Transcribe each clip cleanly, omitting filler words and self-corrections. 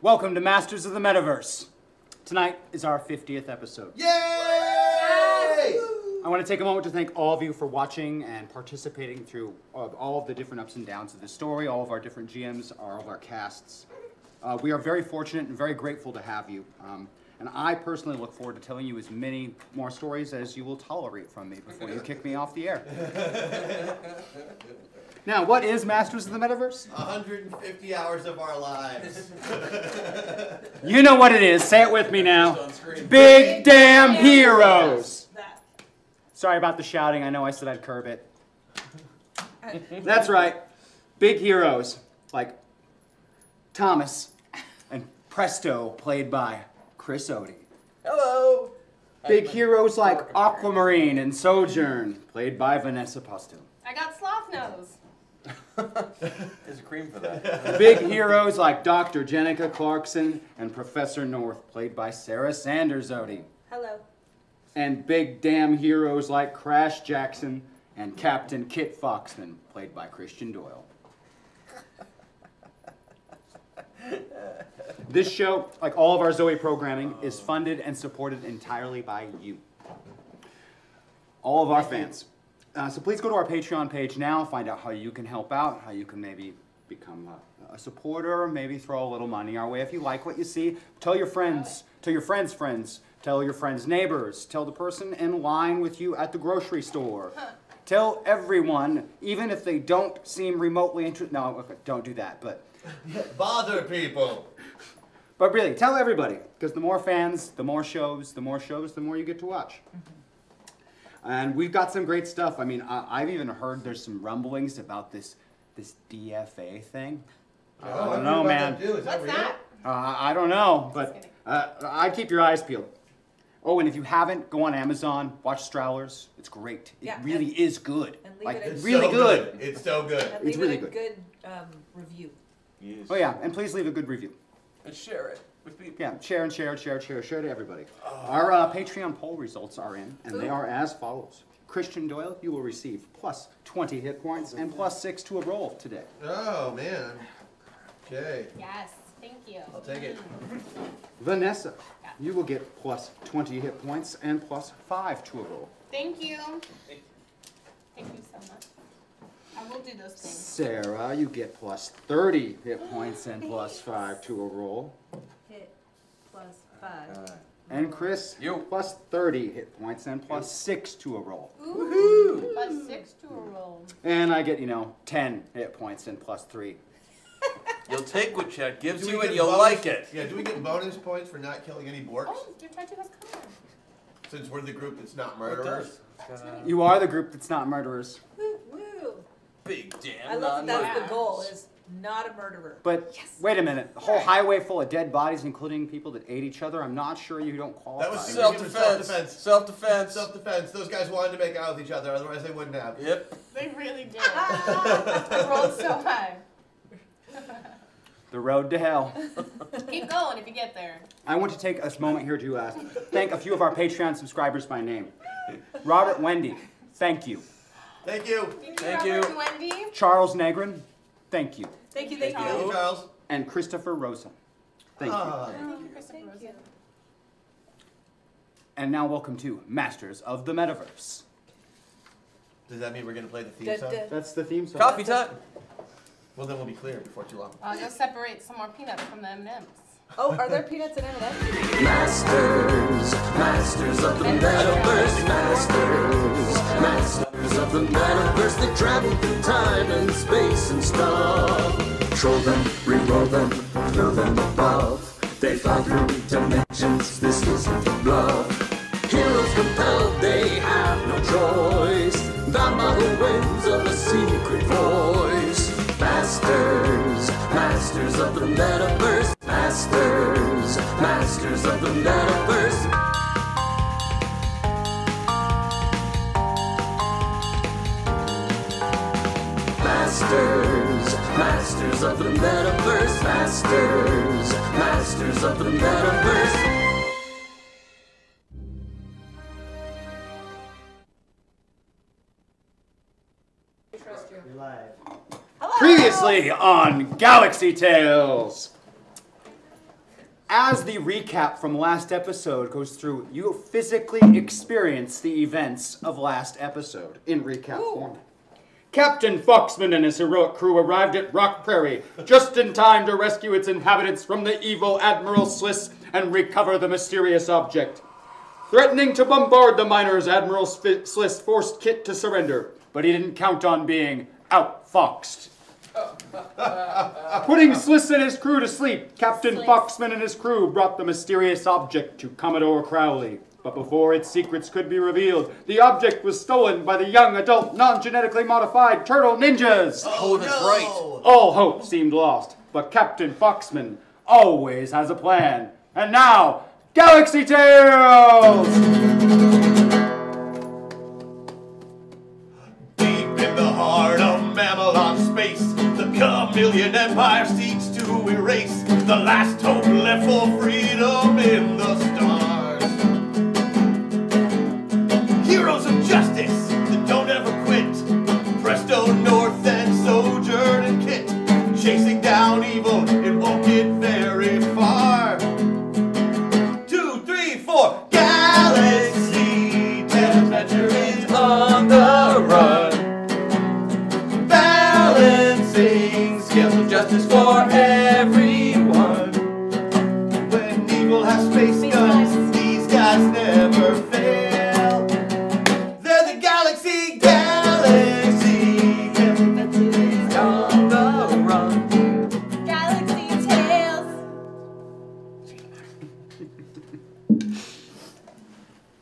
Welcome to Masters of the Metaverse. Tonight is our 50th episode. Yay! I want to take a moment to thank all of you for watching and participating through all of the different ups and downs of the story, all of our different GMs, all of our casts. We are very fortunate and very grateful to have you. And I personally look forward to telling you as many more stories as you will tolerate from me before you kick me off the air. Now, what is Masters of the Metaverse? 150 hours of our lives. You know what it is. Say it with me now. Big damn heroes. Sorry about the shouting. I know I said I'd curb it. That's right. Big heroes like Thomas and Presto, played by Chris Odie. Hello. Big heroes like Aquamarine and Sojourn, played by Vanessa Posto. I got sloth nose. There's a cream for that. Big heroes like Dr. Jenica Clarkson and Professor North, played by Sarah Sanders Odie. Hello. And big damn heroes like Crash Jackson and Captain Kitt Foxman, played by Christian Doyle. This show, like all of our Zoe programming, is funded and supported entirely by you. All of our fans. So please go to our Patreon page now, find out how you can help out, how you can maybe become a supporter, maybe throw a little money our way if you like what you see. Tell your friends, tell your friends' friends, tell your friends' neighbors, tell the person in line with you at the grocery store. Tell everyone, even if they don't seem remotely interested. No, okay, don't do that, but... Bother people. But really, tell everybody, because the more fans, the more shows, the more you get to watch. And we've got some great stuff. I mean, I've even heard there's some rumblings about this DFA thing. I don't know, man. Is that real? I don't know, but I'd keep your eyes peeled. Oh, and if you haven't, go on Amazon, watch Strowlers. It's great. It really is good. And It's really so good. It's so good. And It's leave really it a good. good review. Yes. Oh yeah, and please leave a good review. And share it with people. Yeah, share to everybody. Our Patreon poll results are in, and they are as follows. Christian Doyle, you will receive plus 20 hit points and plus 6 to a roll today. Oh, man. Okay. Yes, thank you. I'll take it. Vanessa, you will get plus 20 hit points and plus 5 to a roll. Thank you. Thank you so much. I will do those things. Sarah, you get plus 30 hit points and plus 5 to a roll. Hit plus 5. And Chris, You. plus 30 hit points and plus 6 to a roll. Ooh, plus 6 to a roll. And I get, 10 hit points and plus 3. You'll take what Chet gives Do we you get and you'll bonus- like it. Yeah, do we get bonus points for not killing any borks? Oh, your tattoo has color. Since we're the group that's not murderers? You are the group that's not murderers. Woo, woo. Big damn. I love that that's non-murderers. the goal, is not a murderer. But wait a minute, the whole highway full of dead bodies, including people that ate each other, I'm not sure you don't qualify. That was Self-defense. Self-defense. Self-defense. Self-defense. Those guys wanted to make out with each other, otherwise they wouldn't have. Yep. They really did. I rolled so high. The road to hell. Keep going if you get there. I want to take a moment here to thank a few of our Patreon subscribers by name. Robert Wendy, thank you. Thank you. Thank Robert you. and Wendy. Charles Negrin, thank you. Thank you, Thank you, Charles. And Christopher Rosa, thank you. Thank you, Christopher Rosa. And now welcome to Masters of the Metaverse. Does that mean we're going to play the theme song? That's the theme song. Coffee time. Well, then we'll be clear before too long. Go separate some more peanuts from the M&Ms. Oh, are there peanuts in M&M's? Masters of the Metaverse, masters of the Metaverse. They travel through time and space and stuff. Troll them, re-roll them, throw them above. They fly through dimensions, this isn't a bluff. Heroes compelled, they have no choice. Bound by the winds of a secret voice. Masters of the Metaverse. Masters of the Metaverse. Masters of the Metaverse. Masters of the Metaverse. Previously on Galaxy Tales. as the recap from last episode goes through, you physically experience the events of last episode in recap format. Captain Foxman and his heroic crew arrived at Rock Prairie just in time to rescue its inhabitants from the evil Admiral Sliss and recover the mysterious object. Threatening to bombard the miners, Admiral Sliss forced Kitt to surrender, but he didn't count on being outfoxed. Putting Sliss and his crew to sleep, Captain Foxman and his crew brought the mysterious object to Commodore Crowley. But before its secrets could be revealed, the object was stolen by the young adult non-genetically modified turtle ninjas. Oh, that's right. All hope seemed lost, but Captain Foxman always has a plan. And now, Galaxy Tales! Deep in the heart of Mamelon space, the Chameleon Empire seeks to erase the last hope left for freedom in the stars. Heroes of justice that don't ever quit, Presto North and Sojourn and Kitt, chasing down evil, it won't get very far. 2, 3, 4, Galaxy Temperature is on the run, balancing scales of justice for everyone. When evil has space guns, these guys never fail. They're the Galaxy Temperature is on the run. Galaxy Tales.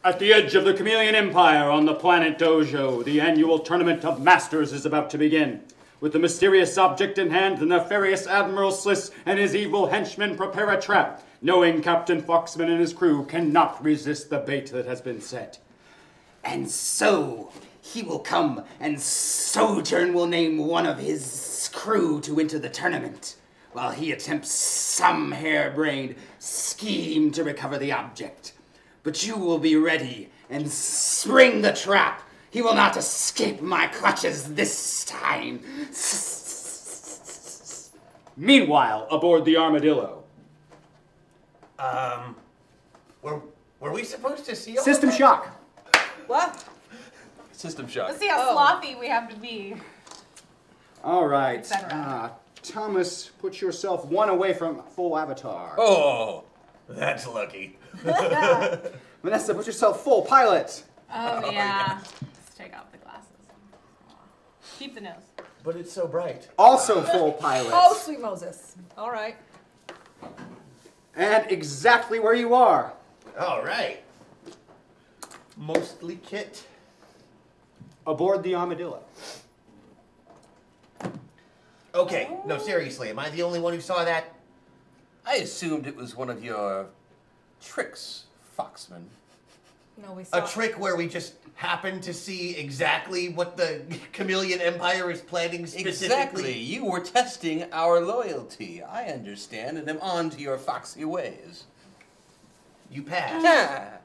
At the edge of the Chameleon Empire on the planet Dojo, the annual tournament of masters is about to begin. With the mysterious object in hand, the nefarious Admiral Sliss and his evil henchmen prepare a trap, knowing Captain Foxman and his crew cannot resist the bait that has been set. And so, he will come, and Sojourn will name one of his crew to enter the tournament, while he attempts some harebrained scheme to recover the object. But you will be ready and spring the trap. He will not escape my clutches this time. Meanwhile, aboard the Armadillo. Were we supposed to see all System of that? shock. What? System shock. Let's see how slothy we have to be. All right. Etc. Thomas, put yourself one away from full avatar. Oh, That's lucky. Vanessa, put yourself full pilot. Oh, yeah. Let's take off the glasses. Keep the nose. But it's so bright. Also full pilot. Oh, sweet Moses. All right. And exactly where you are. All right. Mostly Kitt. Aboard the Armadillo. Okay, no, seriously, am I the only one who saw that? I assumed it was one of your tricks, Foxman. No, we saw A trick where we just happen to see exactly what the Chameleon Empire is planning specifically? Exactly. You were testing our loyalty. I understand and am on to your foxy ways. You pass. Yeah.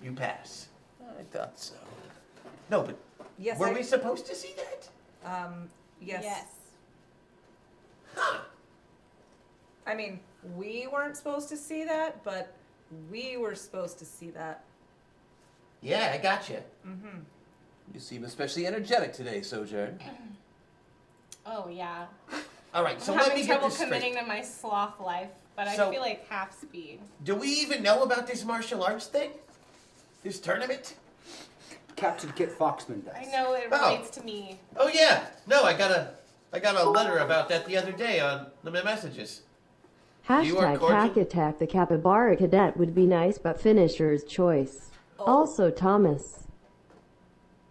You pass. I thought so. No, but Yes, were we supposed to see that? Yes. I mean, we weren't supposed to see that, but we were supposed to see that. Yeah, I gotcha. You seem especially energetic today, Sojourn. Oh, yeah. All right, so I'm let having me get trouble this committing straight. to my sloth life, but I So- feel like half speed. Do we even know about this martial arts thing? This tournament? Captain Kitt Foxman does. I know it Oh. relates to me. Oh yeah. No, I got a letter about that the other day on the messages. You are Hashtag cordial. hack attack the capybara cadet would be nice, but finisher's choice. Also Thomas.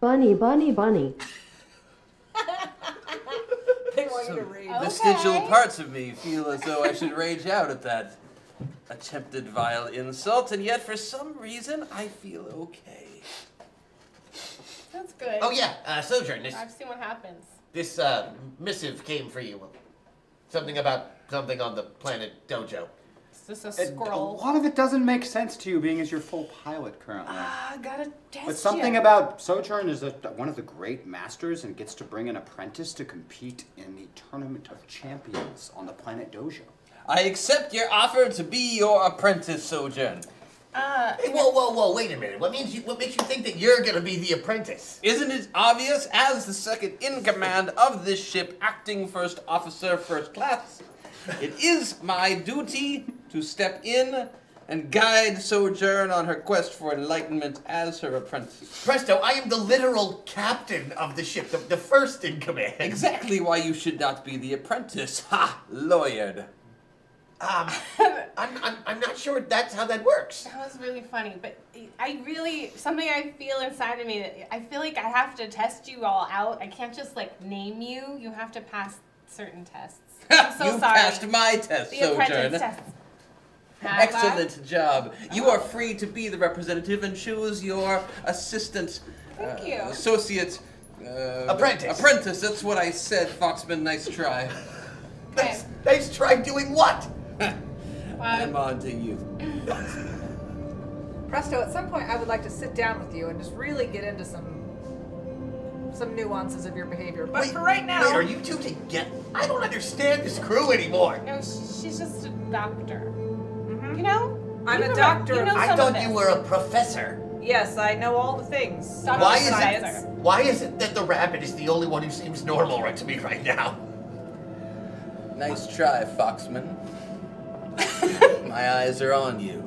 Bunny, bunny, bunny. They want you to read. Oh. Vestigial Okay. parts of me feel as though I should rage out at that attempted vile insult, and yet for some reason I feel okay. That's good. Oh yeah, Sojourn, I've seen what happens. this missive came for you. Something about something on the planet Dojo. It's just a A scroll. lot of it doesn't make sense to you, being as your full pilot currently. Ah, gotta test But something you. about Sojourn is one of the great masters and gets to bring an apprentice to compete in the Tournament of Champions on the planet Dojo. I accept your offer to be your apprentice, Sojourn. Hey, whoa, wait a minute. What makes you think that you're gonna be the apprentice? Isn't it obvious, as the second in command of this ship, acting first officer, first class, it is my duty to step in and guide Sojourn on her quest for enlightenment as her apprentice. Presto, I am the literal captain of the ship, the first in command. Exactly why you should not be the apprentice. Ha! Lawyered. I'm not sure that's how that works. That was really funny, but something I feel inside of me, that I feel like I have to test you all out. I can't just like name you. You have to pass certain tests. I'm so You sorry. passed my test, The apprentice Sojourn. test. Excellent job. You are free to be the representative and choose your assistant, Thank you. associate, Apprentice. Apprentice, that's what I said, Foxman. Nice try. Okay. Nice try doing what? I'm on to you. Presto, at some point I would like to sit down with you and just really get into some nuances of your behavior. But for right now... Wait, are you two together? I don't understand this crew anymore. No, she's just a doctor. You know? I'm a doctor. You know I some thought of you this. were a professor. Yes, I know all the things. Doctor Why Science. is it that the rabbit is the only one who seems normal right to me right now? Nice try, Foxman. My eyes are on you.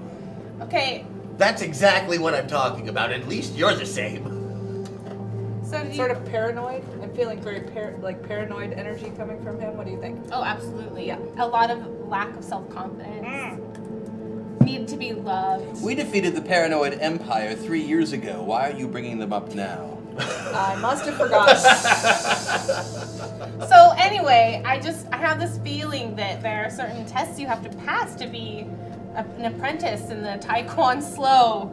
Okay, That's exactly what I'm talking about. At least you're the same. so do you... Sort of paranoid. I'm feeling very paranoid energy coming from him. What do you think? Oh, absolutely. Yeah. A lot of lack of self-confidence. Need to be loved. We defeated the Paranoid Empire 3 years ago. Why are you bringing them up now? I must have forgotten. So anyway, I have this feeling that there are certain tests you have to pass to be an apprentice in the Taekwondo slow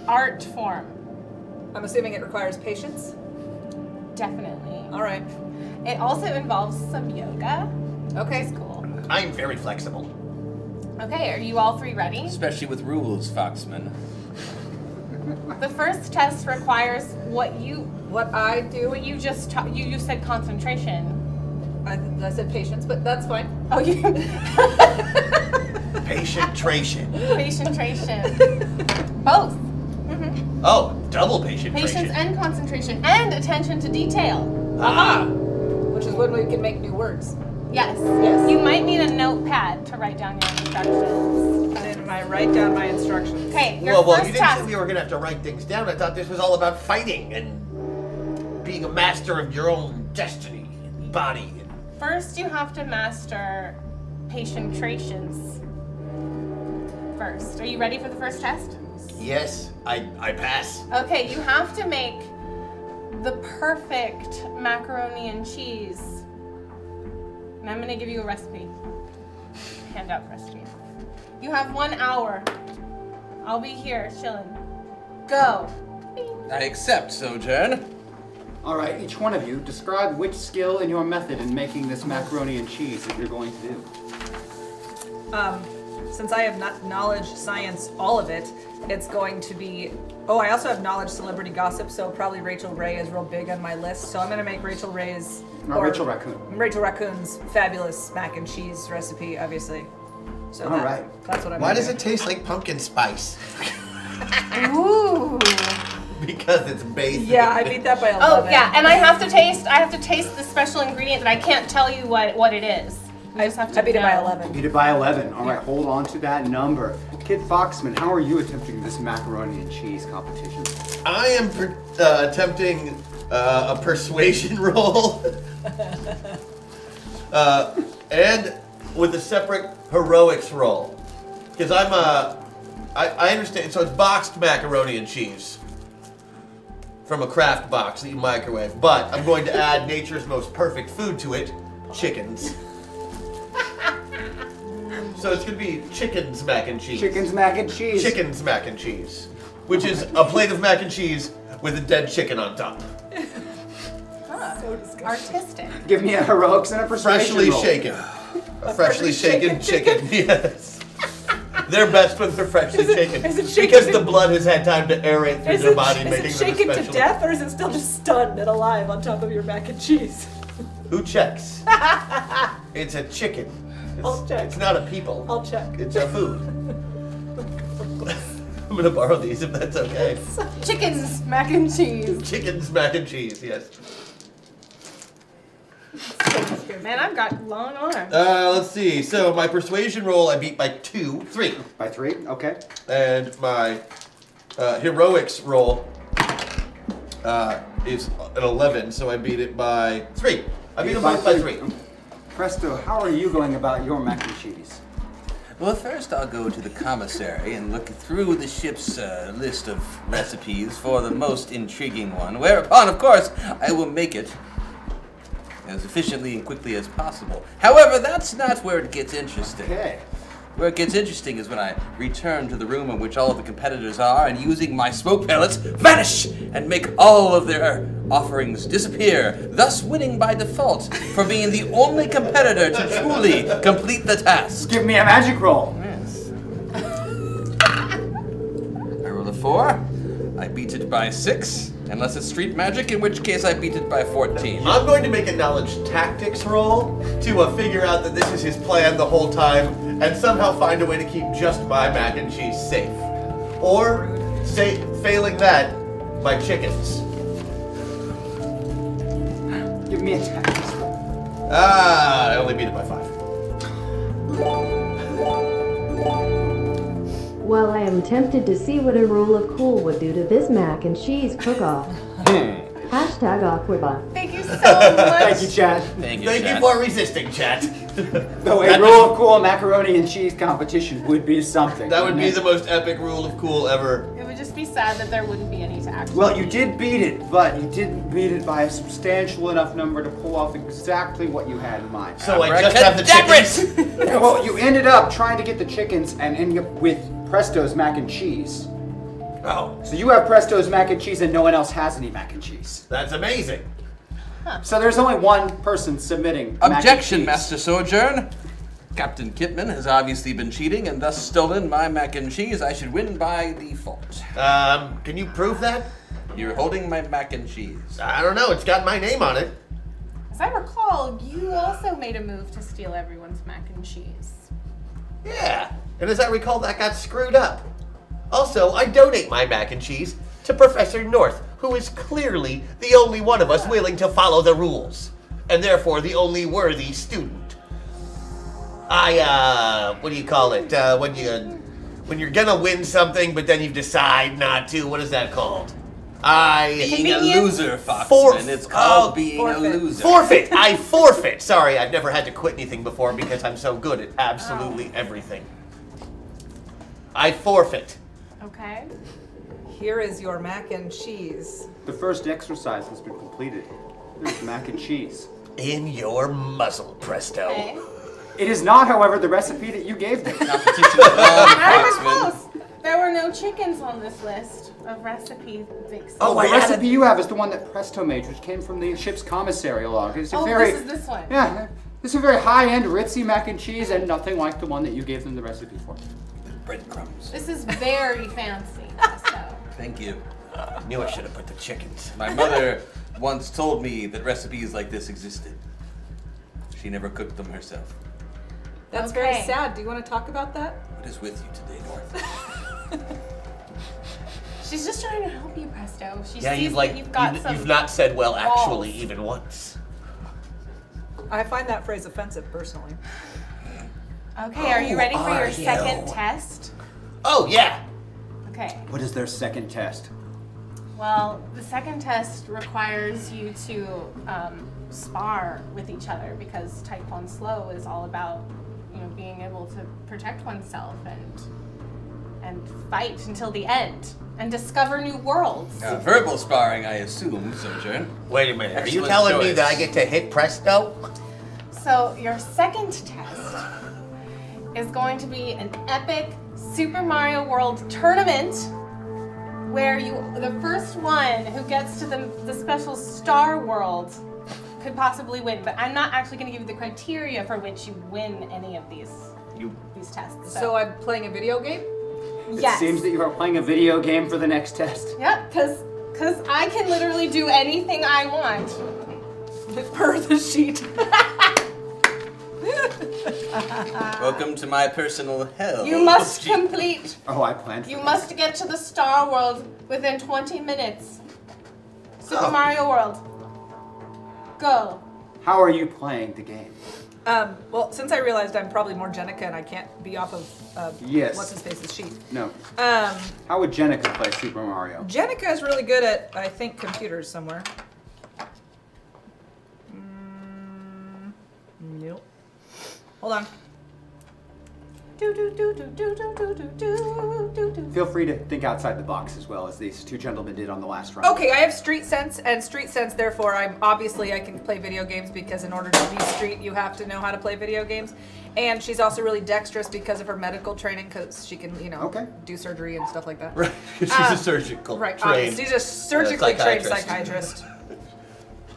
art form. I'm assuming it requires patience. Definitely. All right. It also involves some yoga. Okay. It's cool. I'm very flexible. Okay, are you all three ready? Especially with rules, Foxman. The first test requires what I do. you just you said concentration. I said patience, but that's fine. Oh, you Patient-tration. patientration. Both. Oh, double patient-tration. Patience and concentration and attention to detail. Ah. Which is when we can make new words. Yes. Yes. You might need a notepad to write down your instructions. And I write down my instructions. Okay, your Well, first you didn't task. say we were gonna have to write things down. I thought this was all about fighting and being a master of your own destiny and body. First, you have to master patientrations. First, are you ready for the first test? Yes, I pass. Okay, you have to make the perfect macaroni and cheese. And I'm gonna give you a recipe. Handout recipe. You have 1 hour. I'll be here chilling. Go. I accept, Sojourn. All right, each one of you, describe which skill in your method in making this macaroni and cheese that you're going to do. Since I have not knowledge, science, all of it, it's going to be... Oh, I also have knowledge, celebrity gossip, so probably Rachel Ray is real big on my list. So I'm going to make Rachel Ray's... Rachel Raccoon. Rachel Raccoon's fabulous mac and cheese recipe, obviously. So All right. That's what I'm Why gonna does do. it taste like pumpkin spice? Ooh. Because it's basic. Yeah, I beat that by 11. Oh yeah, and I have to taste the special ingredient that I can't tell you what it is. You just have to I beat it by know. 11. Beat it by 11. All right, hold on to that number. Kid Foxman, how are you attempting this macaroni and cheese competition? I am attempting a persuasion roll. And with a separate heroics roll. Because I understand, so it's boxed macaroni and cheese from a craft box that you microwave, but I'm going to add nature's most perfect food to it, chickens. So it's going to be chicken's mac and cheese. Chicken's mac and cheese. Chicken's mac and cheese, which is a plate of mac and cheese with a dead chicken on top. Artistic. Give me a heroics and a persuasion Freshly roll. shaken. A freshly shaken chicken, yes. They're best when they're freshly shaken. is it shaken because to- the blood has had time to aerate through their body, making is it them shaken to especially. death, or is it still just stunned and alive on top of your mac and cheese? Who checks? It's a chicken. I'll check. It's not a people. I'll check. It's a food. I'm gonna borrow these if that's okay. Chickens, mac and cheese. Chickens, mac and cheese, yes. Man, I've got long arms. Let's see. So my persuasion roll I beat by 3. By 3, okay. And my heroics roll is an 11, so I beat it by 3. I beat them both by 3. Presto, how are you going about your mac and cheese? Well, first I'll go to the commissary and look through the ship's list of recipes for the most intriguing one, whereupon, of course, I will make it as efficiently and quickly as possible. However, that's not where it gets interesting. Okay. Where it gets interesting is when I return to the room in which all of the competitors are and using my smoke pellets, vanish and make all of their offerings disappear, thus winning by default for being the only competitor to truly complete the task. Give me a magic roll. Yes. I roll a 4. I beat it by 6, unless it's street magic, in which case I beat it by 14. I'm going to make a knowledge tactics roll to figure out that this is his plan the whole time and somehow find a way to keep just my mac and cheese safe. Or, failing that, my chickens. Give me a tactics roll. I only beat it by 5. Well, I am tempted to see what a rule of cool would do to this mac and cheese cook-off. Hashtag Aquaba. Thank you so much. Thank you, Chad. Thank you, Thank you Chad. for resisting, chat. Though a rule of cool macaroni and cheese competition would be something. That would be wouldn't the most epic rule of cool ever. It would just be sad that there wouldn't be any to actually. Well, you did beat it, but you didn't beat it by a substantial enough number to pull off exactly what you had in mind. So I just have the chickens. Well, you ended up trying to get the chickens and ending up with Presto's mac and cheese. Oh, So you have Presto's mac and cheese and no one else has any mac and cheese. that's amazing. So there's only one person submitting mac and Objection, cheese. Master Sojourn. Captain Kittman has obviously been cheating and thus stolen my mac and cheese. I should win by default. Can you prove that? You're holding my mac and cheese. I don't know, it's got my name on it. As I recall, you also made a move to steal everyone's mac and cheese. Yeah, and as I recall, that got screwed up. Also, I donate my mac and cheese to Professor North, who is clearly the only one of us willing to follow the rules, and therefore the only worthy student. What do you call it? When you're gonna win something, but then you decide not to, what is that called? Being a Convenient. loser, Foxman. It's called being a loser. Forfeit! I forfeit! Sorry, I've never had to quit anything before because I'm so good at absolutely everything. I forfeit. Okay. Here is your mac and cheese. The first exercise has been completed. There's mac and cheese. In your muzzle, Presto. Okay. It is not, however, the recipe that you gave them. Competition is on, Not even Foxman. close. There were no chickens on this list of recipe things. Oh, The I recipe added... you have is the one that Presto made, which came from the ship's commissary log. It's a Oh, very, this is this one. yeah, this is a very high-end, ritzy mac and cheese, and nothing like the one that you gave them the recipe for. Breadcrumbs. This is very fancy. So. Thank you. Knew I should have put the chickens. My mother once told me that recipes like this existed. She never cooked them herself. That's very Okay. sad. Do you want to talk about that? What is with you today, North? She's just trying to help you, Presto. She Yeah, sees you've that you've got some. you've not said well actually balls. even once. I find that phrase offensive personally. Okay, are you ready for are your you? second test? Oh yeah. Okay. What is their second test? Well, the second test requires you to spar with each other because Type 1 Slow is all about, being able to protect oneself and fight until the end and discover new worlds. Verbal sparring, I assume, Sojourn. Wait a minute. Are you Excellent telling me choice. that I get to hit Presto? So your second test is going to be an epic Super Mario World tournament where the first one who gets to the special star world could possibly win. But I'm not actually going to give you the criteria for which you win any of these tests. So I'm playing a video game? yes. It seems that you are playing a video game for the next test. Yep, because I can literally do anything I want. Per the sheet. Welcome to my personal hell. You must complete. Oh, I planned for You this. must get to the Star World within 20 minutes. Super Mario World. Go. How are you playing the game? Well, since I realized I'm probably more Jenica and I can't be off of Yes. what's his face's sheet. No. How would Jenica play Super Mario? Jenica is really good at, I think, computers somewhere. Nope. Hold on. Feel free to think outside the box as well as these two gentlemen did on the last round. Okay, I have street sense, and street sense, therefore, I can play video games because in order to be street, you have to know how to play video games. And she's also really dexterous because of her medical training, because she can, do surgery and stuff like that. Right, she's a surgical trained. She's a surgically trained psychiatrist.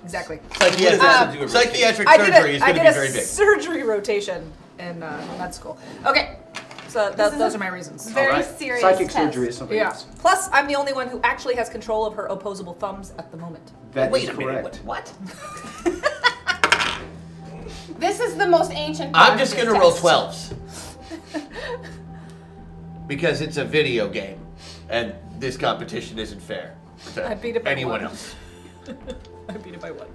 Exactly. Psychiatric surgery is going to be very I did a big. surgery rotation in med school. Okay, so those are my reasons. Very serious Psychic test. surgery is something else. Plus, I'm the only one who actually has control of her opposable thumbs at the moment. Wait a minute, what? This is the most ancient. I'm just going to roll 12s. Because it's a video game, and this competition isn't fair to I beat it by anyone one. else. I beat it by one.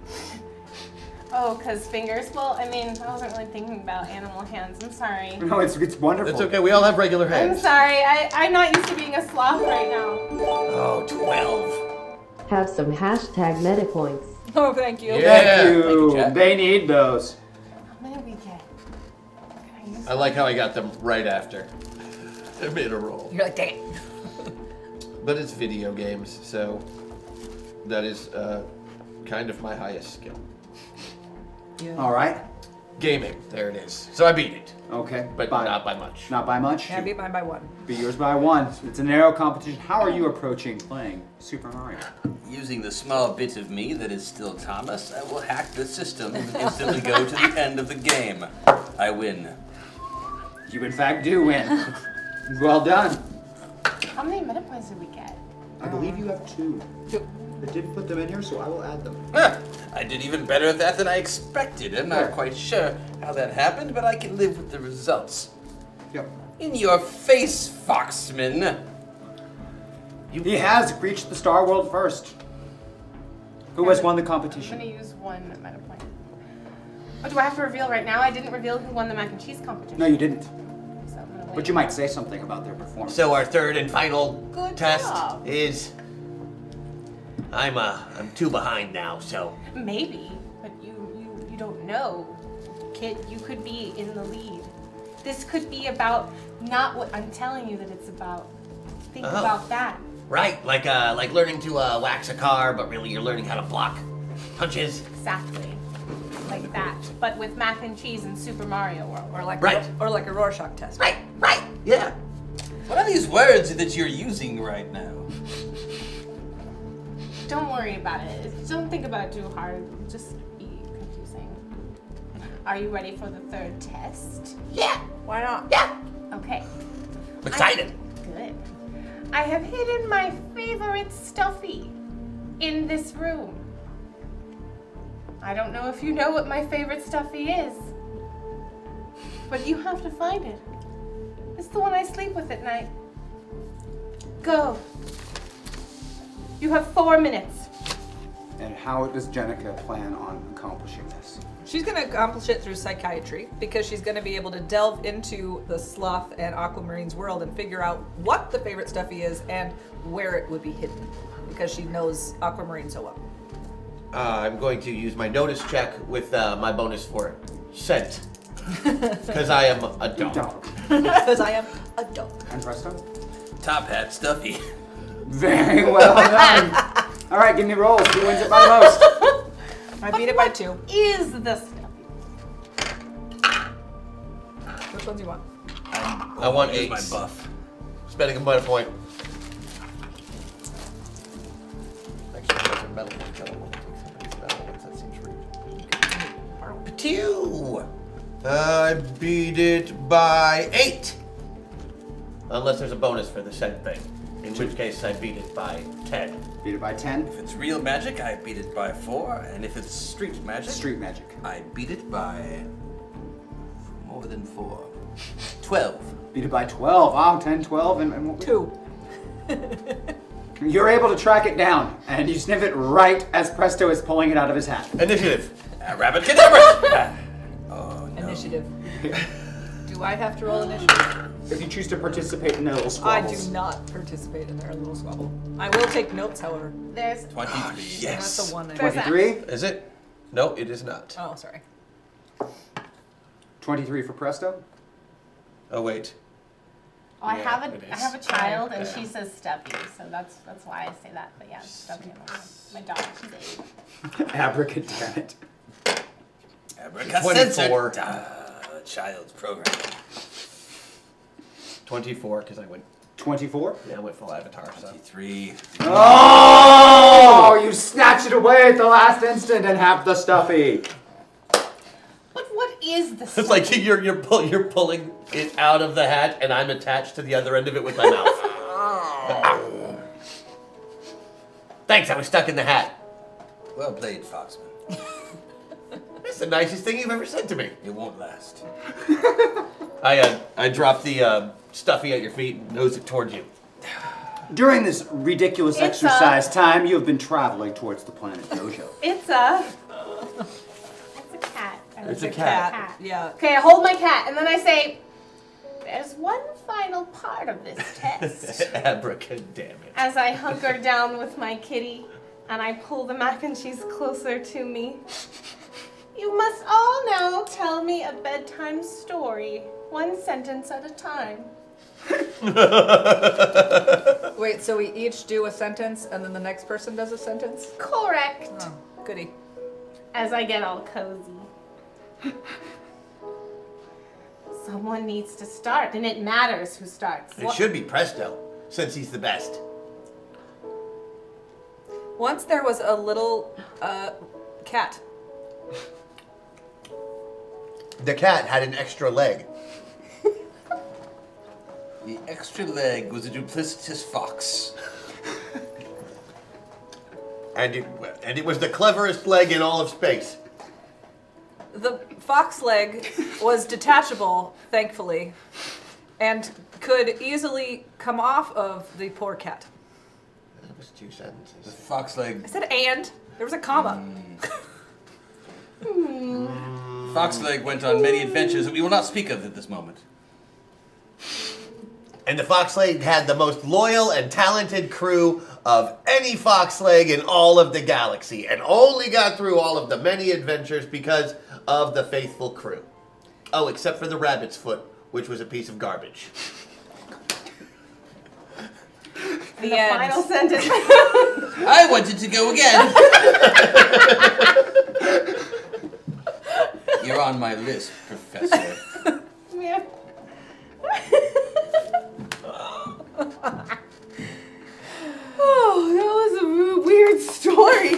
Oh, because fingers? Well, I mean, I wasn't really thinking about animal hands. I'm sorry. No, it's wonderful. That's okay, we all have regular I'm hands. sorry. I'm not used to being a sloth right now. Oh, 12. Have some hashtag meta points. Oh, thank you. Yeah. Thank you. Thank you, Jack. They need those. How many we get? I like how I got them right after. I made a roll. You're like, dang it. But it's video games, so that is kind of my highest skill. Yeah. All right. Gaming, there it is. So I beat it, Okay. but not by much. Not by much. Yeah, I beat mine by one. Beat yours by one. It's a narrow competition. How are you approaching playing Super Mario? Using the small bit of me that is still Thomas, I will hack the system and instantly go to the end of the game. I win. You in fact do win. Well done. How many meta points did we get? I believe you have 2. I didn't put them in here, so I will add them. I did even better at that than I expected. I'm not quite sure how that happened, but I can live with the results. Yep. In your face, Foxman. He has reached the Star World first. Who has won the I'm competition? gonna use one meta point. Oh, do I have to reveal right now? I didn't reveal who won the mac and cheese competition. No, you didn't. So I'm gonna wait. But you might say something about their performance. So our third and final Good test job. is I'm 2 behind now, so Maybe, but you don't know. Kitt, you could be in the lead. This could be about not what I'm telling you that it's about. Think Oh. about that. right, like learning to wax a car, but really you're learning how to block punches. Exactly. Like that. But with mac and cheese in Super Mario World. Or like Right. or like a Rorschach test. Right, yeah. What are these words that you're using right now? Don't worry about it. Don't think about it too hard. Just be confusing. Are you ready for the third test? Yeah, Why not? yeah. Okay. I'm excited. Good. I have hidden my favorite stuffy in this room. I don't know if you know what my favorite stuffy is, but you have to find it. It's the one I sleep with at night. Go. You have 4 minutes. And how does Jenica plan on accomplishing this? She's going to accomplish it through psychiatry because she's going to be able to delve into the sloth and aquamarine's world and figure out what the favorite stuffy is and where it would be hidden because she knows aquamarine so well. I'm going to use my notice check with my bonus for scent. Because I am a dog. Dog. Because I am a dog. And Presto? Top hat stuffy. Very well done. All right, give me rolls. Who wins it by the most? I beat it by 2. Is the stuffy? Which ones do you want? I want Here's 8. my buff. Spending a meta point. Actually, those are metal ones. I don't want to take somebody's metal ones. That seems rude. 2. I beat it by 8. Unless there's a bonus for the scent thing. In which case, I beat it by 10. Beat it by 10. If it's real magic, I beat it by 4, and if it's street magic, Street magic. I beat it by More than 4. 12. Beat it by 12. Wow, 10, 12, and what? 2. You're able to track it down, and you sniff it right as Presto is pulling it out of his hat. Initiative. Rabbit cadabra! Oh, no. Initiative. Do I have to roll initiative? If you choose to participate in their little I squabbles. do not participate in their little squabble. I will take notes, however. There's 23. Yes. That's the one. 23? Is it? No, it is not. Oh, sorry. 23 for Presto? Oh, wait. Oh, I Yeah, have it a is. child, and Yeah. she says Stuffy, so that's why I say that. But yeah, Stuffy, my dog, she's 8. Abracadabra. Abracadabra. Child's program. 24, because I went. 24? Yeah, I went full Avatar. So. 23. Oh! You snatch it away at the last instant and have the Stuffy. What is the It's like you're pulling it out of the hat, and I'm attached to the other end of it with my mouth. Thanks, I was stuck in the hat. Well played, Foxman. That's the nicest thing you've ever said to me. It won't last. I dropped the Stuffy at your feet and nose it towards you. During this ridiculous It's exercise time, you have been traveling towards the planet Dojo. It's a cat. It's a cat. Yeah. Okay, I hold my cat, and then I say, there's one final part of this test. Abracadabra. As I hunker down with my kitty, and I pull the mac and cheese closer to me. You must all now tell me a bedtime story, one sentence at a time. Wait, so we each do a sentence and then the next person does a sentence? Correct. Oh, goody. As I get all cozy. Someone needs to start, and it matters who starts. It should be Presto, since he's the best. Once there was a little cat. The cat had an extra leg. The extra leg was a duplicitous fox. And it was the cleverest leg in all of space. The fox leg was detachable, thankfully, and could easily come off of the poor cat. That was 2 sentences. The fox leg. I said and. There was a comma. Fox leg went on many adventures that we will not speak of at this moment. And the fox leg had the most loyal and talented crew of any fox leg in all of the galaxy, and only got through all of the many adventures because of the faithful crew. Oh, except for the rabbit's foot, which was a piece of garbage. The final sentence. I wanted to go again. You're on my list, Professor. Yeah. Oh, that was a weird story.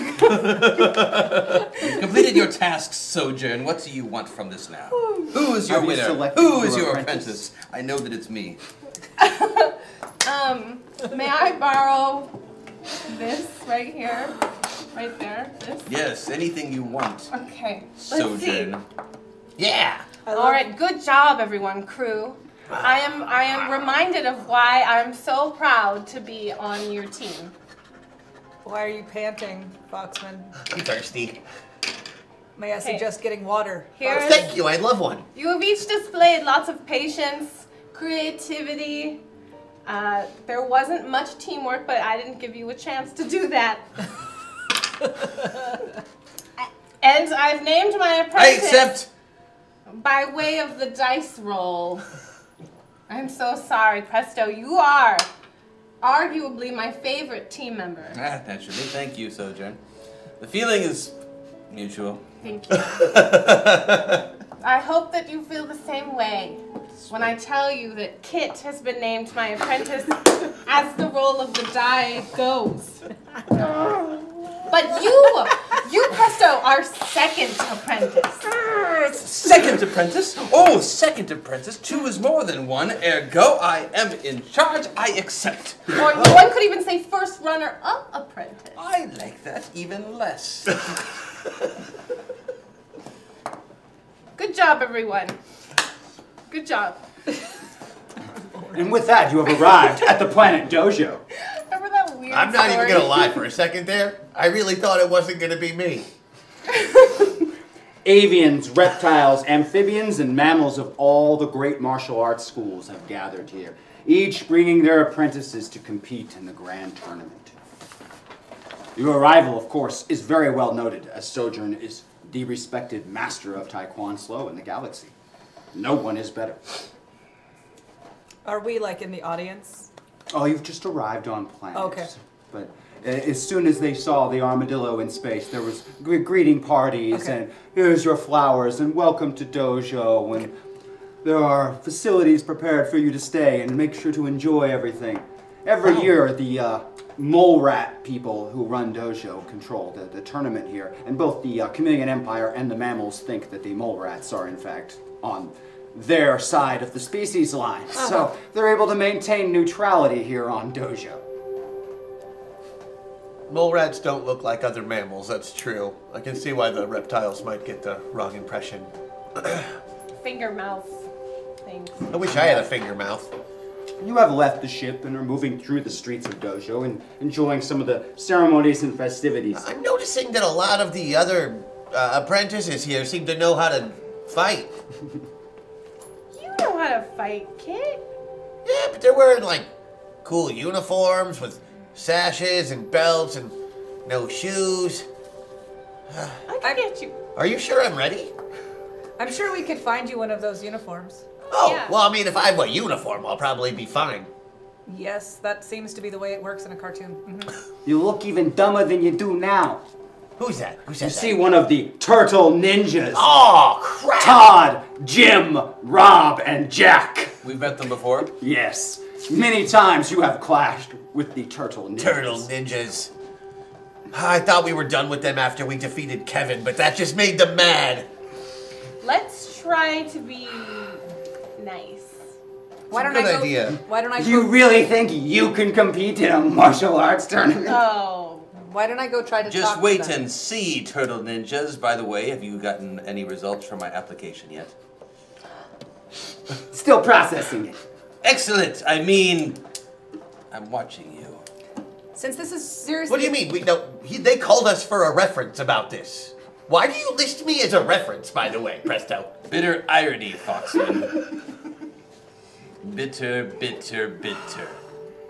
You've completed your tasks, Sojourn. What do you want from this now? Who is your Have you winner? selected Who is your your apprentice? apprentice? I know that it's me. May I borrow this right here? Right there? This? Yes, anything you want, Okay. Let's see. Sojourn. Yeah! All right, good job, everyone, crew. I am reminded of why I'm so proud to be on your team. Why are you panting, Foxman? I'm thirsty. May I suggest getting water? Here's, Thank you, I'd love one. you have each displayed lots of patience, creativity. There wasn't much teamwork, but I didn't give you a chance to do that. And I've named my I apprentice accept. by way of the dice roll. I'm so sorry, Presto. You are arguably my favorite team member. Naturally. Thank you, Sojourn. The feeling is mutual. Thank you. I hope that you feel the same way when I tell you that Kitt has been named my apprentice as the roll of the die goes. But you Presto, are second apprentice. Second apprentice? Oh, second apprentice. 2 is more than 1. Ergo, I am in charge. I accept. Or one could even say first runner-up apprentice. I like that even less. Good job, everyone. Good job. And with that, you have arrived at the planet Dojo. Remember that weird I'm not even story? gonna lie for a second there. I really thought it wasn't gonna be me. Avians, reptiles, amphibians, and mammals of all the great martial arts schools have gathered here, each bringing their apprentices to compete in the grand tournament. Your arrival, of course, is very well noted, as Sojourn is the respected master of Taekwondo in the galaxy. No one is better. Are we like in the audience? Oh, you've just arrived on planet. Okay. But as soon as they saw the armadillo in space, there was greeting parties, Okay. and here's your flowers, and welcome to Dojo, and there are facilities prepared for you to stay, and make sure to enjoy everything. Every year, the mole rat people who run Dojo control the tournament here, and both the Chameleon Empire and the mammals think that the mole rats are, in fact, on their side of the species line. So they're able to maintain neutrality here on Dojo. Mole rats don't look like other mammals, that's true. I can see why the reptiles might get the wrong impression. Finger mouth things. I wish I had a finger mouth. You have left the ship and are moving through the streets of Dojo and enjoying some of the ceremonies and festivities. I'm noticing that a lot of the other apprentices here seem to know how to fight. You know how to fight, Kitt. Yeah, but they're wearing like cool uniforms with sashes and belts and no shoes. I can get you. Are you sure I'm ready? I'm sure we could find you one of those uniforms. Oh, Yeah. well, I mean, if I have a uniform, I'll probably be fine. Yes, that seems to be the way it works in a cartoon. Mhm. You look even dumber than you do now. Who's that? Who said You that? see one of the turtle ninjas. Oh, crap! Todd, Jim, Rob, and Jack. We've met them before. Yes, many times you have clashed with the turtle ninjas. Turtle ninjas. I thought we were done with them after we defeated Kevin, but that just made them mad. Let's try to be nice. Why don't Good I go? idea. Why don't I? Do you go, really think you can compete in a martial arts tournament? Oh. Why don't I go try to Just talk to wait them? and see, Turtle Ninjas. By the way, have you gotten any results from my application yet? Still processing it. Excellent. I mean, I'm watching you. Since this is seriously. What do you mean? They called us for a reference about this. Why do you list me as a reference, by the way, Presto? Bitter irony, Foxman. Bitter, bitter, bitter.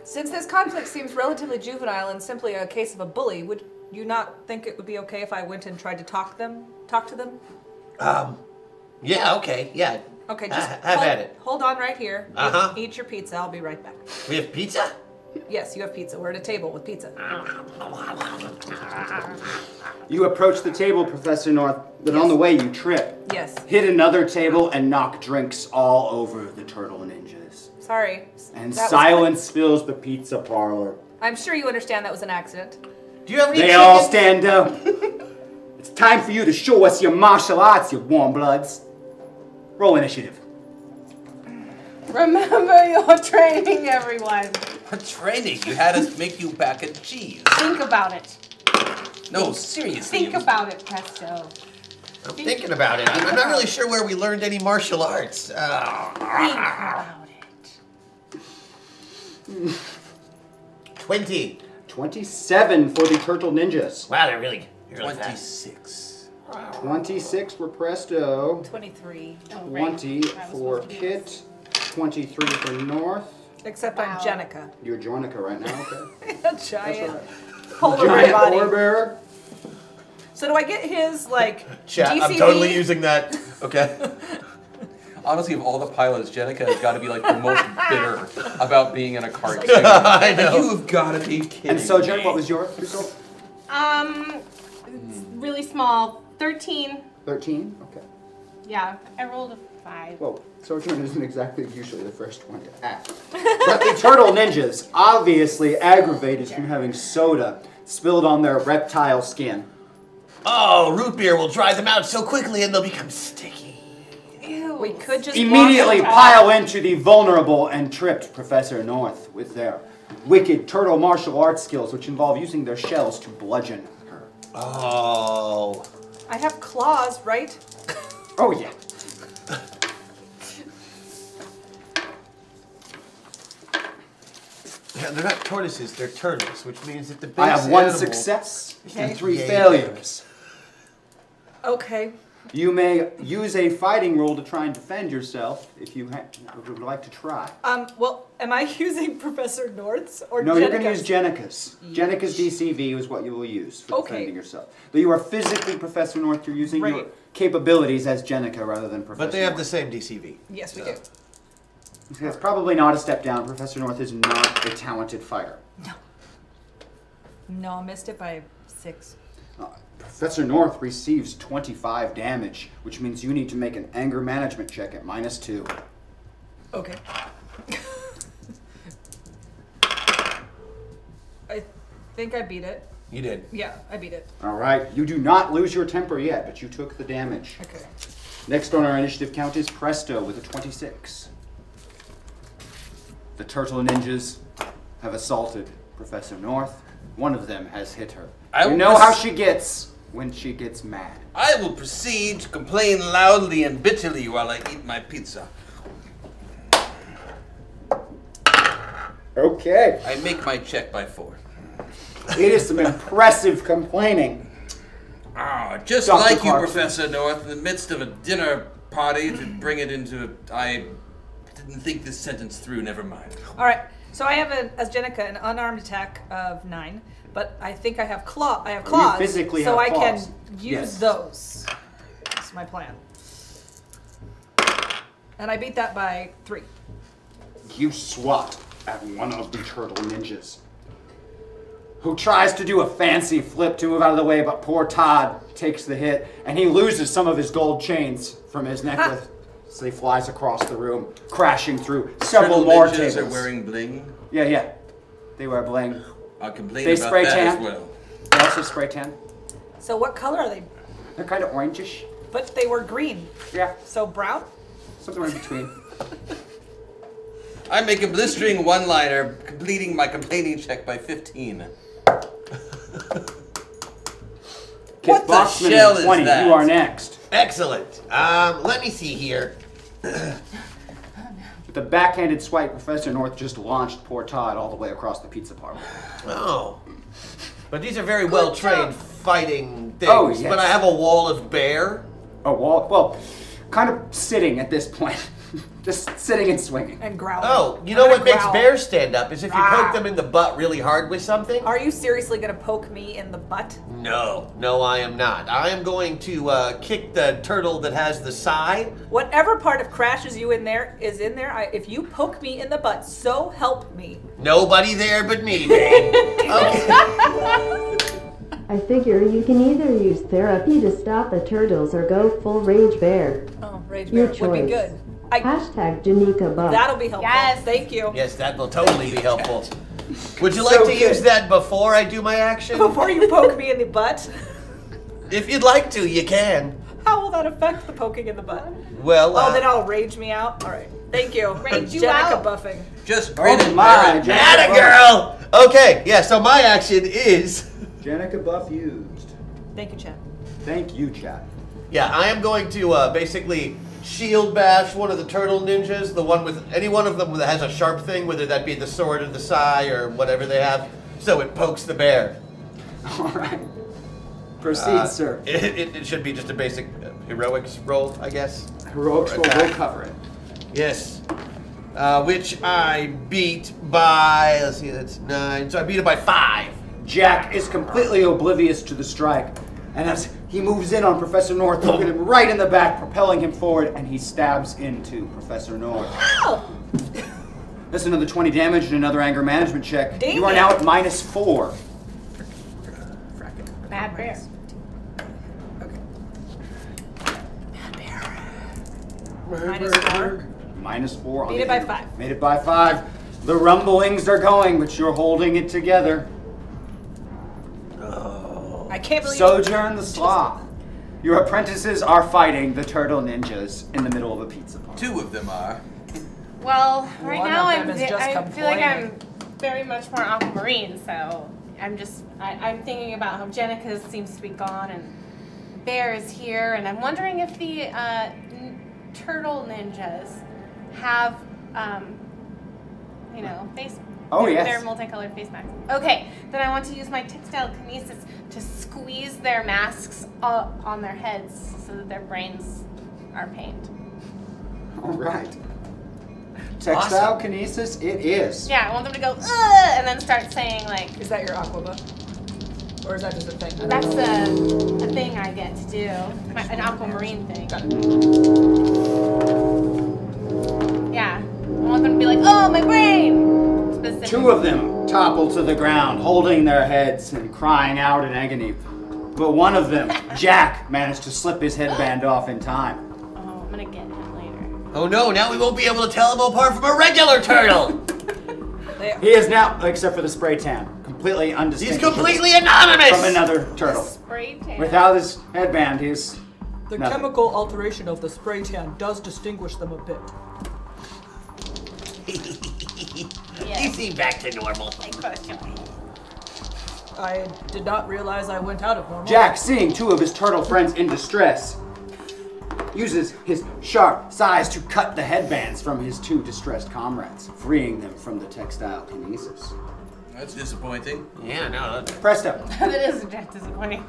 Since this conflict seems relatively juvenile and simply a case of a bully, would you not think it would be okay if I went and tried to talk to them? Yeah, okay, yeah. Okay, just have hold, at it. Hold on right here. Uh-huh. Eat your pizza. I'll be right back. We have pizza? Yes, you have pizza. We're at a table with pizza. You approach the table, Professor North, but on the way you trip. Yes. Hit another table and knock drinks all over the turtle ninjas. Sorry. And That was- silence fills the pizza parlor. I'm sure you understand that was an accident. Do you have any They chicken? all stand up. It's time for you to show us your martial arts, you warm bloods. Roll initiative. Remember your training, everyone. What training? You had us make you mac and cheese. Think about it. No, seriously. Think about it, Presto. I'm thinking about it. I'm not really sure where we learned any martial arts. Think about it. 20. 27 for the turtle ninjas. Wow, they're really fast. 26. 26 for Presto. 23. 20 for Kitt. 23 for North. Except Wow. I'm Jenica. You're Jornica right now, okay. A giant right. polar Giant body. ore bearer. So do I get his like Chat, DCV? I'm totally using that. Okay. Honestly, of all the pilots, Jenica has got to be like the most bitter about being in a cartoon. I know. You've got to be kidding And so, Jen, me. what was your result? It's really small. 13. 13? Okay. Yeah, I rolled a 5. Well, Sojourn isn't exactly usually the first one to act. But the turtle ninjas, obviously aggravated from having soda spilled on their reptile skin. Oh, root beer will dry them out so quickly and they'll become sticky. Ew. We could just Immediately walk pile into the vulnerable and tripped Professor North with their wicked turtle martial arts skills, which involve using their shells to bludgeon her. Oh. I have claws, right? Oh, yeah. they're not tortoises, they're turtles, which means that the base I have one animal- success and Okay. 3 Yay. failures. Okay. You may use a fighting roll to try and defend yourself if you would like to try. Well, am I using Professor North's or No, you're going to Jenica's? use Jenica's. Jenica's DCV is what you will use for Okay. defending yourself. Though you are physically Professor North, you're using your Right. capabilities as Jenica rather than Professor But they have the North. same DCV. Yes, we do. It's probably not a step down. Professor North is not a talented fighter. No, I missed it by 6. Professor North receives 25 damage, which means you need to make an anger management check at -2. Okay. I think I beat it. You did. Yeah, I beat it. All right, you do not lose your temper yet, but you took the damage. Okay. Next on our initiative count is Presto with a 26. The turtle ninjas have assaulted Professor North. One of them has hit her. You know how she gets when she gets mad. I will proceed to complain loudly and bitterly while I eat my pizza. Okay. I make my check by 4. It is some impressive complaining. Just Dr. like you, Clarkson. Professor North, in the midst of a dinner party to bring it into I didn't think this sentence through, never mind. All right. So I have, as Jenica, an unarmed attack of 9, but I think I have claws. physically so have I claws. can use Yes. those. That's my plan. And I beat that by 3. You swat at one of the turtle ninjas, who tries to do a fancy flip to move out of the way, but poor Todd takes the hit, and he loses some of his gold chains from his necklace. So he flies across the room, crashing through several Turtle more ninjas tables. are wearing bling. Yeah. They wear bling. I'll complain They about spray that tan. as well. They also spray tan. So what color are they? They're kind of orangish. But they were green. Yeah, So brown? something in between. I make a blistering one-liner, completing my complaining check by 15. Kit What the Boxman shell is is 20. that? You are next. Excellent. Let me see here. With the backhanded swipe, Professor North just launched poor Todd all the way across the pizza parlor. Oh. But these are very well trained fighting things. Oh, yes. But I have a wall of bear. A wall? Well, kind of sitting at this point. Just sitting and swinging. And growling. Oh, you know I'm what gonna makes growl. bears stand up is if you Ah. poke them in the butt really hard with something. Are you seriously going to poke me in the butt? No, I am not. I am going to kick the turtle that has the sigh. Whatever part of crashes you in there is in there. If you poke me in the butt, so help me. Nobody there but me, babe. Okay. I figure you can either use therapy to stop the turtles or go full rage bear. Oh, rage Your bear would be choice. good. Hashtag Janika Buff. That'll be helpful. Yes. Thank you. Yes, that will totally be helpful. Would you like So to good. use that before I do my action? Before you poke me in the butt, If you'd like to, you can. how will that affect the poking in the butt? Well, Oh, then I'll rage me out. All right. Thank you. Rage you Jenica out. buffing. Just grin and my, bear it. Jack. atta girl. Okay, yeah. So my action is, Jenica Buff used. Thank you, Chad. Thank you, Chad. yeah, I am going to basically shield bash one of the turtle ninjas, the one with any one of them that has a sharp thing, whether that be the sword or the sai or whatever they have, so it pokes the bear. All right. Proceed, sir. It should be just a basic heroics roll, I guess. Heroics roll attack. will cover it. Yes. Which I beat by, let's see, that's 9. So I beat it by 5. Jack is completely oblivious to the strike, and as he moves in on Professor North, poking him right in the back, propelling him forward, and he stabs into Professor North. That's another 20 damage and another anger management check. Dang You are it. now at -4. Bad bear. -4. -4 on Beat the it by anger. 5. Made it by 5. The rumblings are going, but you're holding it together. I can't believe Sojourn the Sloth. Your apprentices are fighting the turtle ninjas in the middle of a pizza party. 2 of them are. Well, right One now of them is just I feel like I'm complaining. very much more aquamarine, so I'm thinking about how Jenica seems to be gone and Bear is here, and I'm wondering if the turtle ninjas have, Oh, yes. Their multicolored face masks. Okay, then I want to use my textile kinesis to squeeze their masks on their heads so that their brains are painted. All right. Textile kinesis, it is. Yeah, I want them to go, ugh, and then start saying, like... Is that your aquaba? Or is that just a thing? That's a thing I get to do. An aquamarine thing. Yeah. I want them to be like, oh, my brain! Specific. 2 of them topple to the ground, holding their heads and crying out in agony. But one of them, Jack, managed to slip his headband off in time. Oh, I'm gonna get him later. Oh no, now we won't be able to tell them apart from a regular turtle! He is now, except for the spray tan, completely He's undistinguishable. completely anonymous! From another turtle. Spray tan. Without his headband, he's The nothing. chemical alteration of the spray tan does distinguish them a bit. You seem back to normal. I did not realize I went out of normal. Jack, seeing 2 of his turtle friends in distress, uses his sharp size to cut the headbands from his 2 distressed comrades, freeing them from the textile kinesis. That's disappointing. Yeah, no. Presto. That is disappointing.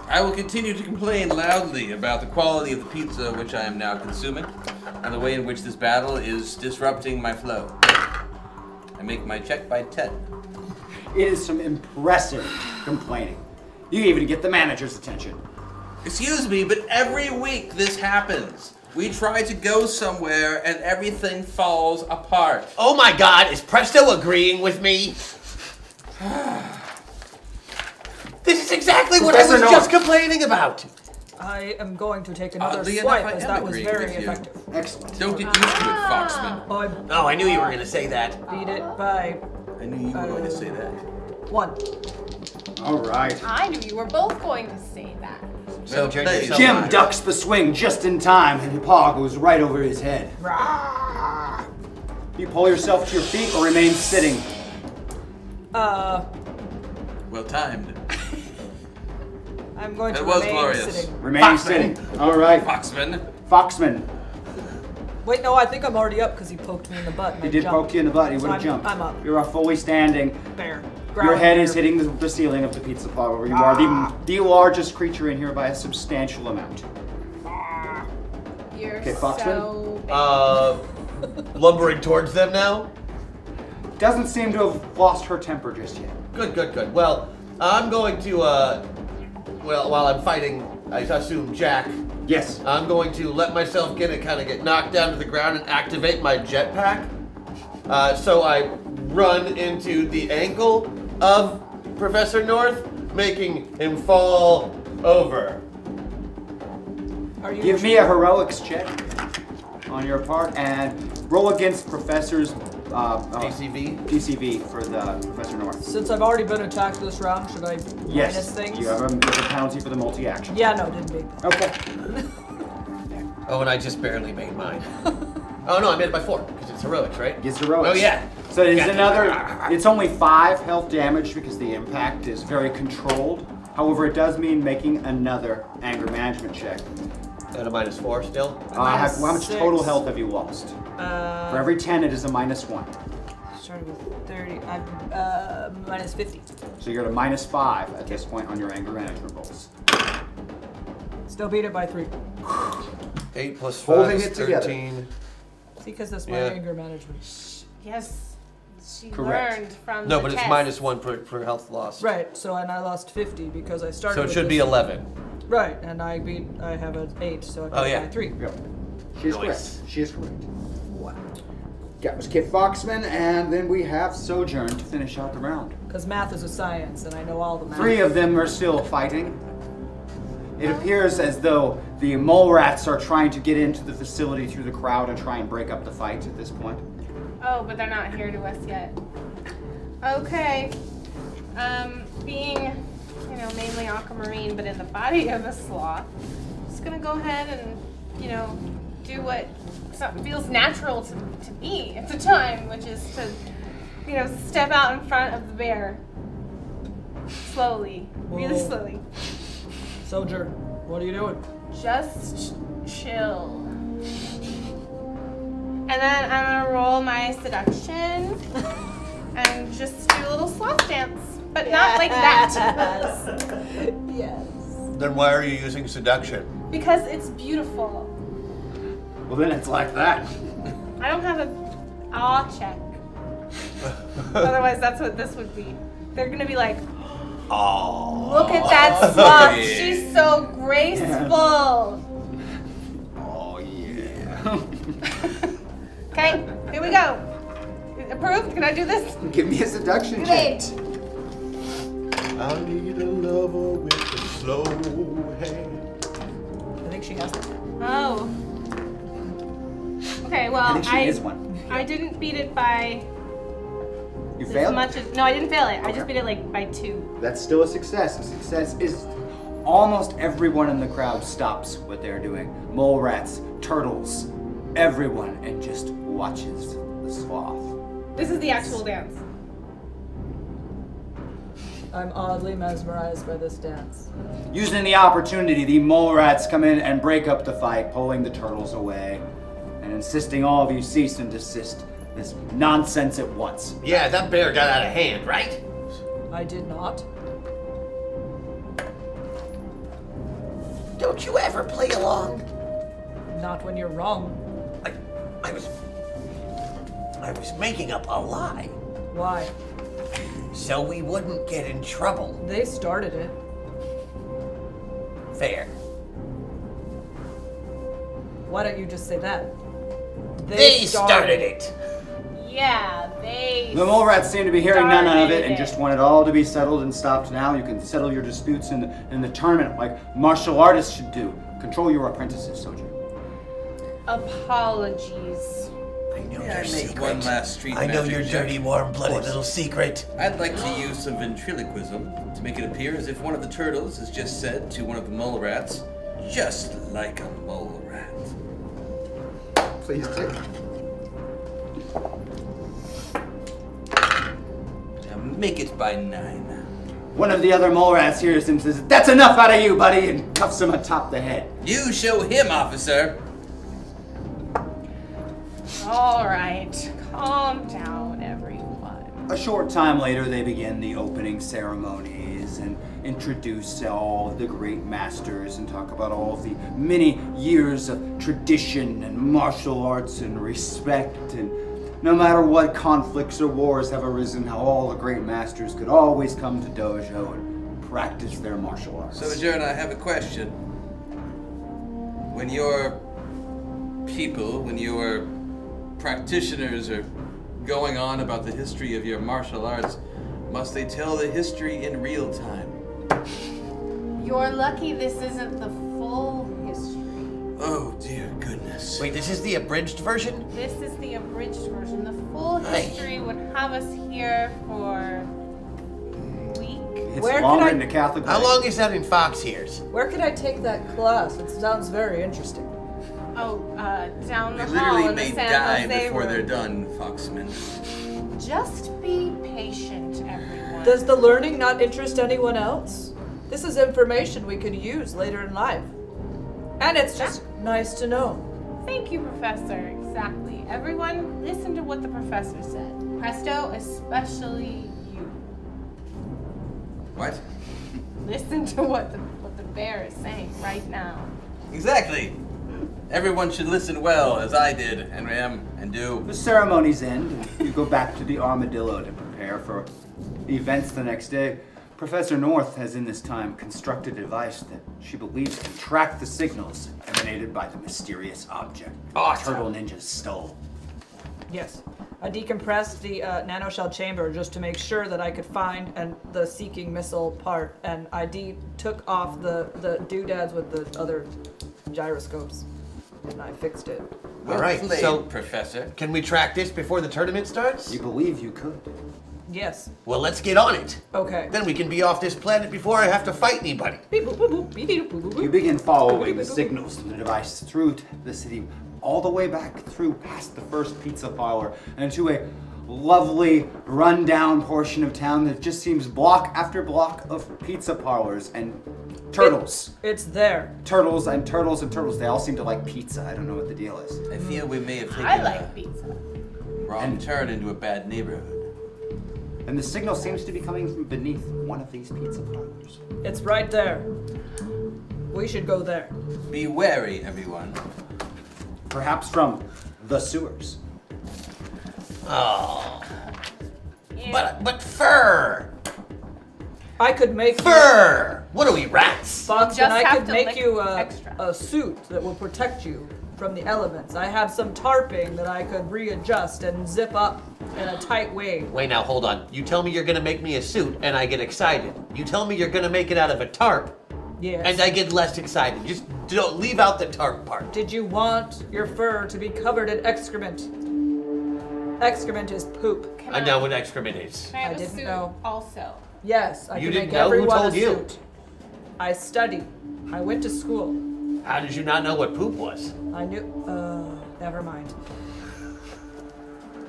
I will continue to complain loudly about the quality of the pizza which I am now consuming, and the way in which this battle is disrupting my flow. I make my check by 10. It is some impressive complaining. You even get the manager's attention. Excuse me, but every week this happens. We try to go somewhere and everything falls apart. Oh my god, is Presto agreeing with me? This is exactly what I was just complaining about. I am going to take another Oddly swipe, enough, I as am that was agreeing very with you. effective. Excellent. Don't get used to it, Foxman. Oh, I knew you were going to say that. Beat it by I knew you were going to say that. 1. All right. I knew you were both going to say that. So, Jim ducks the swing just in time, and the paw goes right over his head. You pull yourself to your feet or remain sitting. Well timed. I'm going to That was remain glorious. sitting. Remain sitting. All right. Foxman. Foxman. Wait, no, I think I'm already up because he poked me in the butt. And He I did jumped. poke you in the butt. He So would have jumped. I'm up. You are fully standing. Bear. Your head is hitting the ceiling of the pizza parlor where you are the largest creature in here by a substantial amount. You're Okay, Foxman? so big. Lumbering towards them now? Doesn't seem to have lost her temper just yet. Good. Well, I'm going to, while I'm fighting, I assume, Jack, Yes. I'm going to let myself get knocked down to the ground and activate my jetpack. So I run into the ankle of Professor North, making him fall over. Are you Give me a heroics check on your part and roll against Professor's DCV for the Professor North. Since I've already been attacked this round, should I minus Yes. things? You have a penalty for the multi-action. Yeah, no, didn't beat. Okay. Oh, and I just barely made mine. Oh no, I made it by 4, because it's heroics, right? It's heroics. Oh yeah. So it's Gotcha. another, it's only 5 health damage because the impact is very controlled. However, it does mean making another anger management check. And a -4 still? Minus How much 6. total health have you lost? For every 10, it is a -1. Started with 30. I'm minus 50. So you're at a -5 at this point on your anger management rolls. Still beat it by 3. 8 plus 5 Holding is it together. 13. See, because that's my Yeah. anger management. Yes, she Correct. learned from No, the but it's test. -1 for health loss. Right, so and I lost 50 because I started So it with should be this. 11. Right, and I have an 8, so I beat Oh, it yeah. by 3. Go. She is Nice. correct. She is correct. That was Kitt Foxman, and then we have Sojourn to finish out the round. Because math is a science, and I know all the math. 3 of them are still fighting. It appears as though the mole rats are trying to get into the facility through the crowd and try and break up the fight at this point. Oh, but they're not here to us yet. Okay. Being, mainly aquamarine, but in the body of a sloth, just gonna go ahead and, do what something feels natural to me at the time, which is to, step out in front of the bear. Slowly. Really Whoa. slowly. Soldier, what are you doing? Just chill. And then I'm gonna roll my seduction. and just do a little sloth dance. But not like that. Yes. Then why are you using seduction? Because it's beautiful. Well, then it's like that. I don't have a awe check. Otherwise, that's what this would be. They're gonna be like, Oh. look at that sloth. She's so graceful. Oh, yeah. Okay, here we go. Approved? Can I do this? Give me a seduction check. Great. I need a lover with a slow hand. I think she has it. Oh. Okay, well, I think she is one. I didn't beat it by You as failed? much as, no, I didn't fail it. I Okay. just beat it like by 2. That's still a success. A success is almost everyone in the crowd stops what they're doing. Mole rats, turtles, everyone, and just watches the sloth. This is the actual dance. I'm oddly mesmerized by this dance. Using the opportunity, the mole rats come in and break up the fight, pulling the turtles away, and insisting all of you cease and desist this nonsense at once. Yeah, that bear got out of hand, right? I did not. Don't you ever play along? Not when you're wrong. I was making up a lie Why? so we wouldn't get in trouble. They started it. Fair. Why don't you just say that? They started it. Yeah, they. The mole rats seem to be hearing none of it and started just want it all to be settled and stopped now. You can settle your disputes in the tournament like martial artists should do. Control your apprentices, Sojourn. Apologies. I know May I your make secret. one last street I know magic your check? dirty, warm-blooded little secret. I'd like to use some ventriloquism to make it appear as if one of the turtles has just said to one of the mole rats, just like a mole rat. Please take. Now make it by 9. One of the other mole rats hears him and says, "That's enough out of you, buddy," and cuffs him atop the head. You show him, officer. All right, calm down, everyone. A short time later, they begin the opening ceremonies and introduce all of the great masters and talk about all of the many years of tradition and martial arts and respect, and no matter what conflicts or wars have arisen, how all the great masters could always come to dojo and practice their martial arts. Sojourn, I have a question. When your people, when your practitioners are going on about the history of your martial arts, must they tell the history in real time? You're lucky this isn't the full history. Oh dear goodness. Wait, this is the abridged version? This is the abridged version. The full history would have us here for a week. It's Where longer can I- in the Catholic How way. long is that in fox ears? Where could I take that class? It sounds very interesting. Oh, down They the hall literally in the may San die Jose before room. they're done, Foxman. Just be patient, everyone. Does the learning not interest anyone else? This is information we could use later in life. And it's just nice to know. Thank you, Professor. Exactly. Everyone, listen to what the professor said. Presto, especially you. What? Listen to what the bear is saying right now. Exactly. Everyone should listen well, as I did, and am, and do. The ceremonies end, and you go back to the Armadillo to prepare for events the next day. Professor North has in this time constructed a device that she believes can track the signals emanated by the mysterious object the Turtle Ninjas stole. Yes. I decompressed the nanoshell chamber just to make sure that I could find the seeking missile part, and I took off the doodads with the other gyroscopes, and I fixed it. All right, Played, so Professor. can we track this before the tournament starts? You believe you could. Yes. Well, let's get on it. Okay. Then we can be off this planet before I have to fight anybody. Beep, boop, boop, boop, beep, beep, boop, boop, boop. You begin following the signals from the device through the city, all the way back through past the first pizza parlor and to a lovely run-down portion of town that just seems block after block of pizza parlors and turtles. It's there. Turtles and turtles and turtles. They all seem to like pizza. I don't know what the deal is. I feel we may have taken I a like pizza. wrong turn into a bad neighborhood. And the signal seems to be coming from beneath one of these pizza parlors. It's right there. We should go there. Be wary, everyone. Perhaps from the sewers. Oh. But fur! I could make Fur! What are we, rats? Fox, Just and I have could to make lick you extra. a suit that will protect you from the elements. I have some tarping that I could readjust and zip up in a tight way. Wait, now hold on. You tell me you're gonna make me a suit, and I get excited. You tell me you're gonna make it out of a tarp, Yes. and I get less excited. Just don't leave out the tarp part. Did you want your fur to be covered in excrement? Excrement is poop. Can I know what excrement is. Can I have I a didn't suit know. also? Yes, I You can didn't make know? Who everyone told a you? suit. I studied. I went to school. How did you not know what poop was? I knew. Never mind.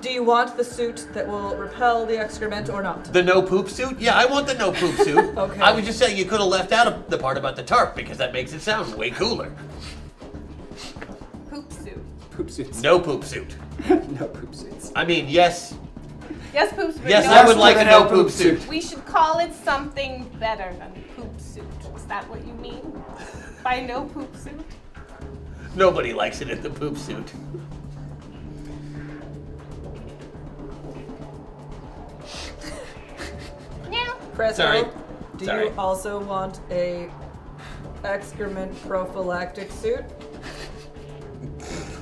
Do you want the suit that will repel the excrement or not? The no poop suit? Yeah, I want the no poop suit. Okay. I was just saying you could have left out the part about the tarp because that makes it sound way cooler. Poop suit. Poop suits. No poop suit. No poop suits. I mean, yes. Yes, poop suit. Yes, no, I would like the a no no poop poop suit. suit. We should call it something better than poop suit. Is that what you mean? By no poop suit? Nobody likes it in the poop suit. Yeah. Presto, Sorry. do Sorry. you also want a excrement prophylactic suit?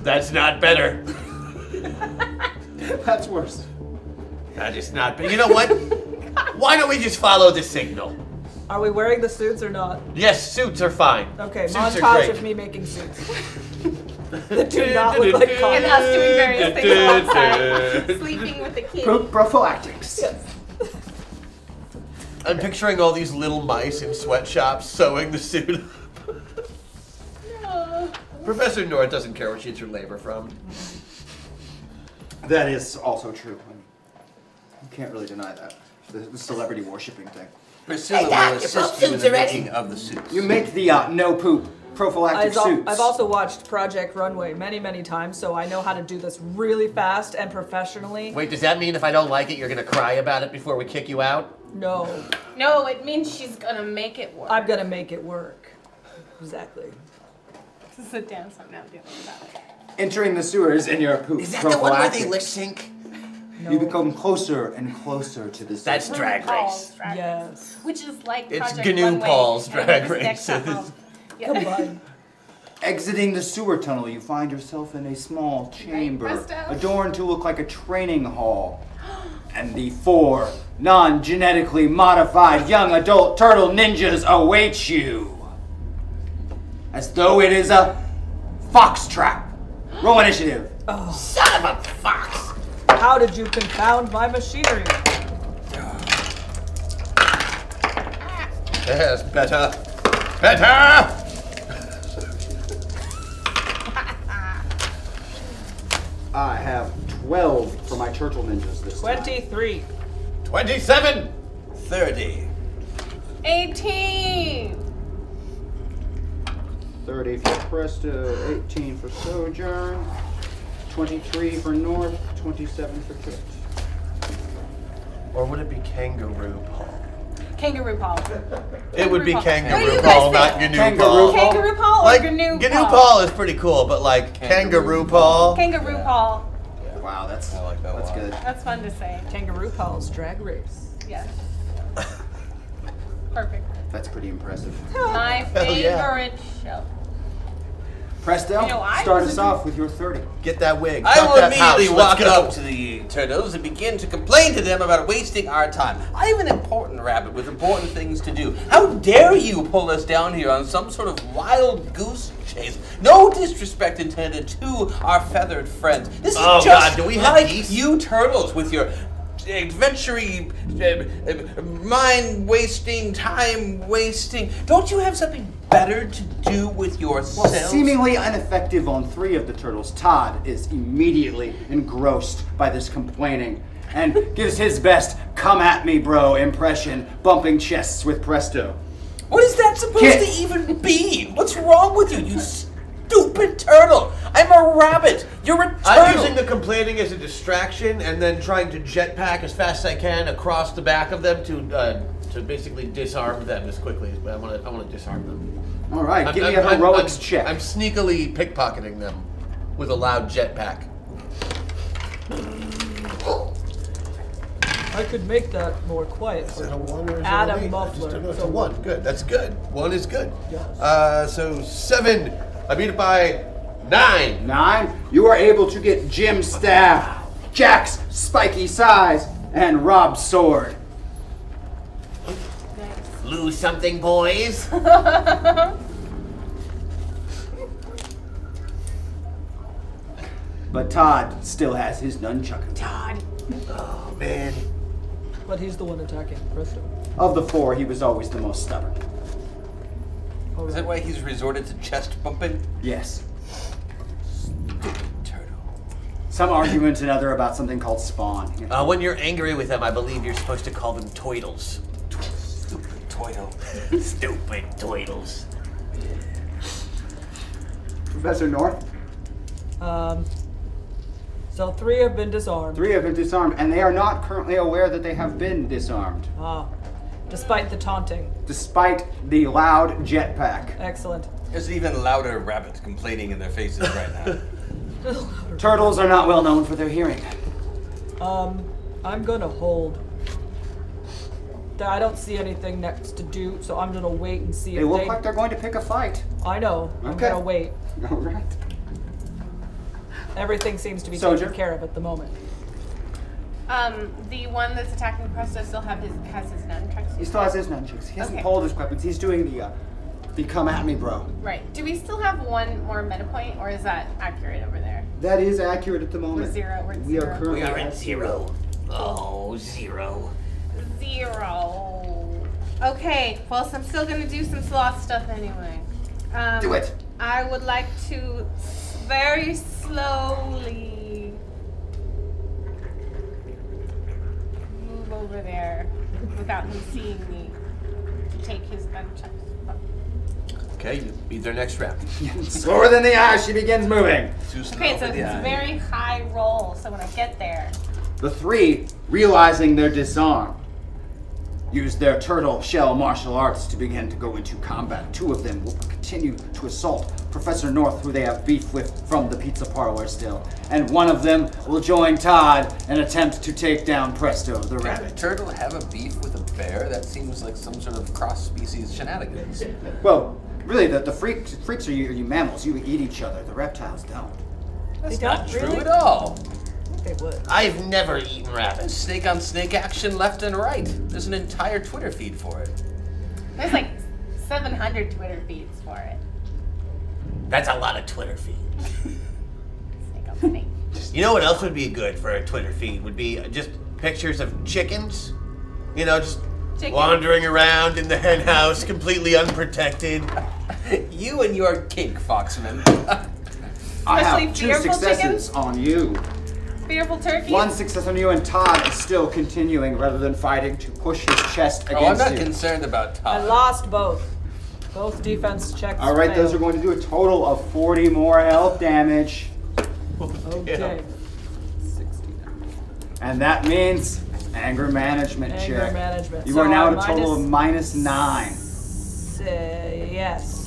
That's not better. That's worse. That is not better. You know what? Why don't we just follow the signal? Are we wearing the suits or not? Yes, suits are fine. Okay, Suits are montage great. of me making suits. That do not look like And cotton. us doing various things outside. Sleeping with the kids. Poop prophylactics. I'm picturing all these little mice in sweatshops sewing the suit. Professor Nora doesn't care where she gets her labor from. That is also true. I mean, you can't really deny that. The celebrity worshipping thing. Priscilla Doc, will your assist poop you in suits the are ready. making of the suits. You make the no poop prophylactic suits. I've also watched Project Runway many, many times, so I know how to do this really fast and professionally. Wait, does that mean if I don't like it, you're gonna cry about it before we kick you out? No, No, it means she's gonna make it work. I'm gonna make it work. Exactly. This is a dance I'm now doing about it. Entering the sewers in your poop Is that the one where they prophylactic. lip sync? No. You become closer and closer to the That's sewers. Drag Paul's Race. Drag Race. Yes. Which is like It's Project GNU Runway Paul's and Drag this Race. next time. Yeah. Combine. Exiting the sewer tunnel, you find yourself in a small chamber, presto. adorned to look like a training hall. And the 4 non-genetically modified young adult turtle ninjas await you. As though it is a fox trap. Roll initiative. Son of a fox! How did you confound my machinery? Yes, better. Better! I have 12 for my turtle ninjas this time. 23. 27! 30. 18! 30 for Presto, 18 for Sojourn, 23 for North, 27 for Kitt. Or would it be Kangaroo Paul? Kangaroo Paul. It would be Paul. What do Kangaroo you Paul, guys not think? GNU Kangaroo Paul. Paul? Kangaroo Paul or Like, GNU GNU Paul? Paul is pretty cool, but like Kangaroo Paul. Kangaroo Paul. Wow, that's I like that that's one. good. That's fun to say. Kangaroo Paul's Drag Race. Yes. Perfect. That's pretty impressive. My Hell yeah. favorite show. Presto, You know, I start was us a- off with your 30. Get that wig. I Tuck will that pouch. immediately Let's walk go. up to the turtles and begin to complain to them about wasting our time. I am an important rabbit with important things to do. How dare you pull us down here on some sort of wild goose chase? No disrespect intended to our feathered friends. This is Oh, just God, do we have like geese? you turtles with your adventure-y, mind-wasting, time-wasting. Don't you have something better to do with yourselves? Well, seemingly ineffective on 3 of the turtles, Todd is immediately engrossed by this complaining and gives his best "come at me, bro" impression, bumping chests with Presto. What is that supposed Kitt. to even be? What's wrong with you, you stupid turtle? I'm a rabbit. You're a turtle! I'm using the complaining as a distraction and then trying to jetpack as fast as I can across the back of them to basically disarm them as quickly as I want to disarm them. All right, give me a heroics check. I'm sneakily pickpocketing them with a loud jetpack. I could make that more quiet. Is that a 1 or is Add it a an 8? muffler. It's a 1. Good. That's good. 1 is good. Yes. So 7. I beat it by 9. 9. You are able to get Jim's staff, Jack's spiky size, and Rob's sword. Lose something, boys? But Todd still has his nunchuck. Todd. Oh, man. But he's the one attacking Presto. Of the 4, he was always the most stubborn. Oh, Is that why he's resorted to chest bumping? Yes. Stupid turtle. Some argument another about something called spawn. When you're angry with them, I believe you're supposed to call them toidles. Stupid turtle. Stupid toidles. Professor North? So 3 have been disarmed. 3 have been disarmed, and they are not currently aware that they have been disarmed. Ah. Despite the taunting. Despite the loud jetpack. Excellent. There's an even louder rabbit complaining in their faces right now. Turtles are not well known for their hearing. I'm gonna hold. I don't see anything next to do, so I'm gonna wait and see They if look like they're going to pick a fight. I know. I'm Okay. gonna wait. All right. Everything seems to be Soldier? taken care of at the moment. The one that's attacking Presto still has his nunchucks. He still has his nunchucks. He hasn't Okay. pulled his weapons. He's doing the come at me, bro. Right. Do we still have 1 more meta point, or is that accurate over there? That is accurate at the moment. We're 0. We're at We 0. are currently We are at 0. Oh, 0. 0. Okay. Well, so I'm still gonna do some sloth stuff anyway. Do it. I would like to very slowly move over there without him seeing me to take his nunchucks. Okay, you beat their next round. Slower than the eye, she begins moving. Too slow Okay, so for the it's a eye. very high roll, so when I get there, The 3, realizing their disarm, use their turtle shell martial arts to begin to go into combat. 2 of them will continue to assault Professor North, who they have beef with from the pizza parlor still. And 1 of them will join Todd and attempt to take down Presto the Does a rabbit. turtle have a beef with a bear? That seems like some sort of cross-species shenanigans. Well, really, the freaks are you mammals. You eat each other. The reptiles don't. That's They not don't true really? at all. They would. I've never eaten rabbits. Snake on snake action left and right. There's an entire Twitter feed for it. there's like 700 Twitter feeds for it. That's a lot of Twitter feeds. Snake on snake. You know what else would be good for a Twitter feed? Would be just pictures of chickens. You know, just Chicken. wandering around in the hen house, completely unprotected. You and your kink, Foxman. I Especially have 2 fearful successes on you. Fearful turkey. 1 success on you, and Todd is still continuing rather than fighting to push his chest Oh, I'm against not you. concerned about I Todd. lost both. Both defense checks. All right, those are failed. going to do a total of 40 more health damage. Okay. 60. And that means anger management Anger check. management. You So are now I'm at a total of minus- -9. Yes.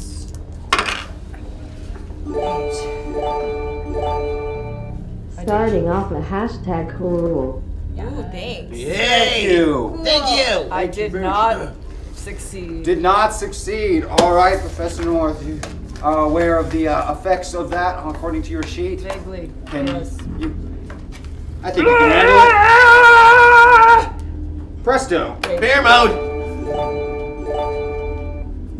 Starting off a hashtag cool rule. Ooh, thanks. Thank you. Thank you. I did not succeed. Did not succeed. All right, Professor North, you are aware of the effects of that according to your sheet? Vaguely. Can Yes. you? I think you can handle it. Presto. Bear mode.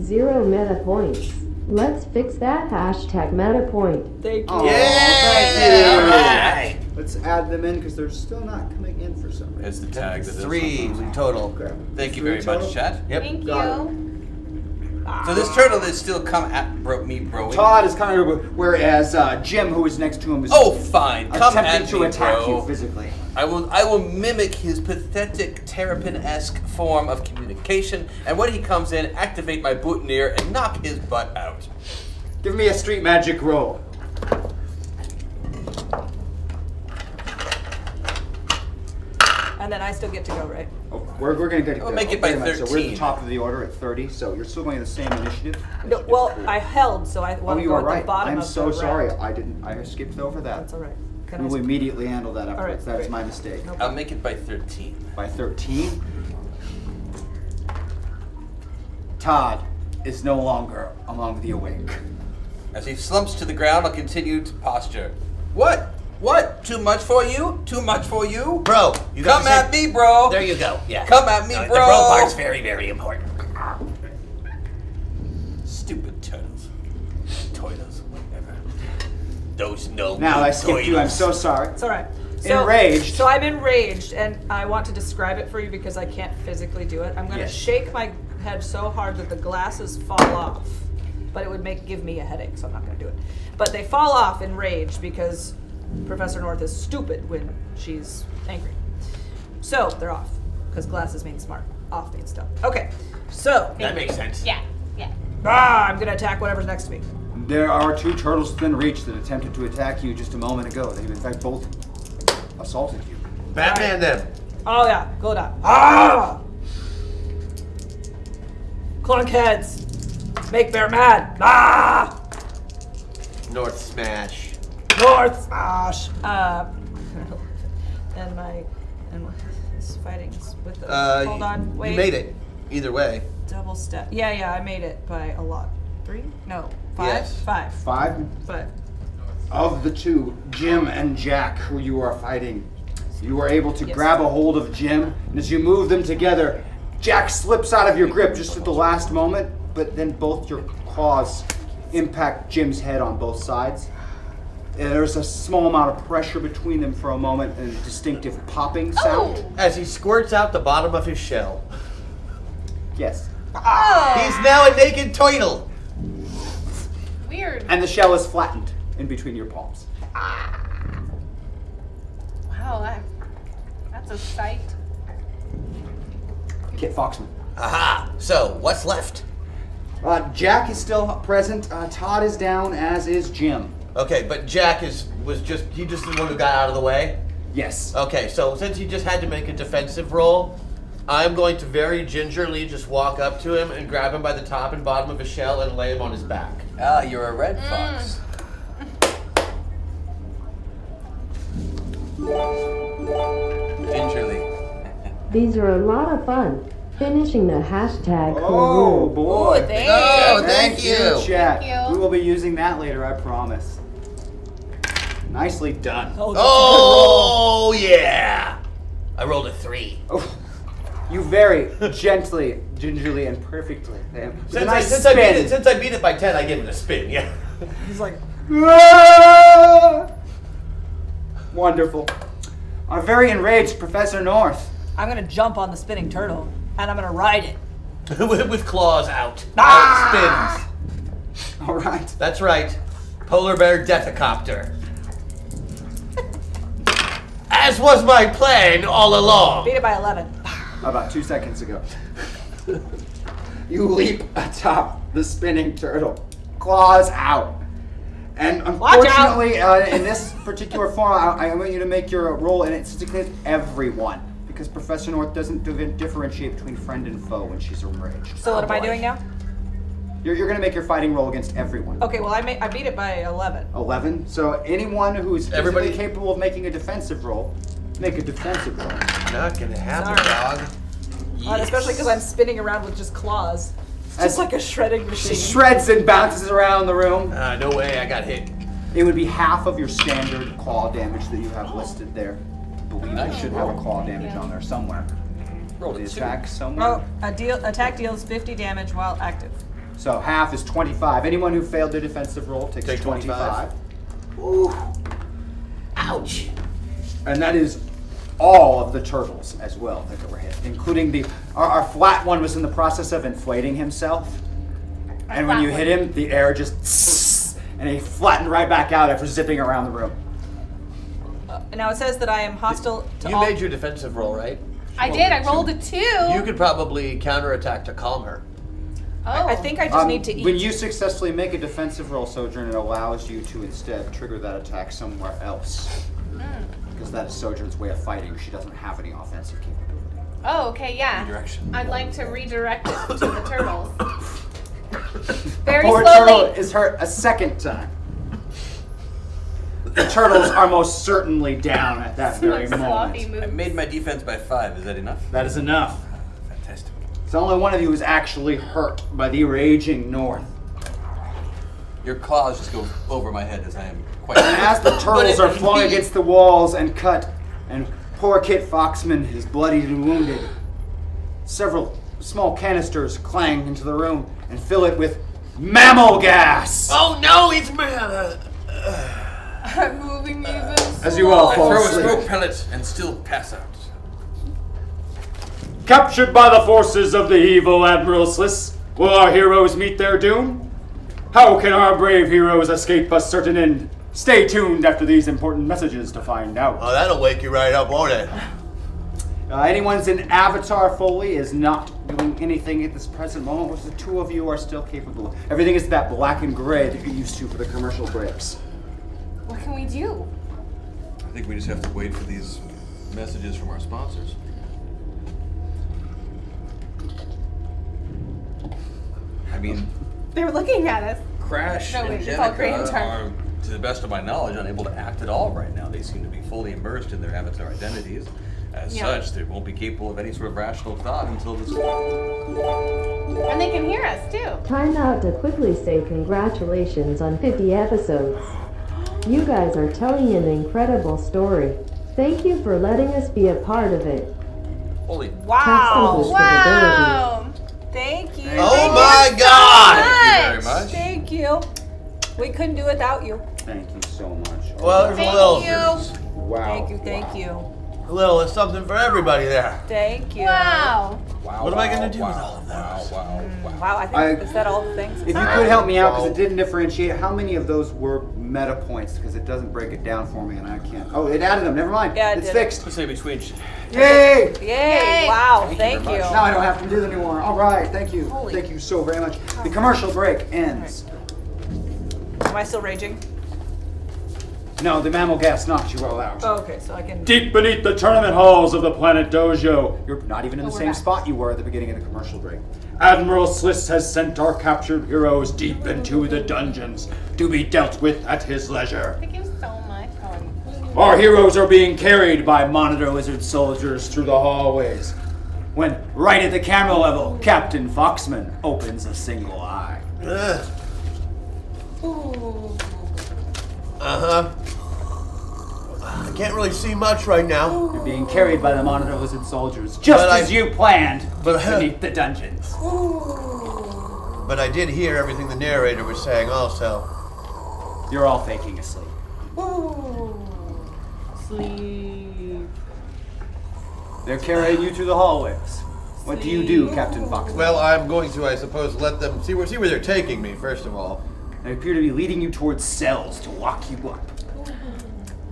0 meta points. Let's fix that hashtag meta point. Thank you. Oh, Yeah. thank you. All right. Let's add them in because they're still not coming in for some reason. It's the tag that is 3 in total. Okay. Thank you 3 very total? much, chat. Yep. Thank Got you. So this turtle is still come at me, broing. Todd is kind of, whereas Jim, who is next to him, is Oh, fine. Come attempting at to me, attack bro. you physically. I will mimic his pathetic Terrapin-esque form of communication, and when he comes in, activate my boutonniere and knock his butt out. Give me a street magic roll. And then I still get to go, right? Oh, we're going to get We'll make it by 13. So we're at the top of the order at 30, so you're still going the same initiative? No, well, I held, so I want to you go are at right. the bottom I'm of so the sorry. round. I skipped over that. That's all right. We will immediately handle that afterwards. right, That's great. my mistake. No I'll make it by 13. By 13, Todd is no longer among the awake. As he slumps to the ground, I'll continue to posture. What? What? Too much for you? Too much for you? Bro, you got Come at me, bro. There you go. Yeah. Come at me, The bro. bro part's very, very important. Stupid turtles. Toilers, whatever. Those no. Now I skipped you. I'm so sorry. It's all right. So, Enraged. So I'm enraged, and I want to describe it for you because I can't physically do it. I'm going to Yes. shake my head so hard that the glasses fall off, but it would give me a headache, so I'm not going to do it. But they fall off in rage because Professor North is stupid when she's angry. So they're off because glasses mean smart. Off means dumb. Okay, so That makes sense. Yeah. I'm going to attack whatever's next to me. There are two turtles within reach that attempted to attack you just a moment ago. They've in fact both assaulted you. Batman them. Oh yeah, go down. Ah! Clunk heads. Make bear mad. Ah! North smash. North smash. And this fighting with the. Hold on, wait. You made it. Either way. Double step. Yeah, I made it by a lot. 3? No, 5. Yes. 5. 5 5. of the two, Jim and Jack, who you are fighting. You are able to grab a hold of Jim, and as you move them together, Jack slips out of your grip just at the last moment, but then both your claws impact Jim's head on both sides. And there's a small amount of pressure between them for a moment and a distinctive popping sound. As he squirts out the bottom of his shell. Yes. He's now a naked turtle. Weird. And the shell is flattened in between your palms. Wow, that's a sight. Kitt Foxman. Aha. So, what's left? Jack is still present. Todd is down, as is Jim. Okay, but Jack was just the one who got out of the way? Yes. Okay, so since he just had to make a defensive roll, I'm going to very gingerly just walk up to him and grab him by the top and bottom of his shell and lay him on his back. Ah, you're a red fox. Gingerly. These are a lot of fun. Finishing the hashtag Oh cool. boy! Thank Oh, thank you. Chat. Thank you. We will be using that later, I promise. Nicely done. Oh, yeah! I rolled a 3. Oh, you very gently, gingerly, and perfectly. With a Since nice I spin. beat it by 10, I give it a spin, yeah. He's like, Ah! Wonderful. Our very enraged Professor North. I'm gonna jump on the spinning turtle and I'm gonna ride it. With claws out. Ah! It spins. All right. That's right. Polar bear deathicopter. As was my plan all along. Beat it by 11. About 2 seconds ago. You leap atop the spinning turtle, claws out. And unfortunately, in this particular form, I want you to make your roll, and it's against everyone, because Professor North doesn't differentiate between friend and foe when she's enraged. So what am I doing now? You're going to make your fighting roll against everyone. Okay, well I beat it by 11. 11. So anyone who's physically capable of making a defensive roll, make a defensive roll. Not gonna happen, Sorry. dog. Especially because I'm spinning around with just claws. It's just like a shredding machine. She shreds and bounces around the room. No way, I got hit. It would be half of your standard claw damage that you have listed there. I believe I should have a claw damage on there somewhere. Roll The a 2. attack somewhere. Oh, attack deals 50 damage while active. So half is 25. Anyone who failed their defensive roll takes Take 25. 25. Ooh. Ouch. And that is all of the turtles as well that were hit, including our flat one was in the process of inflating himself. And when you hit him, the air just and he flattened right back out after zipping around the room. Now it says that I am hostile to You all. made your defensive roll, right? I did. I rolled a 2. You could probably counterattack to calm her. Oh. I think I just need to eat. When you successfully make a defensive roll, Sojourn, it allows you to instead trigger that attack somewhere else. because that is Sojourn's way of fighting. She doesn't have any offensive capability. Oh, okay, yeah. Redirection. I'd like to redirect it to the turtles. Very Poor slowly. turtle is hurt a second time. The turtles are most certainly down at that very Sloppy moment. moves. I made my defense by 5. Is that enough? That is enough. Fantastic. So only one of you is actually hurt by the raging north. Your claws just go over my head as I am quite. And as the turtles are flung against the walls and cut, and poor Kitt Foxman is bloodied and wounded, several small canisters clang into the room and fill it with mammal gas. Oh no, it's I'm moving even As you all I fall throw a asleep. smoke pellet and still pass out. Captured by the forces of the evil Admiral Sliss, will our heroes meet their doom? How can our brave heroes escape a certain end? Stay tuned after these important messages to find out. Oh, that'll wake you right up, won't it? Anyone's in Avatar Foley is not doing anything at this present moment, which the two of you are still capable of. Everything is that black and gray that you're used to for the commercial breaks. What can we do? I think we just have to wait for these messages from our sponsors. I mean, They're looking at us. Crash No, and wait, it's all gray and Jenica dark. are, to the best of my knowledge, unable to act at all right now. They seem to be fully immersed in their avatar identities. As Yeah. such, they won't be capable of any sort of rational thought until this. And they can hear us too. Time out to quickly say congratulations on 50 episodes. You guys are telling an incredible story. Thank you for letting us be a part of it. Holy. Wow. Wow. Wow. Thank you. Oh my God! Thank you very much. Thank you. We couldn't do it without you. Thank you so much. Well, there's Thank a little, you. Wow. Thank you. Thank you. there's something for everybody there. Thank you. Wow. Wow. What am I gonna do wow, with all of those? Wow. Wow, I think is that all the things? If you could help me out, because it didn't differentiate, how many of those were meta points? Because it doesn't break it down for me, and I can't. Oh, it added them. Never mind. Yeah, it it's did. fixed. Let's say between. Yay! Yay! Wow, Thank you thank very you. much. Now I don't have to do it anymore. All right, thank you. Holy- Thank you so very much. The commercial break ends. Am I still raging? No, the mammal gas knocked you all out. Oh, okay, so I can. Deep beneath the tournament halls of the planet Dojo. You're not even in the we're same back. spot you were at the beginning of the commercial break. Admiral Sliss has sent our captured heroes deep into the dungeons to be dealt with at his leisure. Thank you so much. Our heroes are being carried by Monitor Lizard soldiers through the hallways. When, right at the camera level, Captain Foxman opens a single eye. Uh-huh. I can't really see much right now. You're being carried by the Monitor Lizard soldiers, just But as you planned, but- beneath the dungeons. But I did hear everything the narrator was saying also. You're all faking asleep. Sleep. They're carrying you through the hallways. What do you do, Captain Foxman? Well, I'm going to, I suppose, let them see where they're taking me, first of all. They appear to be leading you towards cells to lock you up.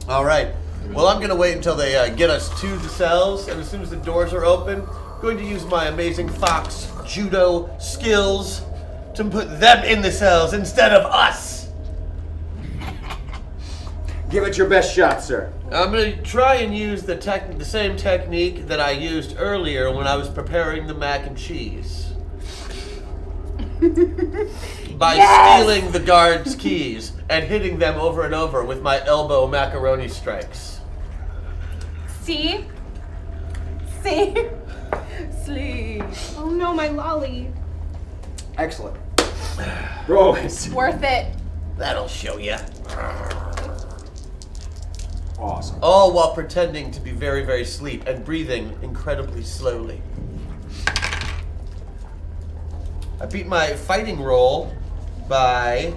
All right. Well, I'm going to wait until they get us to the cells, and as soon as the doors are open, I'm going to use my amazing fox judo skills to put them in the cells instead of us. Give it your best shot, sir. I'm going to try and use the same technique that I used earlier when I was preparing the mac and cheese. By stealing the guards' keys and hitting them over and over with my elbow macaroni strikes. See? See? Sleep. Oh no, my lolly. Excellent. Royce. Worth it. That'll show ya. Awesome. All while pretending to be very, very asleep and breathing incredibly slowly. I beat my fighting roll by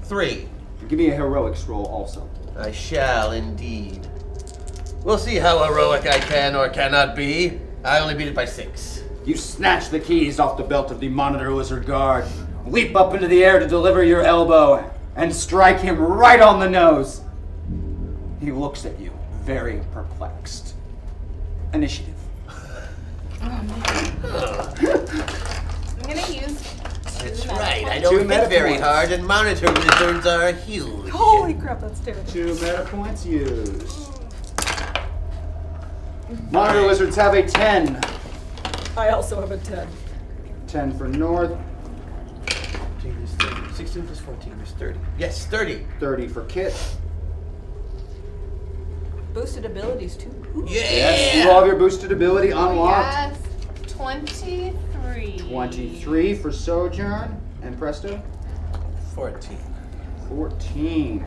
3. Give me a heroics roll also. I shall indeed. We'll see how heroic I can or cannot be. I only beat it by 6. You snatch the keys off the belt of the Monitor Lizard guard, leap up into the air to deliver your elbow, and strike him right on the nose. He looks at you, very perplexed. Initiative. I'm gonna use That's right. I don't think very hard, and monitor lizards are huge. Holy crap, that's terrible. 2 meta points used. Monitor lizards have a 10. I also have a 10. 10 for North. 14 is 30. 16 plus 14 is 30. Yes, 30. 30 for Kitt. Boosted abilities too. Ooh. Yeah! Yes, you all have your boosted ability unlocked. Yes. 23. 23 for Sojourn. And Presto? 14. 14.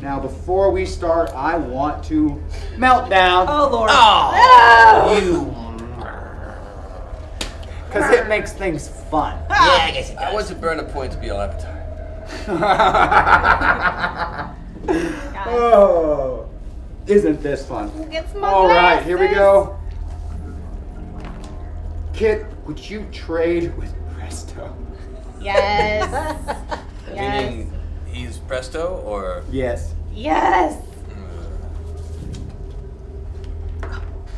Now, before we start, I want to melt down. Oh, Lord. Oh! You. Because it makes things fun. Yeah, I guess it I does. want to burn a point to be Avatar. Oh, isn't this fun? Who gets my All right, here we glasses? go. Kitt, would you trade with Presto? Yes. Yes. Meaning he's Presto or? Yes. Yes.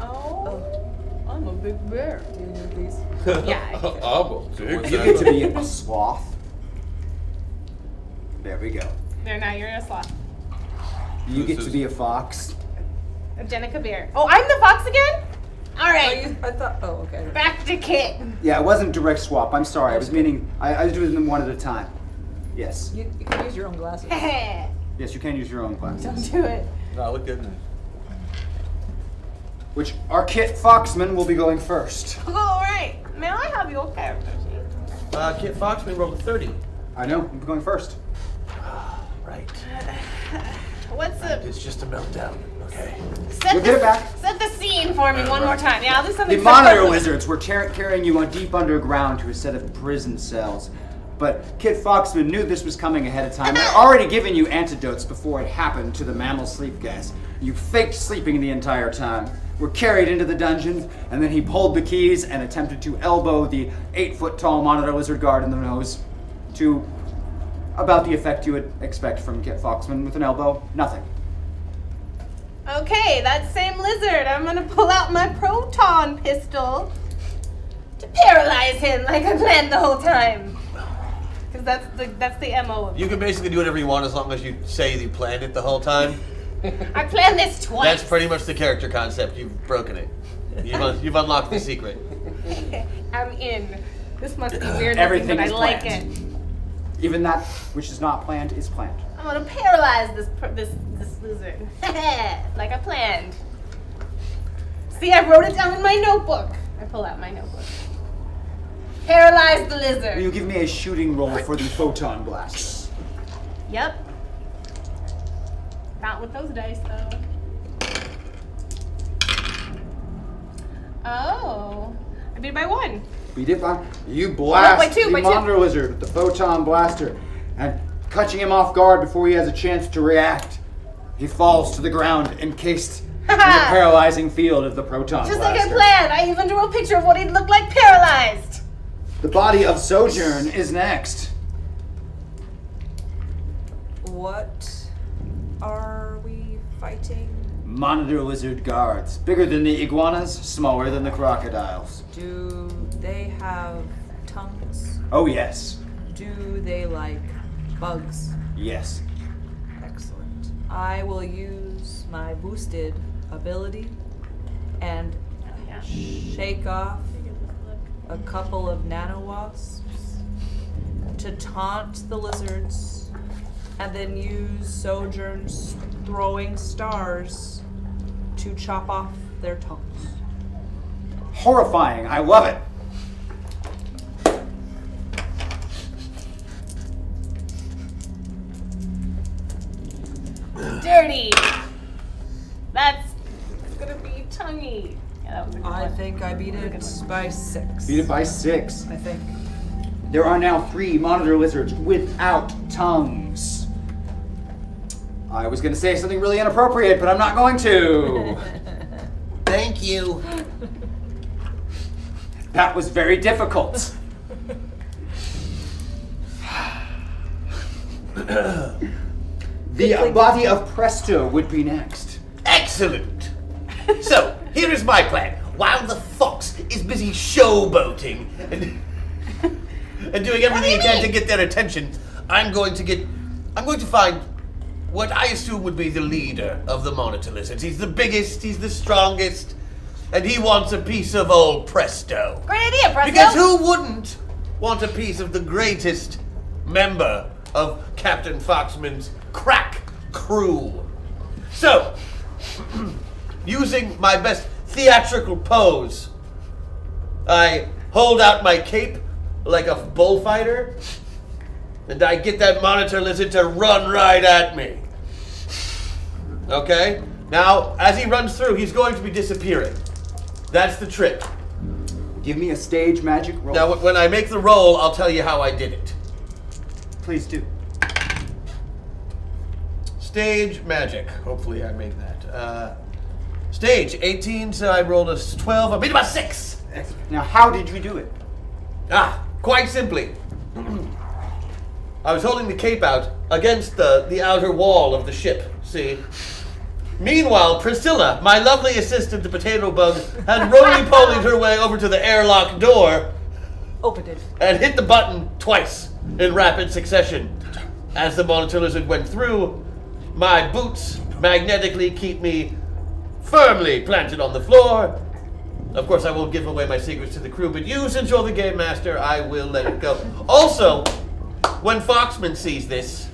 Oh. I'm a big bear. You need these. Yeah. You get to be a sloth. There we go. There, now you're a sloth. You This get to is- be a fox. A Jenica bear. Oh, I'm the fox again? All Oh, right. I thought. Oh, okay. Back to Kitt. Yeah, it wasn't direct swap. I'm sorry. I was meaning I was doing them one at a time. Yes. You can use your own glasses. Yes, you can use your own Don't glasses. do it. No, look good. Which our Kitt Foxman will be going first. All right. May I have your character sheet? Kitt Foxman rolled a 30. I know. We'll be going first. Right. What's the It's just a meltdown. Okay. We'll get it back. Set the scene for me one more time. Yeah, I'll do something. The so monitor clever. lizards were carrying you on deep underground to a set of prison cells. But Kitt Foxman knew this was coming ahead of time. They'd already given you antidotes before it happened to the mammal sleep gas. You faked sleeping the entire time, were carried into the dungeon, and then he pulled the keys and attempted to elbow the 8-foot-tall monitor lizard guard in the nose to about the effect you would expect from Kitt Foxman with an elbow. Nothing. Okay, that same lizard. I'm gonna pull out my proton pistol to paralyze him like I planned the whole time. Because that's the MO of it. You can basically do whatever you want as long as you say you planned it the whole time. I planned this twice. That's pretty much the character concept. You've broken it. You've unlocked the secret. I'm in. This must be weird, Everything but I is like planned. it. Even that which is not planned is planned. I'm gonna paralyze this lizard like I planned. See, I wrote it down in my notebook. I pull out my notebook. Paralyze the Will lizard. you give me a shooting roll for the photon blast? Yep. Not with those dice, though. Oh. I beat by 1. Beat it by you blast by two, the by two. monitor lizard with the photon blaster, and catching him off guard before he has a chance to react, he falls to the ground encased in the paralyzing field of the proton Just blaster. like I planned. I even drew a picture of what he'd look like paralyzed. The body of Sojourn is next. What are we fighting? Monitor lizard guards, bigger than the iguanas, smaller than the crocodiles. Do they have tongues? Oh yes, Do they like bugs? yes. Excellent. I will use my boosted ability and shake off a couple of nano-wasps to taunt the lizards, and then use Sojourn's throwing stars to chop off their tongues. Horrifying, I love it. Dirty. That's gonna be tonguey. Yeah, that was a good I one. think I beat it by 6. Beat it by 6. I think. There are now 3 monitor lizards without tongues. I was going to say something really inappropriate, but I'm not going to. Thank you. That was very difficult. The body of Presto would be next. Excellent. So, here is my plan. While the fox is busy showboating and doing everything he can to get their attention, I'm going to find what I assume would be the leader of the Monitor Lizards. He's the biggest, he's the strongest, and he wants a piece of old Presto. Great idea, Presto. Because who wouldn't want a piece of the greatest member of Captain Foxman's crack crew? So, using my best theatrical pose, I hold out my cape like a bullfighter, and I get that Monitor Lizard to run right at me. Okay? Now, as he runs through, he's going to be disappearing. That's the trick. Give me a stage magic roll. Now, when I make the roll, I'll tell you how I did it. Please do. Stage magic. Hopefully I made that. Stage 18, so I rolled a 12. I made about 6. Now, how did you do it? Quite simply. I was holding the cape out against the outer wall of the ship, see? Meanwhile, Priscilla, my lovely assistant, the potato bug, had roly-polied her way over to the airlock door. Opened it. And hit the button twice in rapid succession. As the Monitor Lizard went through, my boots magnetically keep me firmly planted on the floor. Of course, I won't give away my secrets to the crew, but you, since you're the game master, I will let it go. Also, when Foxman sees this,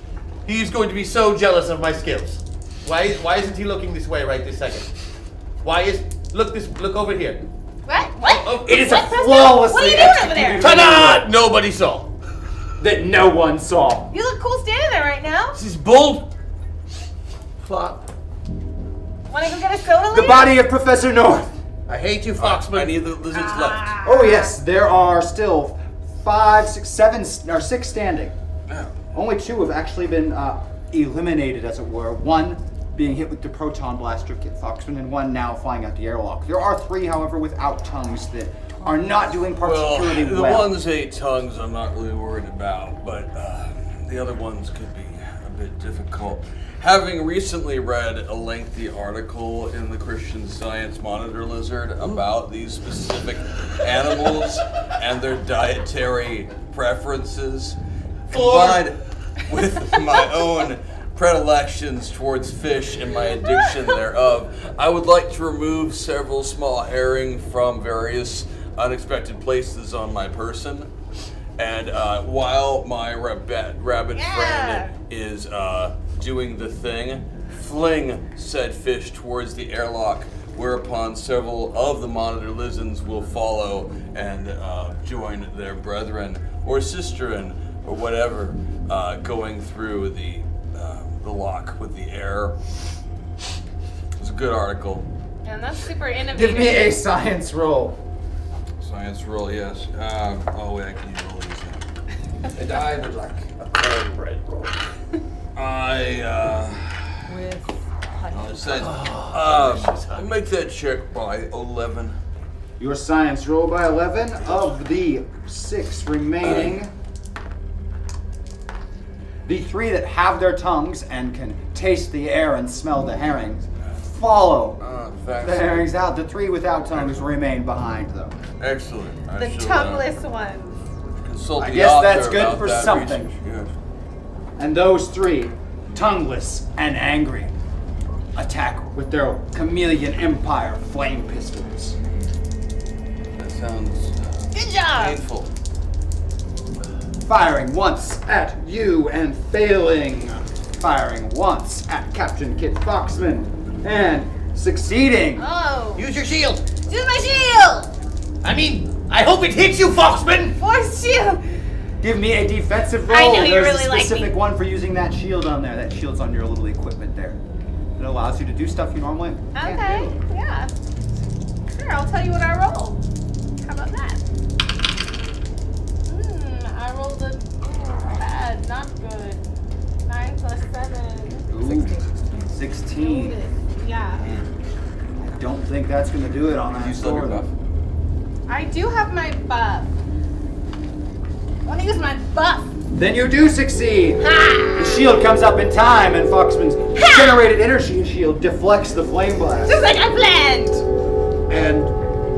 he's going to be so jealous of my skills. Why isn't he looking this way right this second? Look over here. What? What? Oh, It is a Presto? flawlessly What are you doing over there? executed Ta-da! Nobody saw. that no one saw. You look cool standing there right now. This is bull. Flop. Want to go get a soda later? The body of Professor North. I hate you, Foxman. Any of the lizards left? Oh yes, there are still 5, 6, 7, or 6 standing. Only 2 have actually been eliminated, as it were. 1 being hit with the proton blaster, Kitt Foxman, and 1 now flying out the airlock. There are 3, however, without tongues that are not doing particularly the well. ones 8 tongues I'm not really worried about, but the other ones could be a bit difficult. Having recently read a lengthy article in the Christian Science Monitor Lizard about these specific animals and their dietary preferences, combined with my own predilections towards fish and my addiction thereof, I would like to remove several small herring from various unexpected places on my person. And while my rabbit friend is doing the thing, fling said fish towards the airlock, whereupon several of the Monitor Lizards will follow and join their brethren or sisterin or whatever going through the lock with the air. It's a good article. And that's super innovative. Give me a science roll. Science roll, yes. Oh wait, I can use all these. And I would like a cornbread roll. With honey. I'll make that check by 11. Your science roll by 11. Of the 6 remaining, the 3 that have their tongues and can taste the air and smell the herrings follow the herrings out. The 3 without tongues remain behind, though. Excellent. The tongueless ones. Consult I the guess author that's good about for that something. research, yes. And those 3, tongueless and angry, attack with their Chameleon Empire flame pistols. That sounds Good job. painful. Firing once at you and failing. Firing once at Captain Kitt Foxman and succeeding. Oh. Use your shield. Use my shield. I mean, I hope it hits you, Foxman. Force shield. Give me a defensive roll. I know you There's really a like specific me. one for using that shield on there. That shield's on your little equipment there. It allows you to do stuff you normally can't Okay. do. Yeah. Sure. I'll tell you what I rolled. How about that? I rolled a bad, not good. 9 plus 7. Ooh, 16. Yeah. I don't think that's going to do it on that You still have sword. your buff? I do have my buff. I want to use my buff. Then you do succeed. The shield comes up in time, and Foxman's generated energy shield deflects the flame blast. Just like I planned. And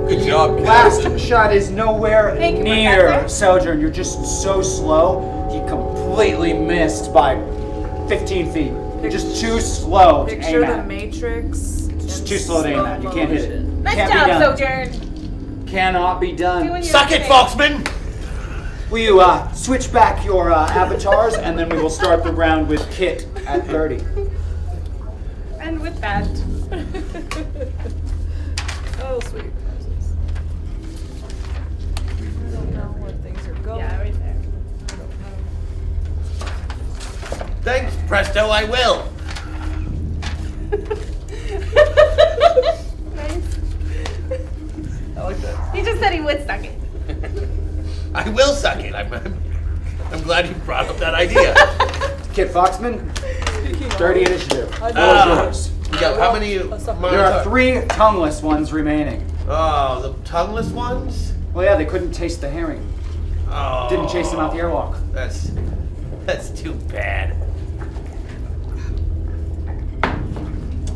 Good job, Last Captain. shot is nowhere Thank you, near Professor. Sojourn. You're just so slow. He completely missed by 15 feet. You're just too slow to Picture aim the at. Matrix. It's too slow to aim at. You can't hit it. Nice Can't be job, done. Sojourn. Cannot be done. Doing your Suck it, thing. Foxman! Will you switch back your avatars, and then we will start the round with Kitt at 30. And with that, Oh, sweet. I don't know where things are going. yeah, right there. I don't know. Thanks, Presto, I will. Nice. I like that. He just said he would suck it. I will suck it. I'm glad you brought up that idea. Kitt Foxman, 30 initiative. I What know. is yours? We got how many? There are 3 tongueless ones remaining. Oh, the tongueless ones? Well, yeah, they couldn't taste the herring. Oh. Didn't chase them out the airlock. That's too bad.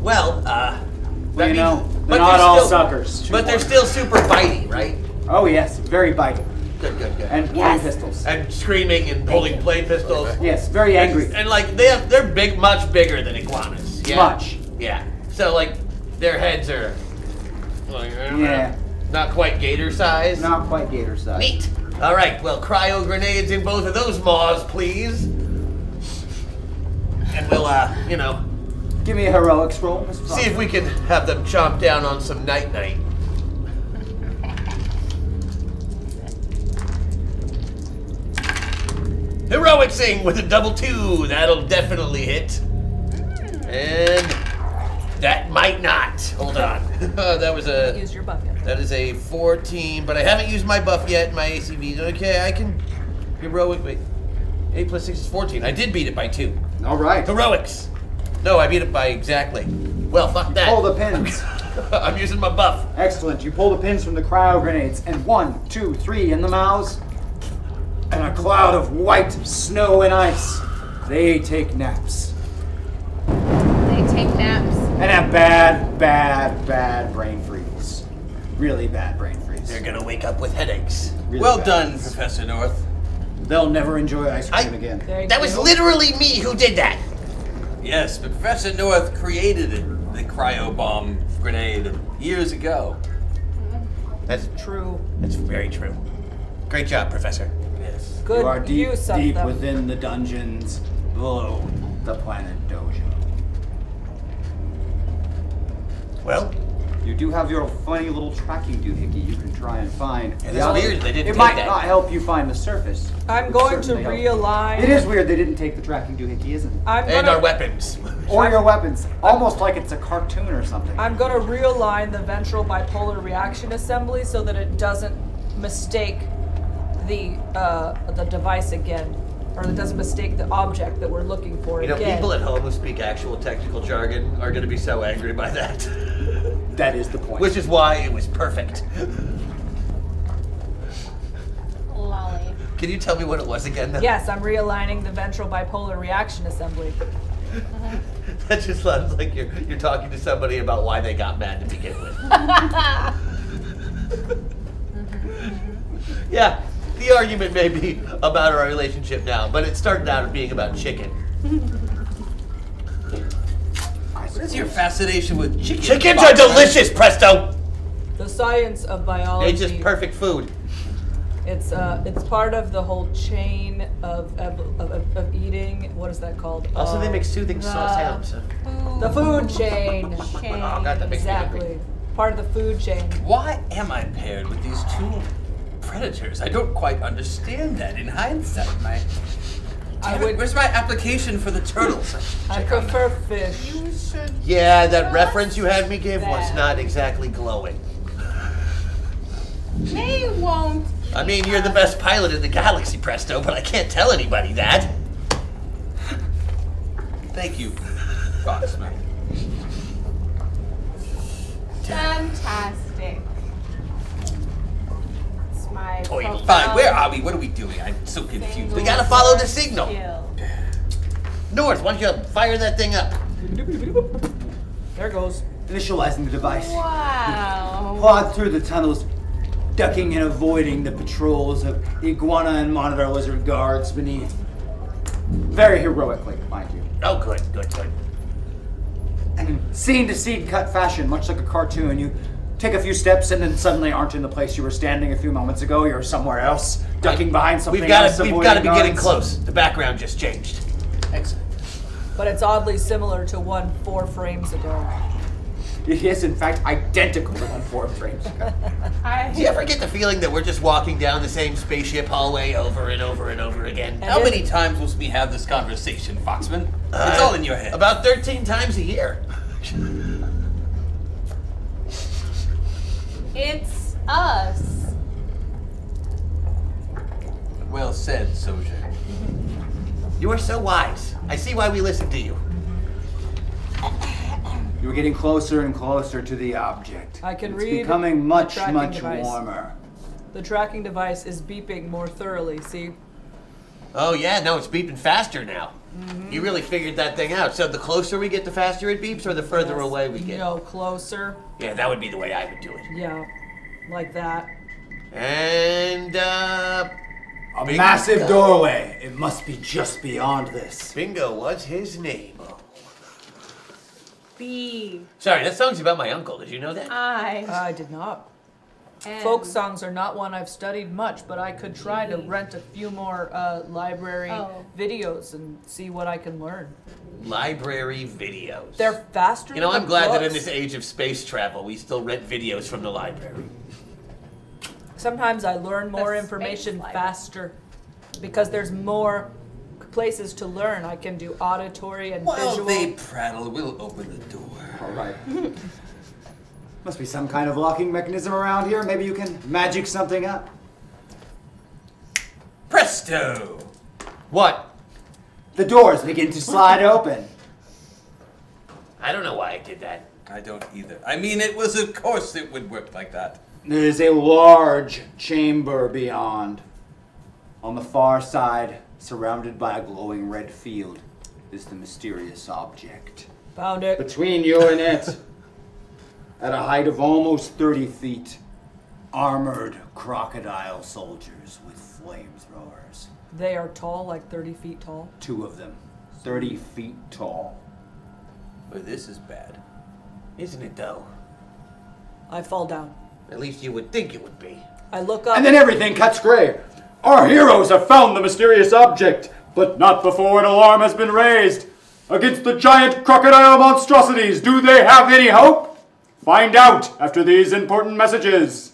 Well, Well, you know, but they're not they're all still- suckers. But they're still super bitey, right? Oh yes, very biting. Good. And pointing pistols. And screaming and holding play pistols. Yes, very angry. And like they're big, much bigger than iguanas. Yeah? Much. Yeah. So like their heads are like Yeah. not quite gator size. Not quite gator size. Neat. All right. Well, cryo grenades in both of those maws, please. And we'll Give me a heroics roll, Mr. see if we can have them chomp down on some night. Heroicsing with a double 2. That'll definitely hit. And that might not. Hold on. That was a. Use your buff yet. That is a 14, but I haven't used my buff yet. My ACV. Okay, I can. Heroic. Wait. 8 plus 6 is 14. I did beat it by 2. All right. Heroics. No, I beat it by exactly. Well, fuck that. Pull the pins. I'm using my buff. Excellent. You pull the pins from the cryo grenades, and 1, 2, 3 in the mouths, and a cloud of white snow and ice. They take naps They take naps. and have bad brain freeze. Really bad brain freeze. They're gonna wake up with headaches. Really Well bad. done, Professor North. They'll never enjoy ice cream again. There you That go. was literally me who did that. Yes, but Professor North created the cryo bomb grenade years ago. That's true. That's very true. Great job, Professor. Yes. Good You are deep, use of deep them. within the dungeons below the planet Dojo. Well, You do have your funny little tracking doohickey you can try and find. It is weird they didn't It take might that. not help you find the surface. I'm It going to certainly help. realign. It is weird they didn't take the tracking doohickey, isn't it? I'm and gonna, our weapons. Or your weapons. Almost like it's a cartoon or something. I'm going to realign the ventral bipolar reaction assembly so that it doesn't mistake the device again, or it doesn't mistake the object that we're looking for You know, again. people at home who speak actual technical jargon are going to be so angry by that. That is the point. Which is why it was perfect. Lolly. Can you tell me what it was again? Though? Yes, I'm realigning the ventral bipolar reaction assembly. That just sounds like you're talking to somebody about why they got mad to begin with. Yeah, the argument may be about our relationship now, but it started out being about chicken. What is your fascination with chicken? Chickens are delicious, Presto! The science of They're biology. just perfect food. It's part of the whole chain of eating. What is that called? Also, they make soothing sounds. The food chain. Oh, God, that makes me Exactly. hungry. Part of the food chain. Why am I paired with these two predators? I don't quite understand that in hindsight. Where's my application for the turtles? I prefer fish. You should. Yeah, that reference you had me give was not exactly glowing. They won't. I mean, you're the best pilot in the galaxy, Presto, but I can't tell anybody that. Thank you, Foxman. Fantastic. It's my Toidle. Fine, where are we? What are we doing? I'm so confused. We gotta follow the signal. Skill. North, why don't you fire that thing up? There it goes. initializing the device. Wow. Clawed through the tunnels, ducking and avoiding the patrols of iguana and monitor lizard guards beneath. Very heroically, mind you. Oh, good. And in scene-to-scene cut fashion, much like a cartoon, you take a few steps and then suddenly aren't in the place you were standing a few moments ago. You're somewhere else, ducking behind something else. We've got to be getting close. The background just changed. Excellent. But it's oddly similar to one 4 frames ago. It is, in fact, identical to one 4 frames ago. Do you ever get the feeling that we're just walking down the same spaceship hallway over and over and over again? How many times must we have this conversation, Foxman? It's all in your head. About 13 times a year. It's us. Well said, Sojourn. You are so wise. I see why we listen to you. You're getting closer and closer to the object. I can it's read becoming much, the tracking much device. warmer. The tracking device is beeping more thoroughly, see? Oh yeah, no, it's beeping faster now. You really figured that thing out. So the closer we get, the faster it beeps, or the further away we get? No, closer. Yeah, that would be the way I would do it. Yeah, like that. And, A Bingo. massive doorway. It must be just beyond this. Bingo, what's his name? B. Sorry, that song's about my uncle. Did you know that? I did not. M. Folk songs are not one I've studied much, but I could try to rent a few more library videos and see what I can learn. Library videos. They're faster You know, than I'm glad that in books. this age of space travel, we still rent videos from the library. Sometimes I learn more information faster because there's more places to learn. I can do auditory and While visual. they prattle, we'll open the door. All right. Must be some kind of locking mechanism around here. Maybe you can magic something up. Presto! What? The doors begin to slide open. I don't know why I did that. I don't either. I mean, it was, of course it would work like that. There is a large chamber beyond. On the far side, surrounded by a glowing red field, is the mysterious object. Found it. Between you and it, at a height of almost 30 feet, armored crocodile soldiers with flamethrowers. They are tall, like 30 feet tall. 2 of them, 30 feet tall. Well, this is bad. Isn't it, though? I fall down. At least you would think it would be. I look up. And then everything cuts gray. Our heroes have found the mysterious object, but not before an alarm has been raised. Against the giant crocodile monstrosities, do they have any hope? Find out after these important messages.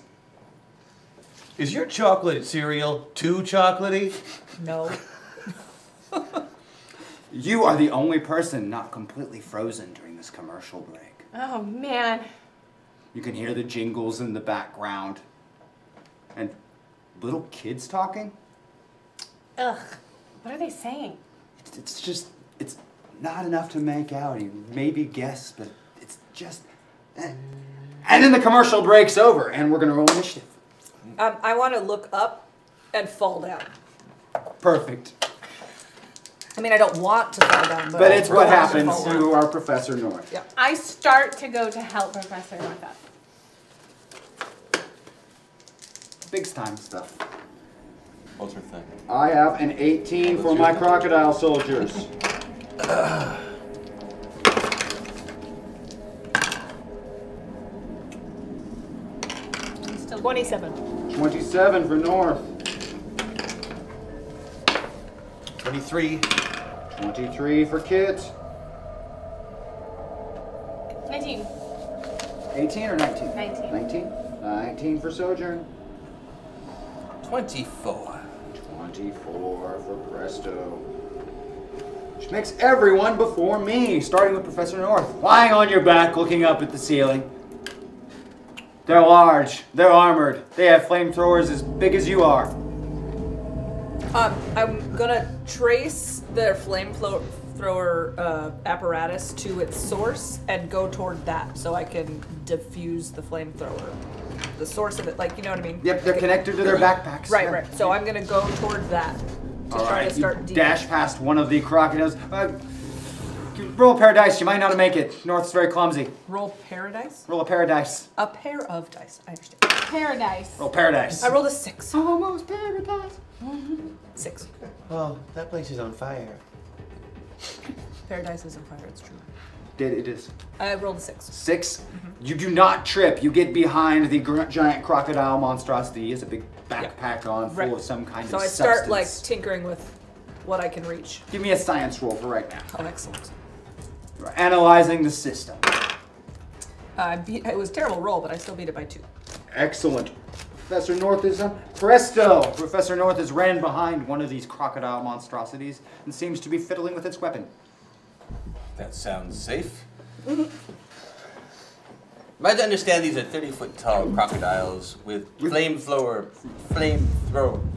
Is your chocolate cereal too chocolatey? No. You are the only person not completely frozen during this commercial break. Oh, man. You can hear the jingles in the background. And little kids talking? Ugh. What are they saying? It's just, it's not enough to make out. You maybe guess, but it's just... And then the commercial breaks over, and we're going to roll initiative. I want to look up and fall down. Perfect. I mean, I don't want to fall down, But it's what I want to happens fall down. to our Professor North. Yeah. I start to go to help Professor North up. Big time stuff. What's her thing? I have an 18 for my crocodile soldiers. Still 27. 27 for North. 23. 23 for Kitt. 19. 18 or 19? 19. 19? 19 for Sojourn. 24. 24 for Presto. Which makes everyone before me, starting with Professor North. Lying on your back, looking up at the ceiling. They're large, they're armored, they have flamethrowers as big as you are. I'm gonna trace their flamethrower apparatus to its source and go toward that so I can diffuse the flamethrower. The source of it, like, you know what I mean? Yep, they're connected to their backpacks. Right, yeah. right. So I'm gonna go toward that to All try right, to start you dash past one of the crocodiles. Roll a pair of dice. You might not make it. North's very clumsy. Roll paradise? Roll a pair of dice. A pair of dice. I understand. Paradise. Roll paradise. I rolled a 6. Almost paradise. 6. Oh, that place is on fire. Paradise is on fire, it's true. It is. I rolled a 6. 6. You do not trip. You get behind the giant crocodile monstrosity. He has a big backpack on full of some kind so of I substance. start like tinkering with what I can reach. Give me a science roll for right now. Oh, excellent. You're analyzing the system. It was a terrible roll, but I still beat it by 2. Excellent. Professor North is presto! Professor North has ran behind one of these crocodile monstrosities and seems to be fiddling with its weapon. That sounds safe. Am I to understand these are 30-foot tall crocodiles with flamethrower.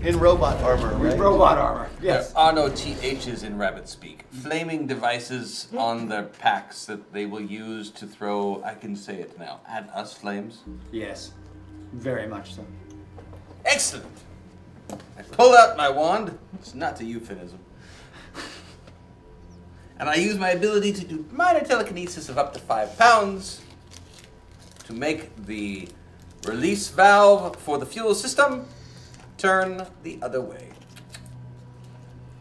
In robot armor, right? Robot armor, yes. There are no THs in rabbit speak. Flaming devices on their packs that they will use to throw, I can say it now, at us flames? Yes, very much so. Excellent! I pull out my wand. It's not a euphemism. And I use my ability to do minor telekinesis of up to 5 pounds to make the release valve for the fuel system turn the other way.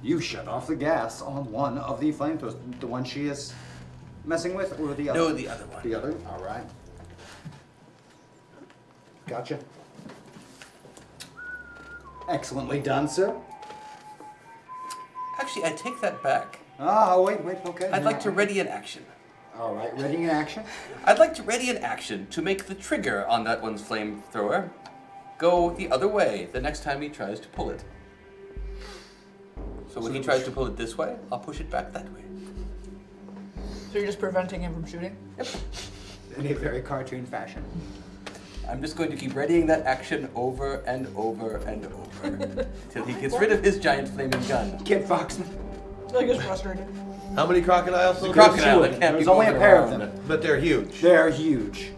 You shut off the gas on one of the flamethrowers. The one she is messing with, or the other? No, the other one. The other? All right. Gotcha. Excellently done, sir. Actually, I take that back. Ah, wait, okay. I'd like to ready an action. All right, ready in action. I'd like to ready an action to make the trigger on that one's flamethrower go the other way the next time he tries to pull it. So when he tries to pull it this way, I'll push it back that way. So you're just preventing him from shooting? Yep. In a very cartoon fashion. I'm just going to keep readying that action over and over and over till he gets rid of his giant flaming gun. Kitt Foxman. I get frustrated. How many crocodiles? The crocodile that can't There's be only a moving pair around. of them. But they're huge. They're huge.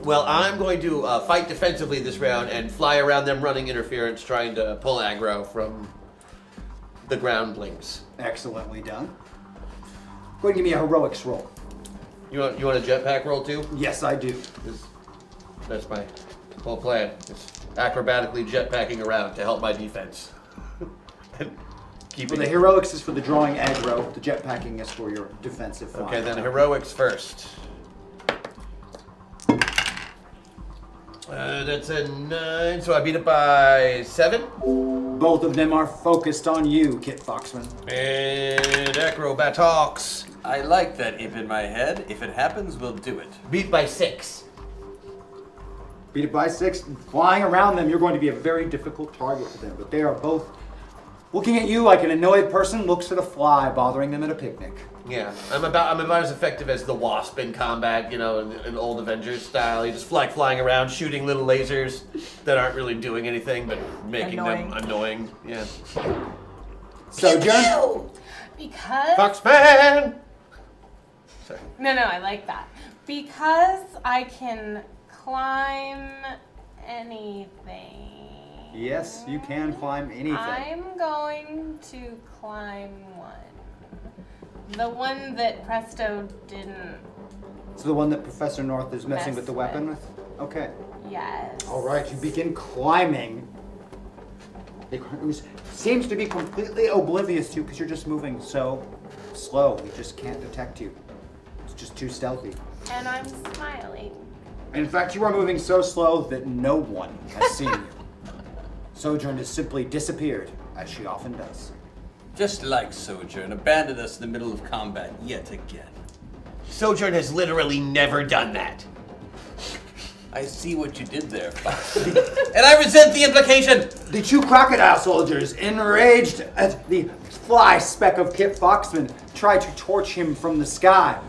Well, I'm going to fight defensively this round and fly around them running interference, trying to pull aggro from the groundlings. Excellently done. Go ahead and give me a heroics roll. You want a jetpack roll too? Yes, I do. That's my whole plan. Just acrobatically jetpacking around to help my defense. Well, the heroics is for the drawing aggro. The jetpacking is for your defensive flying. Okay, then heroics first. That's a 9, so I beat it by 7. Both of them are focused on you, Kitt Foxman. And acrobatics. I like that imp in my head. If it happens, we'll do it. Beat by 6. Beat it by 6. Flying around them, you're going to be a very difficult target for them. But they are both looking at you like an annoyed person looks at a fly bothering them at a picnic. Yeah, I'm about as effective as the Wasp in combat, you know, in old Avengers style. You just flying around, shooting little lasers that aren't really doing anything but making them annoying. Yeah. So, John. Because. Foxman. Sorry. No, I like that. Because I can climb anything. Yes, you can climb anything. I'm going to climb one. The one that Presto didn't. So the one that Professor North is messing with the weapon with? Okay. Yes. All right, you begin climbing. It seems to be completely oblivious to you because you're just moving so slow. He just can't detect you. It's just too stealthy. And I'm smiling. In fact, you are moving so slow that no one has seen you. Sojourn has simply disappeared, as she often does. Just like Sojourn, abandoned us in the middle of combat yet again. Sojourn has literally never done that. I see what you did there, Fox. And I resent the implication! The 2 crocodile soldiers, enraged at the fly speck of Kitt Foxman, try to torch him from the sky.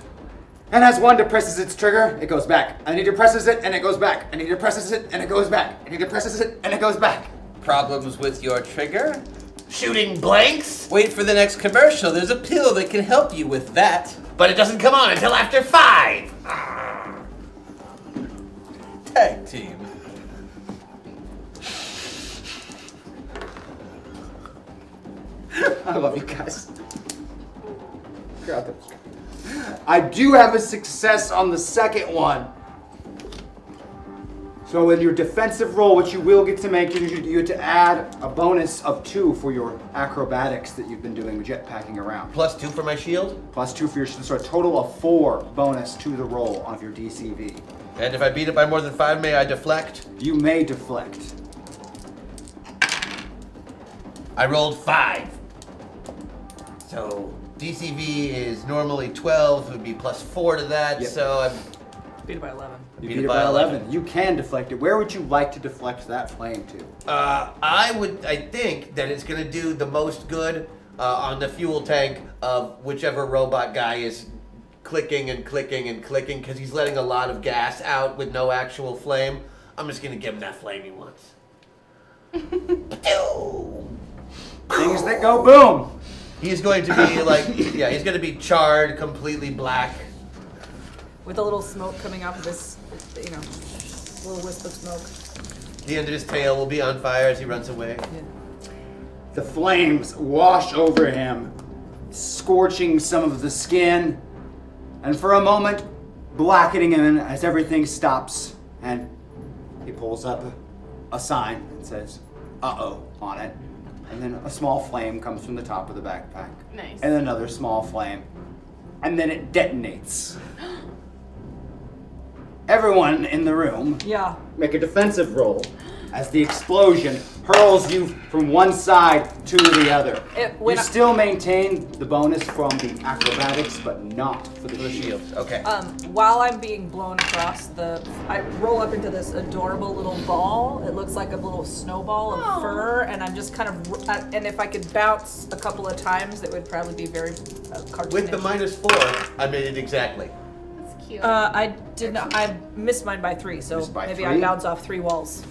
And as one depresses its trigger, it goes back. And he depresses it, and it goes back. And he depresses it, and it goes back. And he depresses it, and it goes back. Problems with your trigger? Shooting blanks? Wait for the next commercial. There's a pill that can help you with that. But it doesn't come on until after 5. Tag team. I love you guys. I do have a success on the second one. So in your defensive roll, which you will get to make, you get to add a bonus of 2 for your acrobatics that you've been doing jetpacking around. +2 for my shield? +2 for your shield, so a total of 4 bonus to the roll of your DCV. And if I beat it by more than 5, may I deflect? You may deflect. I rolled 5. So DCV is normally 12, it would be +4 to that, Yep. so I'm... Beat it by 11. You beat it by 11. You can deflect it. Where would you like to deflect that flame to? I think that it's gonna do the most good on the fuel tank of whichever robot guy is clicking and clicking and clicking, because he's letting a lot of gas out with no actual flame. I'm just gonna give him that flame he wants. Things that go boom. He's going to be like, yeah, he's gonna be charred, completely black. With a little smoke coming off of this, you know, little wisp of smoke. The end of his tail will be on fire as he runs away. Yeah. The flames wash over him, scorching some of the skin, and for a moment, blackening him as everything stops, and he pulls up a sign that says, "Uh-oh," on it. And then a small flame comes from the top of the backpack. Nice. And another small flame. And then it detonates. Everyone in the room make a defensive roll as the explosion hurls you from one side to the other. You still maintain the bonus from the acrobatics, but not for the shield. Okay. While I'm being blown across, I roll up into this adorable little ball. It looks like a little snowball of fur, and I'm just kind of, and if I could bounce a couple of times, it would probably be very cartoonish. With the -4, I made it exactly. That's cute. I did not. I missed mine by 3, so maybe I bounce off 3 walls.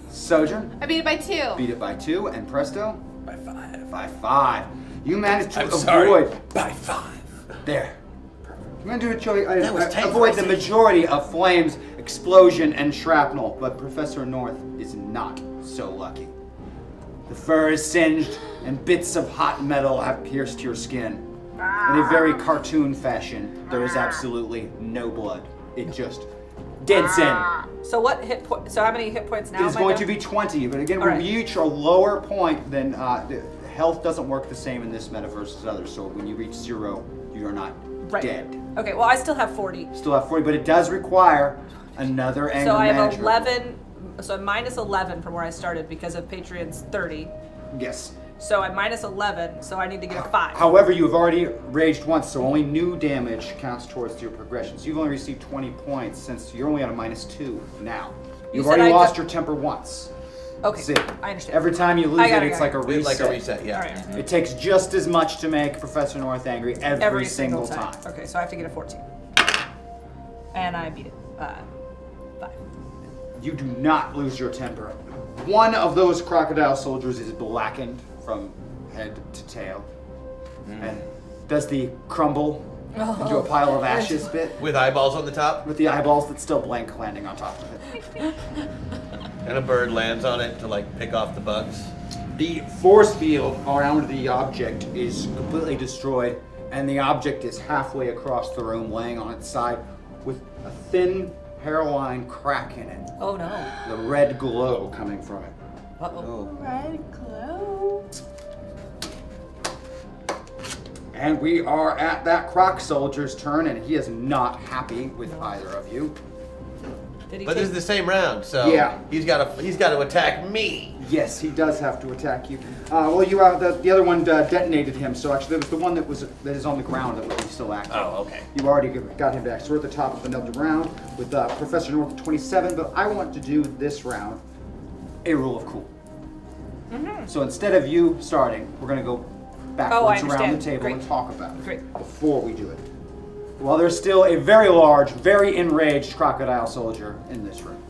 Sojourn? I beat it by 2. Beat it by 2, and Presto? By 5. By 5. You managed to avoid... Sorry. By 5. There. You managed to avoid the majority of flames, explosion, and shrapnel, but Professor North is not so lucky. The fur is singed, and bits of hot metal have pierced your skin. In a very cartoon fashion, there is absolutely no blood. It just deads in. So what hit point? So how many hit points now? It is going to be 20, but again, when you reach a lower point, then health doesn't work the same in this metaverse as others. So when you reach 0, you are not dead. Okay, well I still have 40. Still have 40, but it does require another anger So I have management. 11. So I'm minus 11 from where I started because of Patreon's 30. Yes. So I'm minus 11, so I need to get a 5. However, you've already raged once, so only new damage counts towards your progression. So you've only received 20 points since you're only at a -2 now. You've already lost your temper once. Okay, See, I understand. every time you lose it's like a reset. It's like a reset, yeah. All right. It takes just as much to make Professor North angry every single time. Okay, so I have to get a 14. And I beat it. 5. You do not lose your temper. One of those crocodile soldiers is blackened from head to tail. And does the crumble into a pile of ashes bit. With eyeballs on the top? With the eyeballs that still blank landing on top of it. And a bird lands on it to like pick off the bugs. The force field around the object is completely destroyed, and the object is halfway across the room, laying on its side with a thin hairline crack in it. Oh no. The red glow coming from it. Uh-oh. Red glow. And we are at that croc soldier's turn, and he is not happy with either of you. But this is the same round, so yeah, he's got to attack me. Yes, he does have to attack you. Well, you the other one detonated him, so actually that was the one that is on the ground that was still active. Oh, okay. You already got him back. So we're at the top of another round with Professor North at 27, but I want to do this round a rule of cool. So instead of you starting, we're going to go backwards around the table and talk about it before we do it. Well, there's still a very large, very enraged crocodile soldier in this room.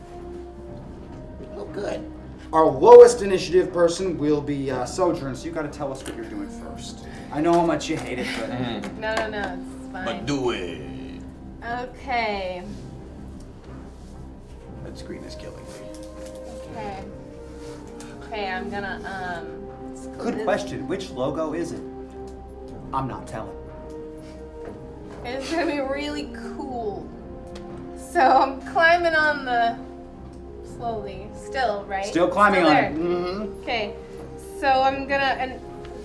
Oh, good. Our lowest initiative person will be Sojourn, so you got to tell us what you're doing first. I know how much you hate it, but... No, it's fine. But do it. Okay. That screen is killing me. Okay, I'm gonna, Good question. Which logo is it? I'm not telling. It's gonna be really cool. So I'm climbing on the slowly, still, right? Still climbing Still on there. it. Mm-hmm. Okay. So I'm gonna and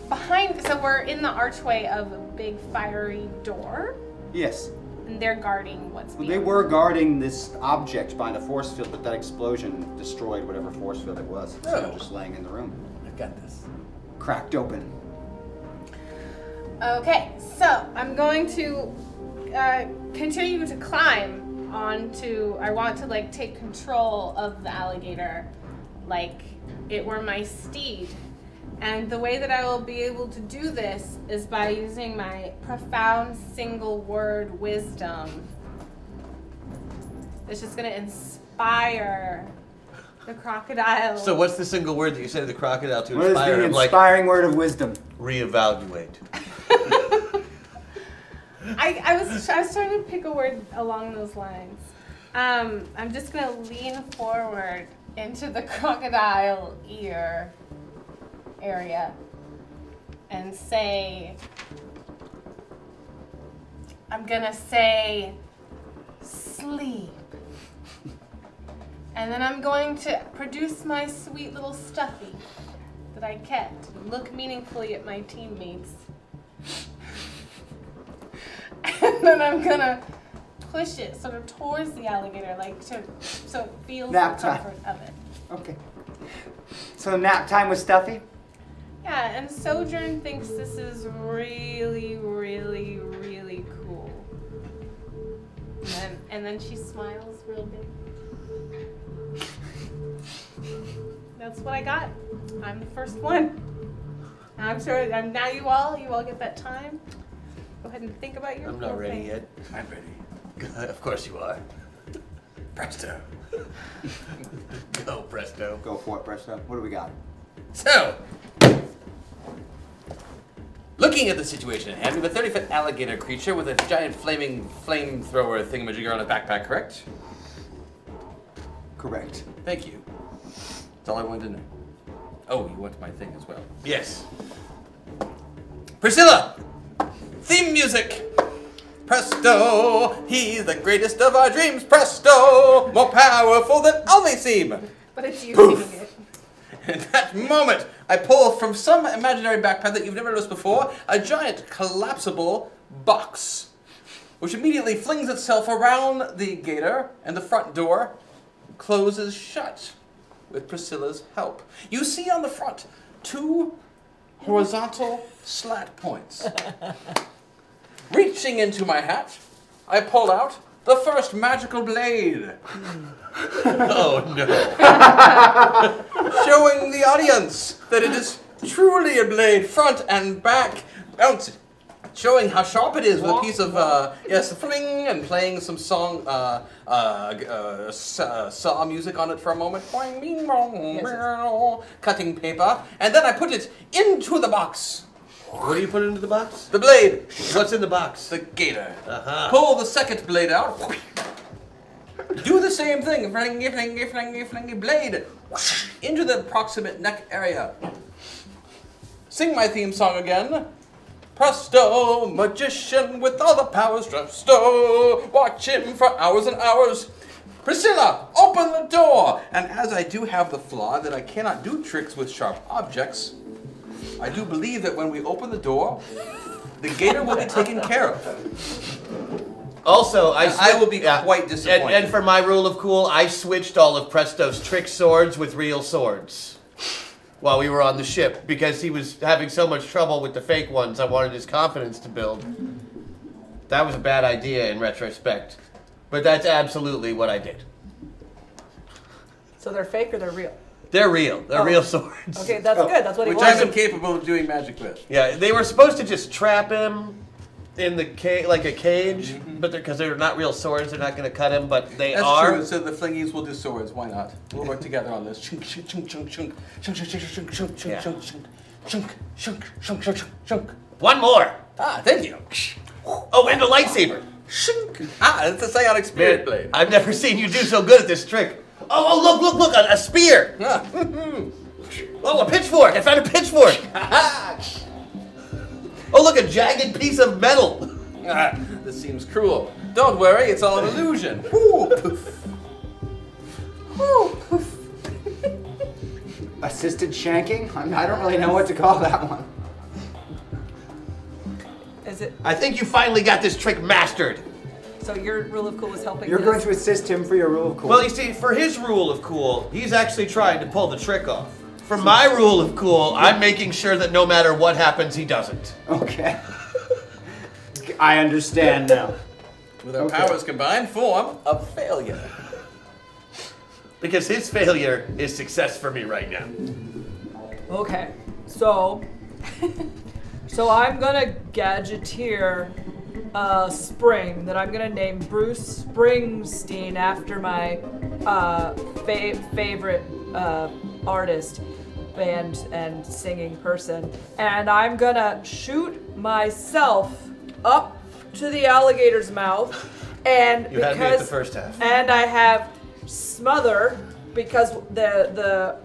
behind. So we're in the archway of a big fiery door, Yes. and they're guarding what's. Well, they were guarding this object by the force field, but that explosion destroyed whatever force field it was. So they're just laying in the room. I got this. Cracked open. Okay, so I'm going to continue to climb onto. I want to like take control of the alligator, like it were my steed. And the way that I will be able to do this is by using my profound single word wisdom. It's just gonna inspire the crocodile. So what's the single word that you say to the crocodile to What is inspire the him? Like, inspiring word of wisdom? reevaluate. I was trying to pick a word along those lines. I'm just gonna lean forward into the crocodile ear area and say, I'm gonna say, sleep. And then I'm going to produce my sweet little stuffy that I kept and look meaningfully at my teammates. And then I'm gonna push it sort of towards the alligator, like so it feels Nap the time. comfort of it. Okay. So nap time with Stuffy? Yeah, and Sojourn thinks this is really, really, really cool. And then she smiles real big. That's what I got. I'm the first one. I'm sure. And now you all get that time. Go ahead and think about your. I'm not ready thing. yet. I'm ready. Of course you are. Presto. Go, Presto. Go for it, Presto. What do we got? So, looking at the situation at hand, we have a 30-foot alligator creature with a giant flaming flamethrower thingamajigger on a backpack, correct? Correct. Thank you. That's all I wanted to know. Oh, you want my thing as well. Yes. Priscilla! Theme music! Presto! He's the greatest of our dreams, presto! More powerful than Alvi seem! But it's you singing it. In that moment, I pull from some imaginary backpack that you've never noticed before a giant collapsible box, which immediately flings itself around the gator, and the front door closes shut with Priscilla's help. You see on the front 2 horizontal slat points. Reaching into my hat, I pull out the first magical blade. Oh no. Showing the audience that it is truly a blade, front and back, bouncing. Showing how sharp it is with a piece of, yes, fling, and playing some song, saw music on it for a moment. Cutting paper. And then I put it into the box. What do you put into the box? The blade. What's in the box? The gator. Uh-huh. Pull the second blade out. Do the same thing. Flingy, blade. Into the proximate neck area. Sing my theme song again. Presto, magician with all the powers. Presto, watch him for hours and hours. Priscilla, open the door. And as I do have the flaw that I cannot do tricks with sharp objects, I do believe that when we open the door, the gator will be taken care of. Also, I will be quite disappointed. And for my rule of cool, I switched all of Presto's trick swords with real swords while we were on the ship because he was having so much trouble with the fake ones. I wanted his confidence to build. That was a bad idea in retrospect, but that's absolutely what I did. So they're fake or they're real? They're real. They're real swords. Okay, that's good. That's what he Which I'm wanted. incapable of doing magic with. Yeah, they were supposed to just trap him in the like a cage, but because they're not real swords, they're not going to cut him. But they That's are. true. So the flingies will do swords. Why not? We'll work together on this. Chunk, chunk, chunk, chunk, chunk, chunk, chunk, chunk, chunk, chunk, Yeah. chunk, chunk, chunk, chunk, chunk, chunk, chunk. One more. Ah, thank you. Oh, and a lightsaber. Shink. Ah, that's a psionic spirit blade. I've never seen you do so good at this trick. Oh, look, a spear. Ah. Oh, a pitchfork. I found a pitchfork. Oh, look, a jagged piece of metal. This seems cruel. Don't worry, it's all an illusion. Woo, poof. Whew, poof. Assisted shanking? I don't really know what to call that one. Is it? I think you finally got this trick mastered. So your rule of cool is helping. You're his? going to assist him for your rule of cool. Well, you see, for his rule of cool, he's actually trying to pull the trick off. For my rule of cool, I'm making sure that no matter what happens, he doesn't. Okay. I understand now. With our powers combined, form a failure. Because his failure is success for me right now. Okay, so I'm gonna gadgeteer a spring that I'm gonna name Bruce Springsteen after my favorite artist, band, and singing person, and I'm gonna shoot myself up to the alligator's mouth, and You had me at the first half. and I have smother because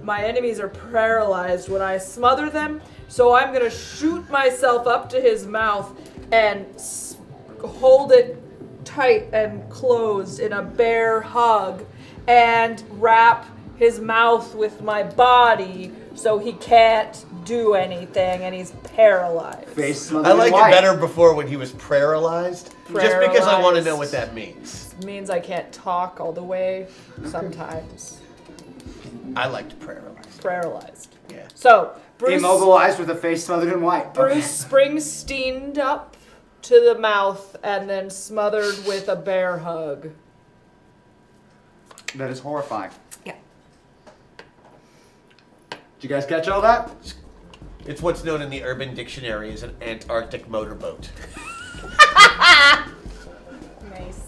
my enemies are paralyzed when I smother them. So I'm gonna shoot myself up to his mouth and hold it tight and closed in a bear hug, and wrap his mouth with my body so he can't do anything and he's paralyzed. Face smothered I like in white. it better before when he was paralyzed. Just because I want to know what that means. Means I can't talk all the way sometimes. I liked paralyzed. Paralyzed. Yeah. So Bruce Immobilized with a face smothered in white. Bruce Springsteened up to the mouth and then smothered with a bear hug. That is horrifying. Yeah. Did you guys catch all that? It's what's known in the Urban Dictionary as an Antarctic motorboat. Nice.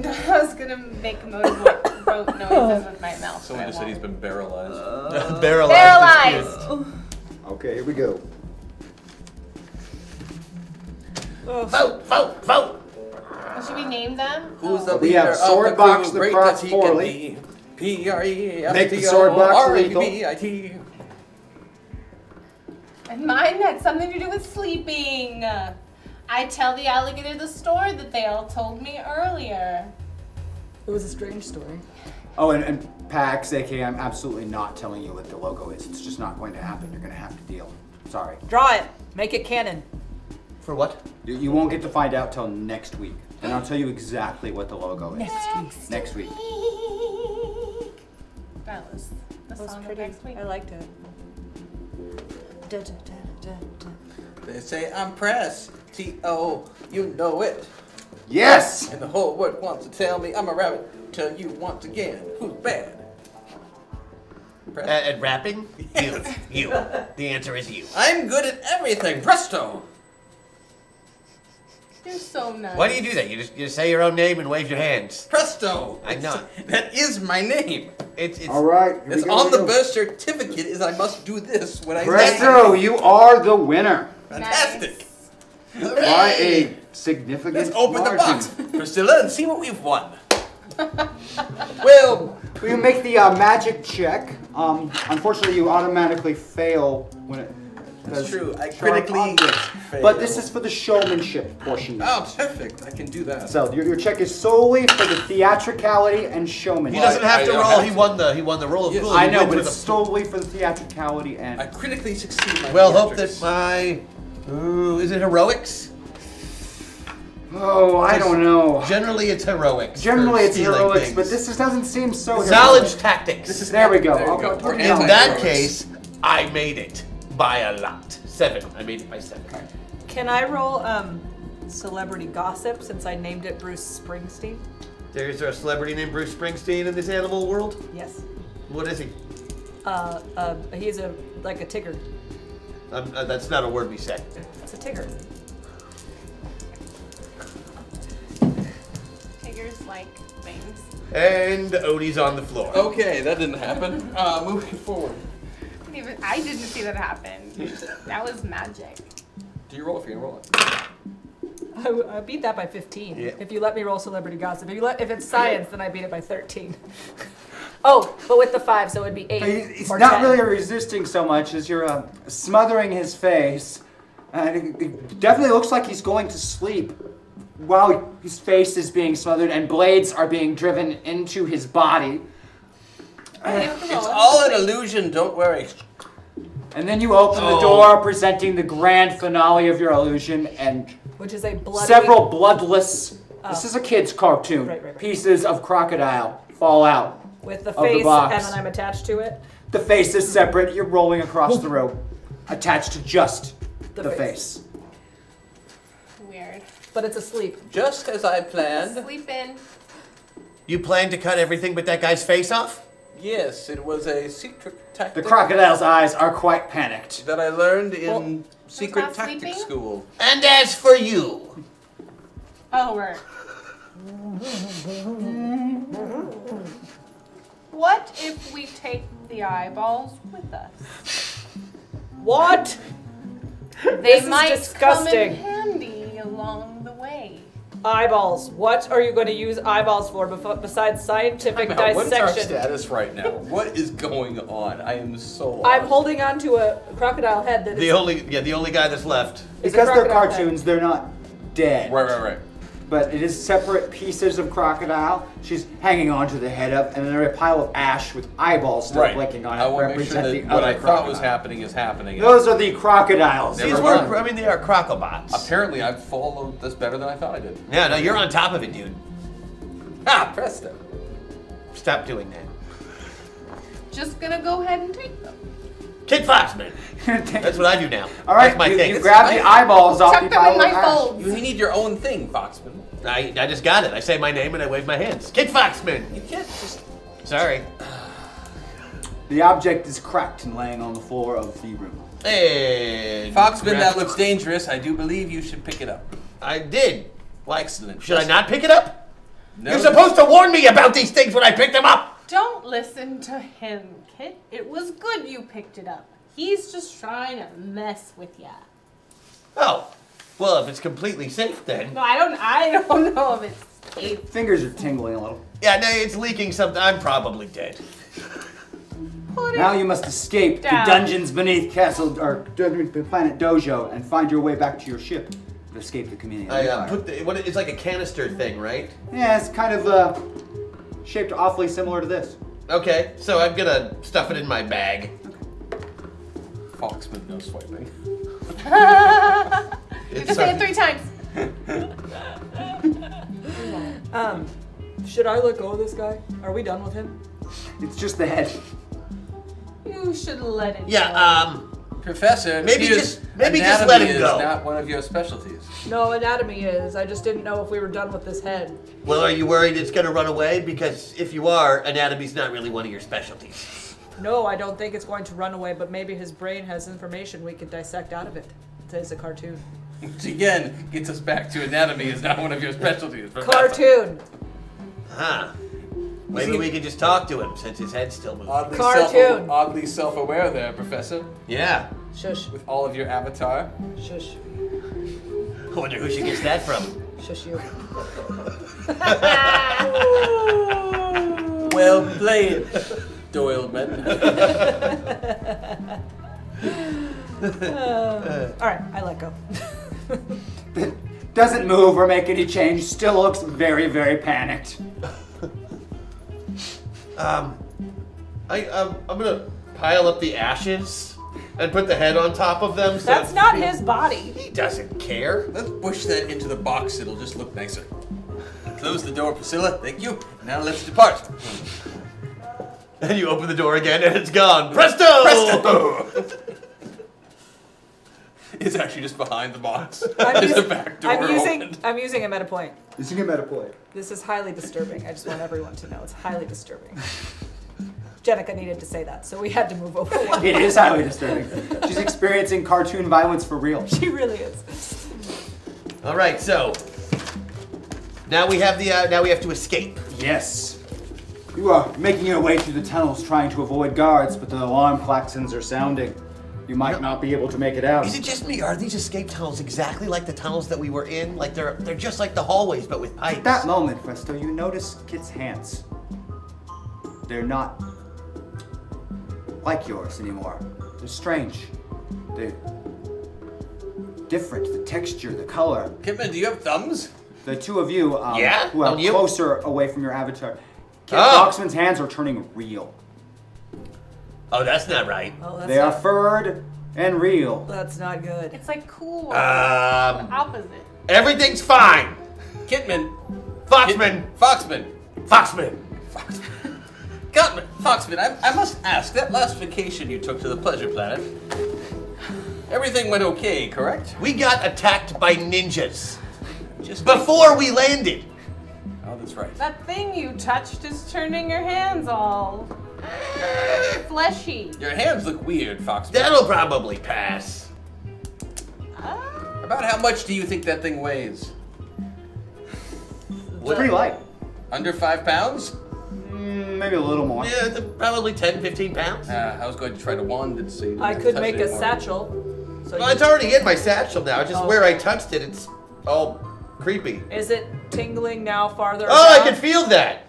I was gonna make motorboat noises with my mouth. Someone just said he's been paralyzed. Paralyzed. is good. Okay, here we go. Vote, vote, vote. Should we name them? Who's the We have leader sword of the box crew? that Great procs as he can poorly. be. P-R-E-S-T-O-R-A-B-I-T. Make the sword box lethal. And mine had something to do with sleeping. I tell the alligator the story that they all told me earlier. It was a strange story. Oh, and Pax, aka I'm absolutely not telling you what the logo is. It's just not going to happen. You're going to have to deal. Sorry. Draw it. Make it canon. For what? You won't get to find out till next week. And I'll tell you exactly what the logo is. Next week. That was the song of next week. I liked it. They say I'm press. T-O, you know it. Yes! And the whole world wants to tell me I'm a rabbit. Tell you once again, who's bad? Press. At rapping? You. You. The answer is you. I'm good at everything. Presto. You're so nice. Why do you do that? You just say your own name and wave your hands. Presto. I know. That is my name. It's All right. here It's we go, on here the we go. birth certificate is I must do this when I Presto, you are the winner. Fantastic. By a significant Let's open the margin. box, Priscilla, and see what we've won. Well, Will you make the magic check? Unfortunately, you automatically fail when it. that's true. I sharp critically objects. fail. But this is for the showmanship portion. Oh, perfect. I can do that. So your check is solely for the theatricality and He showmanship. doesn't have to I don't roll. have He to. won the role of Yes. cool. I He know, wins but with it's a- solely for the theatricality and. I critically succeed my Well, hope theatrics. that my. Ooh, is it heroics? Oh, I don't know. Generally, it's heroics. Generally, for it's stealing heroics, things. but this just doesn't seem so Knowledge heroic. tactics. There we go. There you I'll go. put We're it down. In that Heroics. case, I made it by a lot. 7. I made it by 7. Can I roll celebrity gossip since I named it Bruce Springsteen? There's a celebrity named Bruce Springsteen in this animal world. Yes. What is he? He's like a tigger. That's not a word we say. It's a tigger. Tigers like things. And Odie's on the floor. Okay, that didn't happen. Moving forward. I didn't see that happen. That was magic. Do you roll if you're gonna roll it? I beat that by 15. Yeah. If you let me roll celebrity gossip. If it's science, then I beat it by 13. Oh, but with the 5, so it'd be 8. He's or not 10. really resisting so much as you're smothering his face. And it definitely looks like he's going to sleep while his face is being smothered and blades are being driven into his body. It's all an illusion, don't worry. And then you open the door, presenting the grand finale of your illusion, and which is a bloody... several bloodless, this is a kid's cartoon, pieces of crocodile fall out with the of face, the box. and then I'm attached to it. The face is separate, you're rolling across the room, attached to just the face. Weird. But it's asleep. Just as I planned. Sleeping. You planned to cut everything but that guy's face off? Yes, it was a secret tactic. The crocodile's eyes are quite panicked. That I learned in secret tactic school. And as for you... Oh, right. What if we take the eyeballs with us? What? They This is might disgusting. come in handy along the way. Eyeballs. What are you going to use eyeballs for besides scientific dissection? What's our status right now? What is going on? I am so lost. I'm holding on to a crocodile head that is... The only guy that's left. Because they're cartoons, they're not dead. Right. But it is separate pieces of crocodile. She's hanging on to the head of, and then there's a pile of ash with eyeballs still blinking on it. I want to make sure that what I thought was happening is happening. Those are the crocodiles. These were, I mean, they are crocobots. Apparently, I've followed this better than I thought I did. Yeah, no, you're on top of it, dude. Ah, presto. Stop doing that. Just gonna go ahead and take them. Kitt Foxman. That's what I do now. All right, that's my thing. You grab the eyeballs off the Tuck them pile in of my ash. folds. You need your own thing, Foxman. I just got it. I say my name and I wave my hands. Kitt Foxman. You can't just... Sorry. The object is cracked and laying on the floor of the room. Hey. Foxman, that looks dangerous. I do believe you should pick it up. I did. Well, excellent. Should I not pick it up? No. You're supposed to warn me about these things when I pick them up. Don't listen to him, Kitt. It was good you picked it up. He's just trying to mess with ya. Oh. Well, if it's completely safe then. No, I don't know if it's safe. Fingers are tingling a little. Yeah, no, it's leaking something. I'm probably dead. Now you must escape the dungeons beneath Castle or Planet Dojo and find your way back to your ship to escape the Chameleon Empire. It's like a canister thing, right? Yeah, it's kind of shaped awfully similar to this. Okay, so I'm gonna stuff it in my bag. Foxman, no swiping. Just say it 3 times. Should I let go of this guy? Are we done with him? It's just the head. You should let it Yeah, Professor, maybe just let him anatomy go. is not one of your specialties. No, anatomy is. I just didn't know if we were done with this head. Well, are you worried it's gonna run away? Because if you are, anatomy's not really one of your specialties. No, I don't think it's going to run away, but maybe his brain has information we can dissect out of it. It's a cartoon. Which again gets us back to anatomy is not one of your specialties. Professor. Cartoon. Huh. Maybe we could just talk to him since his head's still moving. Oddly self-aware there, Professor. Yeah. Shush. With all of your avatar. Shush. I wonder who she gets that from. Shush you. Well played, Doyleman. Alright, I let go. Doesn't move or make any change, still looks very, very panicked. I'm gonna pile up the ashes and put the head on top of them. So That's not his body. He doesn't care. Let's push that into the box, it'll just look nicer. Close the door, Priscilla, thank you. Now let's depart. And you open the door again and it's gone. Presto! Presto! It's actually just behind the box. There's a back door opened. I'm using a meta point. Using a meta point. This is highly disturbing. I just want everyone to know it's highly disturbing. Jenica needed to say that, so we had to move over. It is highly disturbing. She's experiencing cartoon violence for real. She really is. All right, so now we have to escape. Yes. You are making your way through the tunnels trying to avoid guards, but the alarm klaxons are sounding. You might not be able to make it out. Is it just me? Are these escape tunnels exactly like the tunnels that we were in? Like they're just like the hallways, but with pipes? At that moment, Presto, you notice Kitt's hands. They're not like yours anymore. They're strange. different. The texture, the color. Kittman, do you have thumbs? The two of you, Yeah? who are Don't you? closer away from your avatar. Kitt Oh. Foxman's hands are turning real. Oh, that's not right. Oh, that's They are not, furred and real. that's not good. It's like cool. Everything's Opposite. fine. Kittman. Foxman. Foxman. Foxman. Foxman, I must ask, that last vacation you took to the Pleasure Planet, everything went okay, correct? We got attacked by ninjas Just before we landed. Oh, that's right. That thing you touched is turning your hands all fleshy. Your hands look weird, Foxman. That'll probably pass. About how much do you think that thing weighs? It's pretty light. Under 5 pounds? Maybe a little more. Yeah, probably 10, 15 pounds. I was going to try to wand it so you didn't I have to could touch make it a anymore. satchel. So Well, it's already in my satchel now. Just Oh. where I touched it, it's all creepy. Is it tingling now farther Oh, I down? can feel that.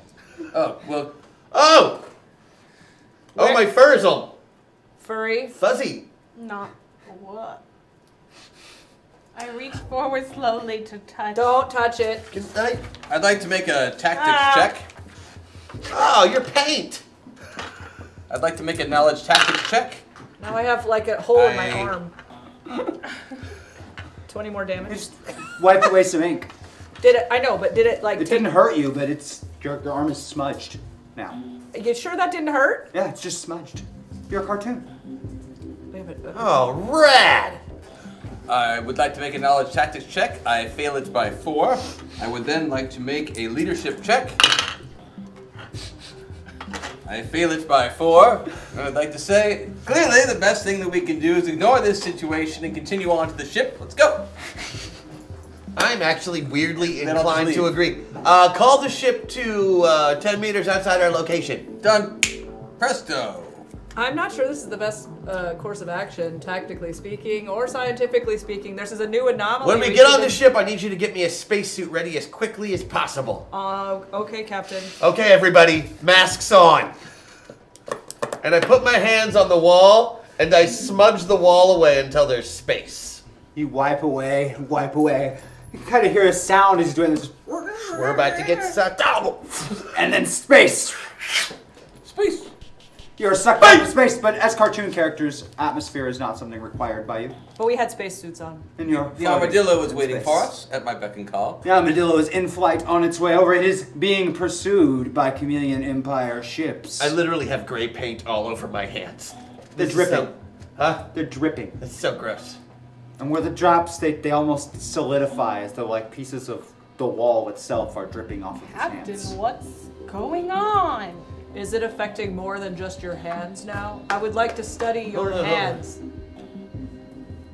Oh, well, Oh! Oh, Where- my fur's all Furry? fuzzy. Not what? I reach forward slowly to touch. Don't touch it. Can I? I'd like to make a tactics check. Oh, your paint. I'd like to make a knowledge tactics check. Now I have like a hole in my I- arm. 20 more damage. Just wiped away some ink. Did it? I know, but did it like It didn't hurt you, but it's your arm is smudged now. You sure that didn't hurt? Yeah, it's just smudged. You're a cartoon. Wait a minute. Oh, rad. I would like to make a knowledge tactics check. I fail it by 4. I would then like to make a leadership check. I fail it by 4. And I'd like to say, clearly the best thing that we can do is ignore this situation and continue on to the ship. Let's go. I'm actually weirdly Then I'll just inclined to leave. agree. Call the ship to 10 meters outside our location. Done. Presto. I'm not sure this is the best course of action, tactically speaking, or scientifically speaking. This is a new anomaly. When we get on the ship, I need you to get me a spacesuit ready as quickly as possible. Okay, Captain. Okay, everybody, masks on. And I put my hands on the wall, and I smudge the wall away until there's space. You wipe away, wipe away. You can kind of hear a sound as he's doing this. We're about to get sucked out. And then space. Space. You're sucked out of space, but as cartoon characters, atmosphere is not something required by you. But we had spacesuits on. And you're The floating armadillo is in waiting space. for us at my beck and call. The armadillo is in flight on its way over. It is being pursued by Chameleon Empire ships. I literally have gray paint all over my hands. They're This is dripping. so- huh? They're dripping. That's so gross. And where the drops, they almost solidify as though like pieces of the wall itself are dripping off of his Captain, hands. what's going on? Is it affecting more than just your hands now? I would like to study your hands.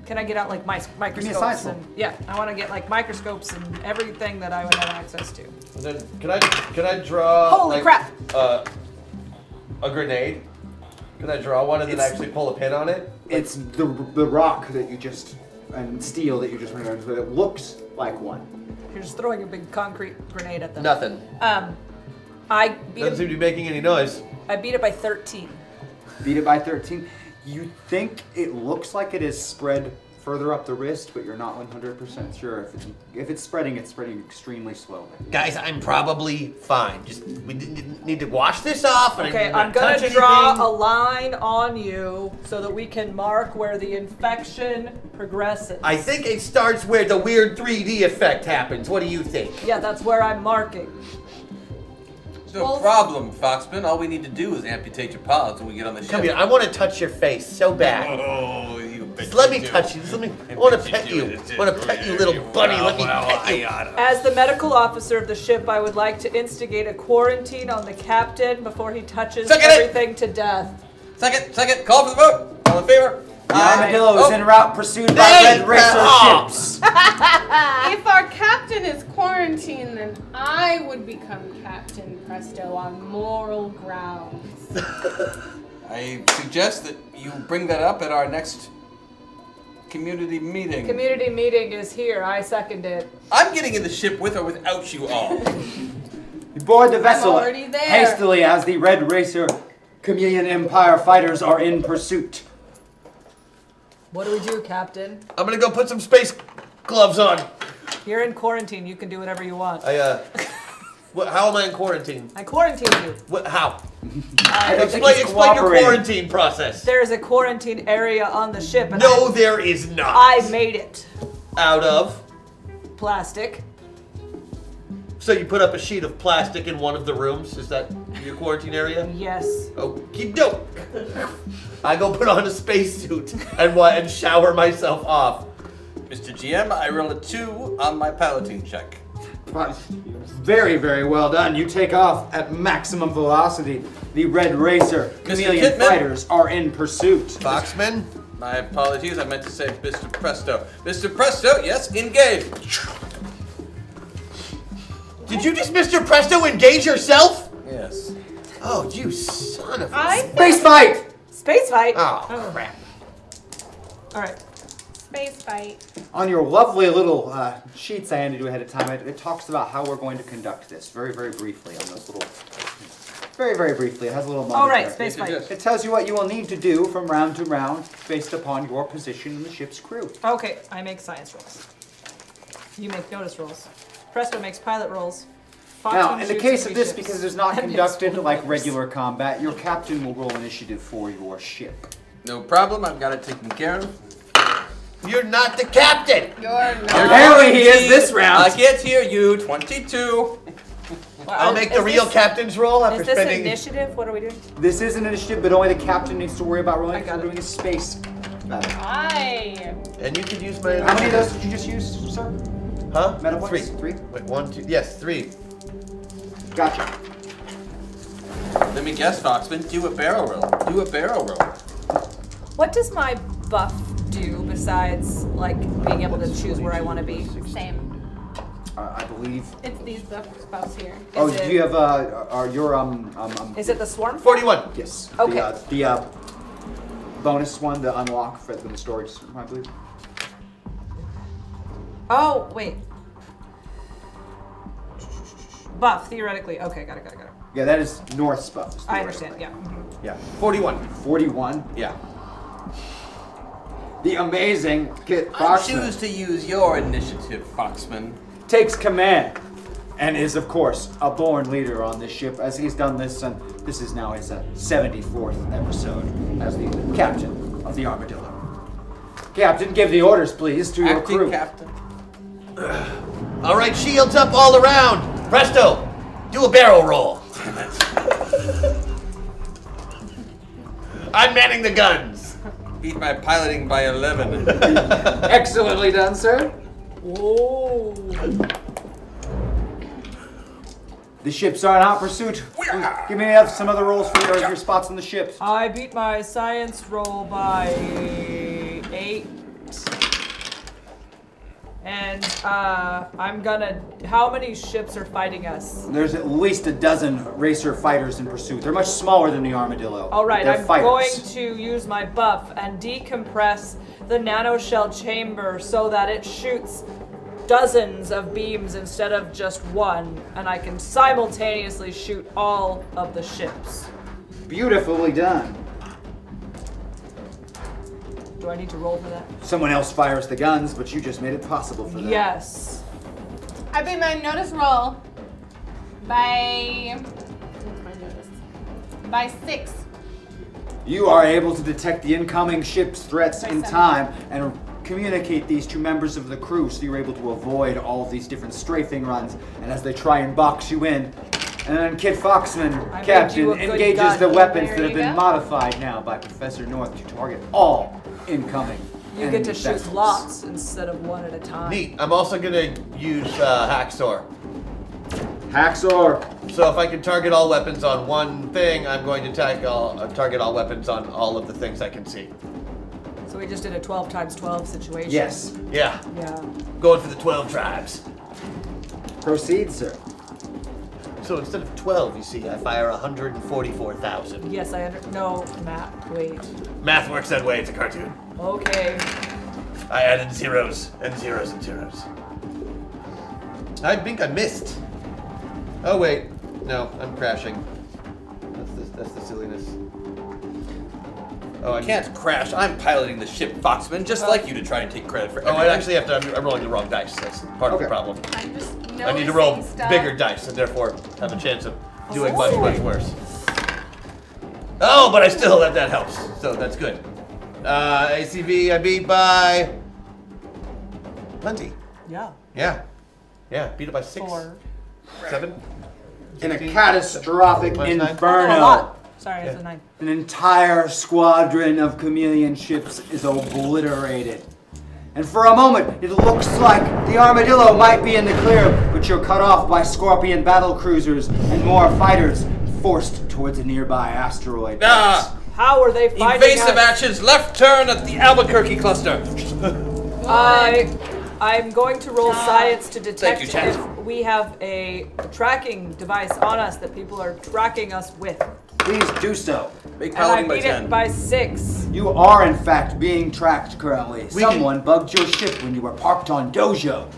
Can I get out like microscopes? science roll. And, yeah, I want to get like microscopes and everything that I would have access to. And then can I draw Holy like, crap! A grenade? Can I draw one and then actually pull a pin on it? It's the rock that you just, and steel that you just went over. It looks like one. You're just throwing a big concrete grenade at them. Nothing. I beat Doesn't seem to be making any noise. it by 13. Beat it by 13. You think it looks like it is spread further up the wrist, but you're not 100% sure. If it's spreading extremely slowly. Guys, I'm probably fine. Just we need to wash this off. And Okay, I I'm not touch gonna draw anything. a line on you so that we can mark where the infection progresses. I think it starts where the weird 3D effect happens. What do you think? Yeah, that's where I'm marking. No problem, Foxman. All we need to do is amputate your paws when we get on the ship. Come here. I want to touch your face so bad. Oh, you bet Just let you me do. touch you. Just let me. I want to pet you. I want to pet you, little bunny. Let me pet you. As the medical officer of the ship, I would like to instigate a quarantine on the captain before he touches Second it. everything to death. Second, call for the vote. All in favor? The armadillo is Oh. en route, pursued by Hey! red racer Oh. ships. If our captain is quarantined, then I would become Captain Presto on moral grounds. I suggest that you bring that up at our next community meeting. Community meeting is here. I second it. I'm getting in the ship with or without you all. You board the vessel already there. hastily as the red racer Chameleon Empire fighters are in pursuit. What do we do, Captain? I'm gonna go put some space gloves on. You're in quarantine. You can do whatever you want. How am I in quarantine? I quarantined you. How? Explain your quarantine process. There's a quarantine area on the ship. And No, there is not. I made it. Out of? Plastic. So you put up a sheet of plastic in one of the rooms? Is that your quarantine area? Yes. Okie doke. I go put on a spacesuit and shower myself off. Mr. GM, I roll a 2 on my piloting check. Very, very well done. You take off at maximum velocity. The Red Racer Chameleon fighters are in pursuit. Foxman? My apologies, I meant to say Mr. Presto. Mr. Presto, yes, engage. Did you just Mr. Presto engage yourself? Yes. Oh, you son of a... Space fight! Space fight? Oh, crap. All right. Space fight. On your lovely little sheets I handed you ahead of time, it talks about how we're going to conduct this very, very briefly on those little... Very, very briefly. It has a little moment. All right, there. space fight. It tells you what you will need to do from round to round based upon your position in the ship's crew. Okay, I make science rolls. You make notice rolls. Presto makes pilot rolls. Now, in the case of this, because it is not conducted like regular combat, your captain will roll initiative for your ship. No problem, I've got it taken care of. You're not the captain! You're not. Apparently he is this round. I get here, you 22. I'll make the real captain's roll after Is this spending... initiative? What are we doing? This is an initiative, but only the captain needs to worry about rolling because we're doing a space battle. Aye. And you could use my... How many of those did you just use, sir? Huh? Meta points? 3. Wait, 1, 2... Yes, 3. Gotcha. Let me guess, Foxman, do a barrel roll. Do a barrel roll. What does my buff do besides, like, being able to choose where I want to be? Same. I believe. It's these buffs here. Oh, Is do it- you have your Is it the swarm? 41. Yes. Okay. The bonus one, the unlock for the storage, I believe. Oh, wait. Buff, theoretically. Okay, got it. Yeah, that is North's buff. I understand, yeah. Yeah. 41. 41. Yeah. The amazing Kitt I Foxman choose to use your initiative, Foxman. takes command and is, of course, a born leader on this ship as he's done this, and this is now his 74th episode as the captain of the Armadillo. Captain, give the orders, please, to your Acting crew. captain. All right, shields up all around. Presto, do a barrel roll. I'm manning the guns. Beat my piloting by 11. Excellently done, sir. Whoa. The ships are in hot pursuit. Give me some other rolls for your spots on the ships. I beat my science roll by 8. And I'm gonna. How many ships are fighting us? There's at least a dozen racer fighters in pursuit. They're much smaller than the Armadillo. All right, They're I'm fighters. going to use my buff and decompress the nanoshell chamber so that it shoots dozens of beams instead of just one, and I can simultaneously shoot all of the ships. Beautifully done. Do I need to roll for that? Someone else fires the guns, but you just made it possible for them. Yes. I beat my notice roll by. What's my notice? By 6. You are able to detect the incoming ship's threats in 7. time and communicate these to members of the crew, so you're able to avoid all of these different strafing runs. And as they try and box you in, and then Kitt Foxman, I made Captain, you a good engages gun. the weapons There that have you been go. modified now by Professor North to target all incoming. You get to enemy shoot vessels. lots instead of one at a time. Neat. I'm also gonna use Hacksaw. Hacksaw. So if I can target all weapons on one thing, I'm going to target all weapons on all of the things I can see. So we just did a 12 times 12 situation. Yes. Yeah. Yeah. Going for the 12 tribes. Proceed, sir. So instead of 12, you see, I fire 144,000. Yes, no, Matt, wait. Math works that way. It's a cartoon. Okay. I added zeros and zeros and zeros. I think I missed. Oh wait, no, I'm crashing. That's the silliness. Oh, I can't crash. I'm piloting the ship, Foxman, just like you to try and take credit for everything. Oh, I actually have to. I'm rolling the wrong dice. That's part of the problem. I'm just I need to roll noticing stuff. bigger dice and therefore have a chance of doing much worse. Oh, but I still that helps. So that's good. ACV I beat by plenty. Yeah. Yeah. Beat it by 6. 4. 7. In a catastrophic Minus 9. inferno. Oh, a lot. Sorry, it's a 9. An entire squadron of chameleon ships is obliterated. And for a moment, it looks like the Armadillo might be in the clear, but you're cut off by Scorpion battle cruisers and more fighters forced towards a nearby asteroid. How are they fighting Evasive us? actions, left turn at the Albuquerque cluster. I'm going to roll science to detect Thank you, Chad. if we have a tracking device on us that people are tracking us with. Please do so. Make And I piloting by beat 10. it by 6. You are, in fact, being tracked currently. Someone bugged your ship when you were parked on Dojo.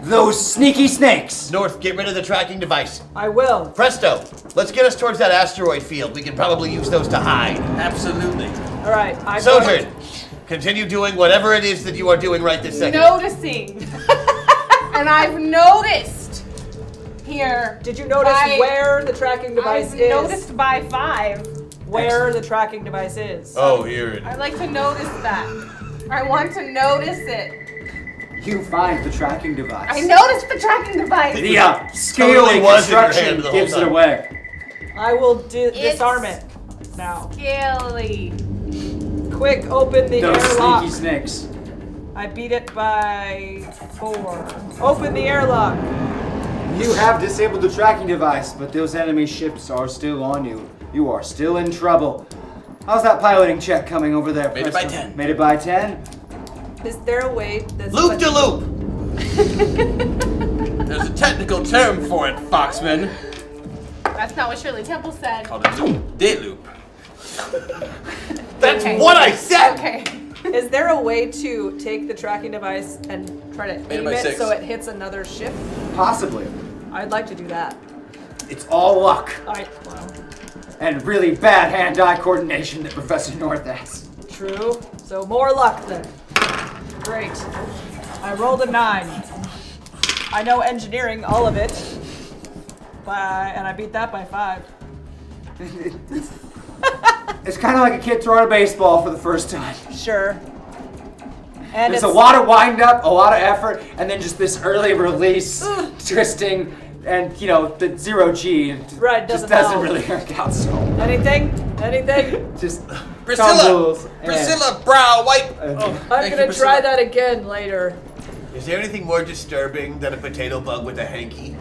Those sneaky snakes! North, get rid of the tracking device. I will. Presto! Let's get us towards that asteroid field. We can probably use those to hide. Absolutely. All right. Sojourn, continue doing whatever it is that you are doing right this second. Noticing. And I've noticed here. Did you notice where the tracking device I've is? noticed by 5. Where the tracking device is. Oh, here it is. I like to notice that. I want to notice it. You find the tracking device. I noticed the tracking device. The scaling construction gives it away. I will disarm it now. Scaly. Quick, open the Those airlock. sneaky snakes. I beat it by 4. Open the airlock. You have disabled the tracking device, but those enemy ships are still on you. You are still in trouble. How's that piloting check coming over there? Made it by 10. Made it by 10? Is there a way that's Loop de loop! There's a technical term for it, Foxman. That's not what Shirley Temple said. Called a loop de loop. That's what I said! Okay. Is there a way to take the tracking device and try to Made it aim by it 6. so it hits another ship? Possibly. I'd like to do that. It's all luck. Well, And really bad hand-eye coordination that Professor North has. true. So more luck then. Great. I rolled a 9. I know engineering, all of it. And I beat that by 5. It's kind of like a kid throwing a baseball for the first time. Sure. And There's a lot of wind-up, a lot of effort, and then just this early release, twisting, and, you know, the 0G Right, just doesn't doesn't help. really work out so. Anything? Anything? Just Priscilla! Priscilla, brow wipe! I'm gonna try that again later. Is there anything more disturbing than a potato bug with a hanky?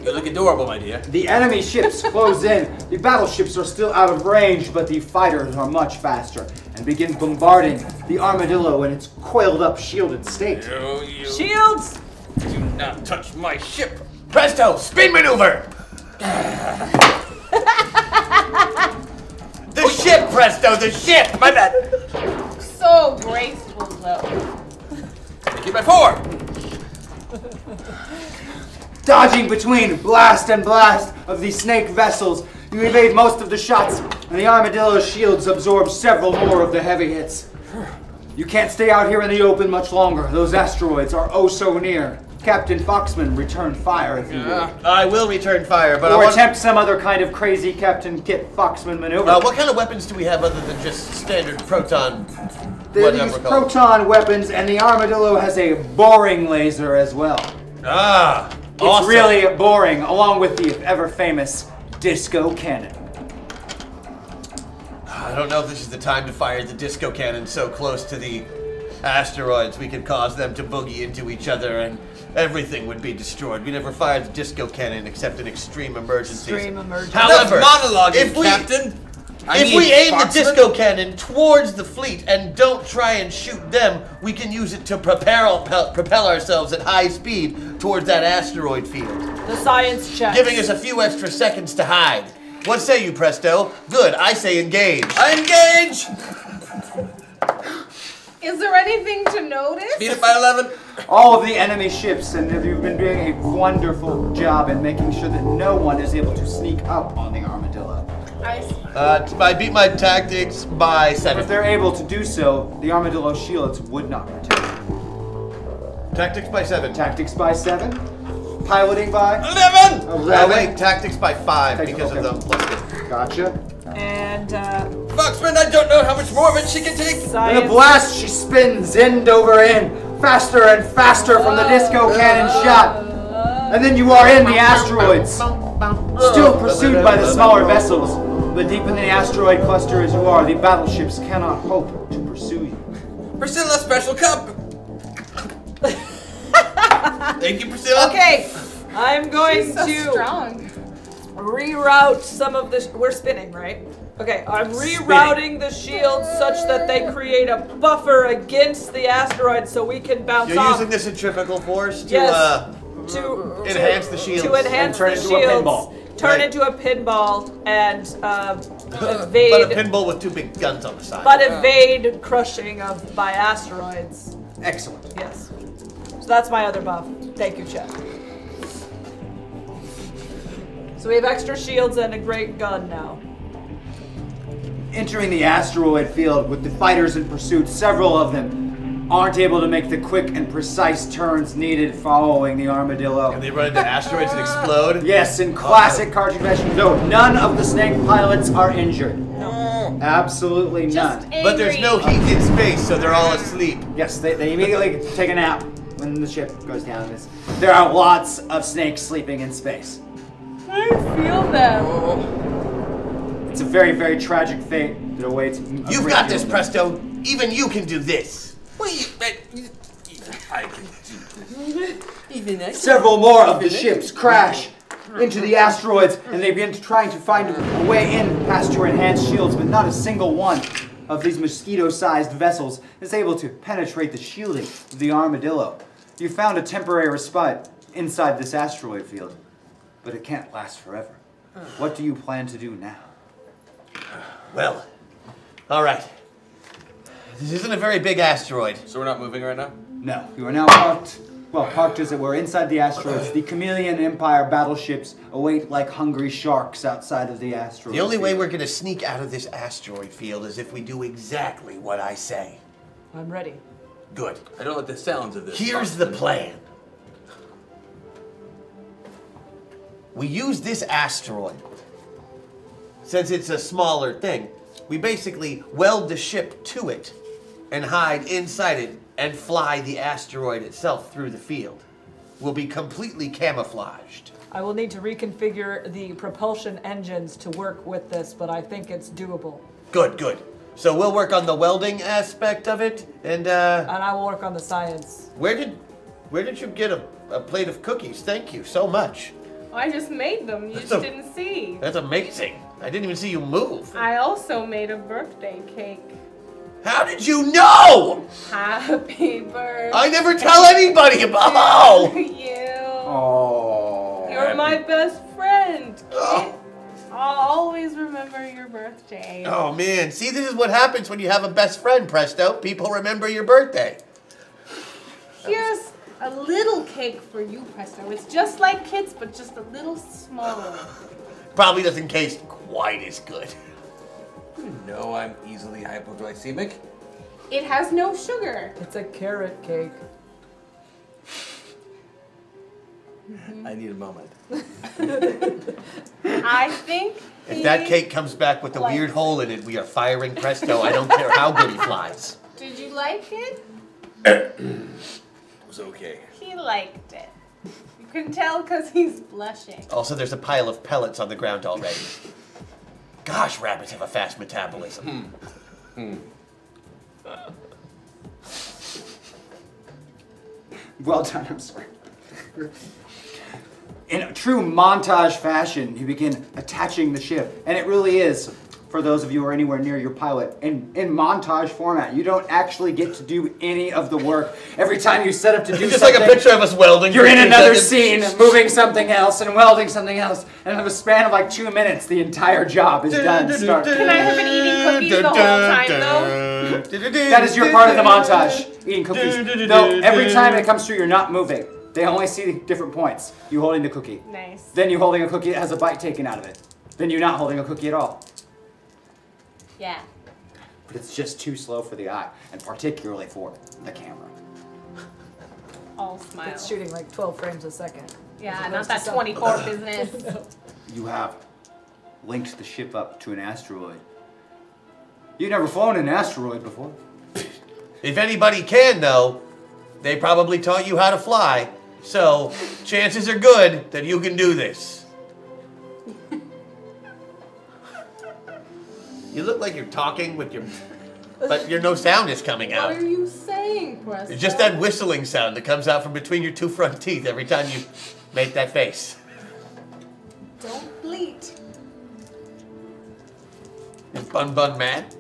You look adorable, my dear. The enemy ships close in. The battleships are still out of range, but the fighters are much faster and begin bombarding the Armadillo in its coiled up shielded state. You Shields! do not touch my ship. Presto! Spin maneuver! The ship, Presto! The ship! My bad! So graceful, though. Make it by 4. Dodging between blast and blast of the snake vessels, you evade most of the shots, and the Armadillo's shields absorb several more of the heavy hits. You can't stay out here in the open much longer. Those asteroids are oh so near. Captain Foxman, return fire if you will. I will return fire, but Or I want... attempt some other kind of crazy Captain Kitt Foxman maneuver. what kind of weapons do we have other than just standard proton? They use proton weapons, and the Armadillo has a boring laser as well. Ah, It's awesome. really boring, along with the ever-famous disco cannon. I don't know if this is the time to fire the disco cannon so close to the asteroids. We could cause them to boogie into each other and everything would be destroyed. We never fired the disco cannon except in extreme emergencies. Extreme emergency. However, monologuing, if we, Captain. if we aim the disco cannon towards the fleet and don't try and shoot them, we can use it to propel ourselves at high speed towards that asteroid field, The science check. giving us a few extra seconds to hide. What say you, Presto? Good, I say engage. I engage! Is there anything to notice? Beat it by 11. All of the enemy ships, and you've been doing a wonderful job in making sure that no one is able to sneak up on the Armadillo. I beat my tactics by 7. If they're able to do so, the armadillo shields would not protect. Tactics by 7. Tactics by 7. Piloting by 11. 11. Wait, tactics by 5 Tactics, because okay. of the plus. Gotcha. And Foxman, I don't know how much more of it she can take. In a science. blast, she spins end over end, faster and faster from the disco cannon shot. And then you are in the asteroids, still pursued by the smaller vessels. But deep in the asteroid cluster as you are, the battleships cannot hope to pursue you. Priscilla, special cup. Thank you, Priscilla. Okay, I'm going She's so to strong. reroute some of the. We're spinning, right? Okay, I'm rerouting the shields such that they create a buffer against the asteroid, so we can bounce You're off. using the centrifugal force to Yes. to enhance the shields. To enhance turn the into a shields. pinball. Turn Right. into a pinball and but evade. a pinball with 2 big guns on the side. But evade crushing by asteroids. Excellent. Yes. So that's my other buff. Thank you, Chet. So we have extra shields and a great gun now. Entering the asteroid field with the fighters in pursuit, several of them aren't able to make the quick and precise turns needed following the armadillo. And they run into asteroids and explode. Yes, in classic cartoon fashion, no, none of the snake pilots are injured. No. Absolutely Just none. angry. But there's no heat in space, so they're all asleep. Yes, they immediately take a nap when the ship goes down. There are lots of snakes sleeping in space. I feel them. It's a very, very tragic fate that awaits. You've got this, Presto. Even you can do this. Several more of the ships crash into the asteroids, and they begin trying to find a way in past your enhanced shields, but not a single one of these mosquito-sized vessels is able to penetrate the shielding of the armadillo. You found a temporary respite inside this asteroid field, but it can't last forever. What do you plan to do now? Well, all right. This isn't a very big asteroid. So we're not moving right now? No, you are now parked. Well, parked as it were inside the asteroids. The Chameleon Empire battleships await like hungry sharks outside of the asteroid. The only way field. we're going to sneak out of this asteroid field is if we do exactly what I say. I'm ready. Good. I don't like the sounds of this. Here's the plan. We use this asteroid. Since it's a smaller thing, we basically weld the ship to it and hide inside it and fly the asteroid itself through the field. We'll be completely camouflaged. I will need to reconfigure the propulsion engines to work with this, but I think it's doable. Good, good. So we'll work on the welding aspect of it, and And I will work on the science. where did you get a plate of cookies? Thank you so much. I just made them. You just didn't see. That's amazing. I didn't even see you move. I also made a birthday cake. How did you know? Happy birthday. I never tell anybody about. Oh! to you. Oh. You're my best friend, Kitt. Oh. I'll always remember your birthday. Oh man, see, this is what happens when you have a best friend, Presto. People remember your birthday. Here's a little cake for you, Presto. It's just like Kitt's, but just a little smaller. Probably doesn't taste quite as good. You know I'm easily hypoglycemic. It has no sugar. It's a carrot cake. I need a moment. I think If that he- cake comes back with a Like- weird hole in it, we are firing Presto. I don't care how good he flies. Did you like it? It was okay. He liked it. You can tell because he's blushing. Also, there's a pile of pellets on the ground already. Gosh, rabbits have a fast metabolism. Well done, I'm sorry. In a true montage fashion, you begin attaching the ship. And it really is, for those of you who are anywhere near your pilot, in montage format. You don't actually get to do any of the work. Every time you set up to do Just something, like a picture of us welding. you're for in 2 another seconds. scene, moving something else and welding something else. And in a span of like 2 minutes, the entire job is done. Start. Can I have been eating cookies the whole time, though? That is your part of the montage, eating cookies. Though every time it comes through, you're not moving. They only see different points. You holding the cookie. Nice. Then you holding a cookie that has a bite taken out of it. Then you not holding a cookie at all. Yeah. But it's just too slow for the eye, and particularly for the camera. All smiles. It's shooting like 12 frames a second. Yeah, not that 24 business. No. You have linked the ship up to an asteroid. You've never flown an asteroid before. If anybody can, though, they probably taught you how to fly. So, chances are good that you can do this. You look like you're talking with your... But no sound is coming out. What are you saying, Presto? It's just that whistling sound that comes out from between your two front teeth every time you make that face. Don't bleat. Is Bun Bun mad?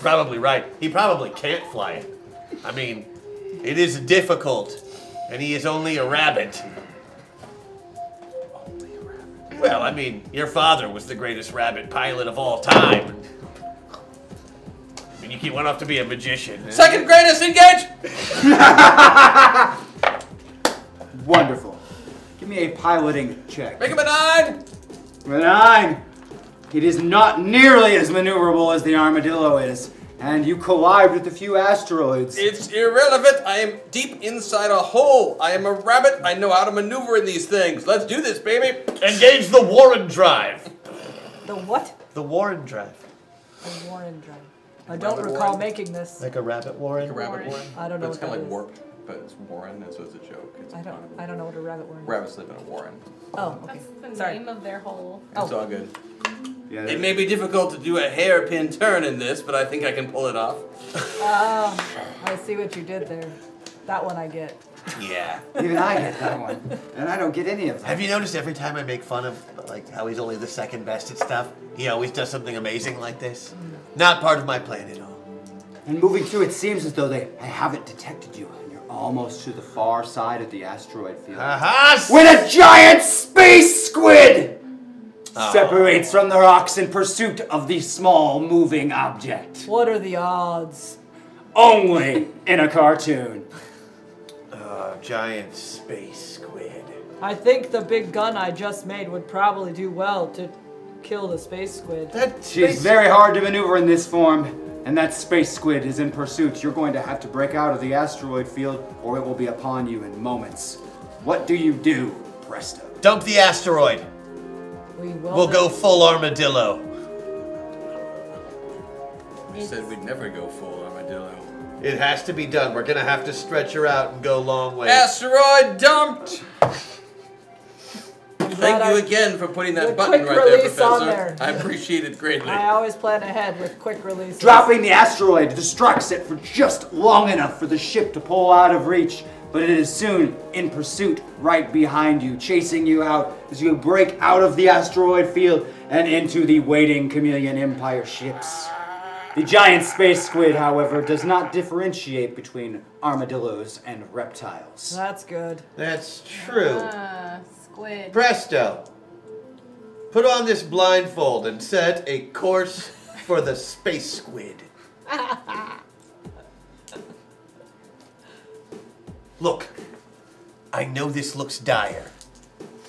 Probably right. He probably can't fly it. I mean, it is difficult, and he is only a rabbit. Only a rabbit? Well, I mean, your father was the greatest rabbit pilot of all time. I mean, he went off to be a magician. Second greatest, engage! Wonderful. Give me a piloting check. Make him a 9! A 9. It is not nearly as maneuverable as the armadillo is, and you collide with a few asteroids. It's irrelevant. I am deep inside a hole. I am a rabbit. I know how to maneuver in these things. Let's do this, baby. Engage the Warren Drive. The what? The Warren Drive. The Warren Drive. I don't recall making this. Like a rabbit Warren? Like a rabbit warren? I don't know But it's what kind of that like is. warped, but it's Warren, and so it's a joke. It's I don't know what a rabbit warren is. Rabbits live in a warren. Oh, okay. That's the Sorry. name of their hole. It's all good. Yeah, It may be difficult to do a hairpin turn in this, but I think I can pull it off. Oh, I see what you did there. That one I get. Yeah. Even I get that one, and I don't get any of them. Have you noticed every time I make fun of like how he's only the second best at stuff, he always does something amazing like this? Not part of my plan at all. And moving through, it seems as though I haven't detected you, and you're almost to the far side of the asteroid field. Aha! When a giant space squid separates from the rocks in pursuit of the small moving object. What are the odds? Only in a cartoon. Giant space squid. I think the big gun I just made would probably do well to kill the space squid. She's very hard to maneuver in this form, and that space squid is in pursuit. You're going to have to break out of the asteroid field, or it will be upon you in moments. What do you do, Presto? Dump the asteroid. We'll go full armadillo. We said we'd never go full armadillo. It has to be done. We're gonna have to stretch her out and go long ways. Asteroid dumped! Thank you I- again for putting that the button quick right there, release on Professor. there. I appreciate it greatly. I always plan ahead with quick releases. Dropping the asteroid destructs it for just long enough for the ship to pull out of reach, but it is soon in pursuit right behind you, chasing you out as you break out of the asteroid field and into the waiting Chameleon Empire ships. The giant space squid, however, does not differentiate between armadillos and reptiles. That's good. That's true. Squid. Presto. Put on this blindfold and set a course for the space squid. Look, I know this looks dire,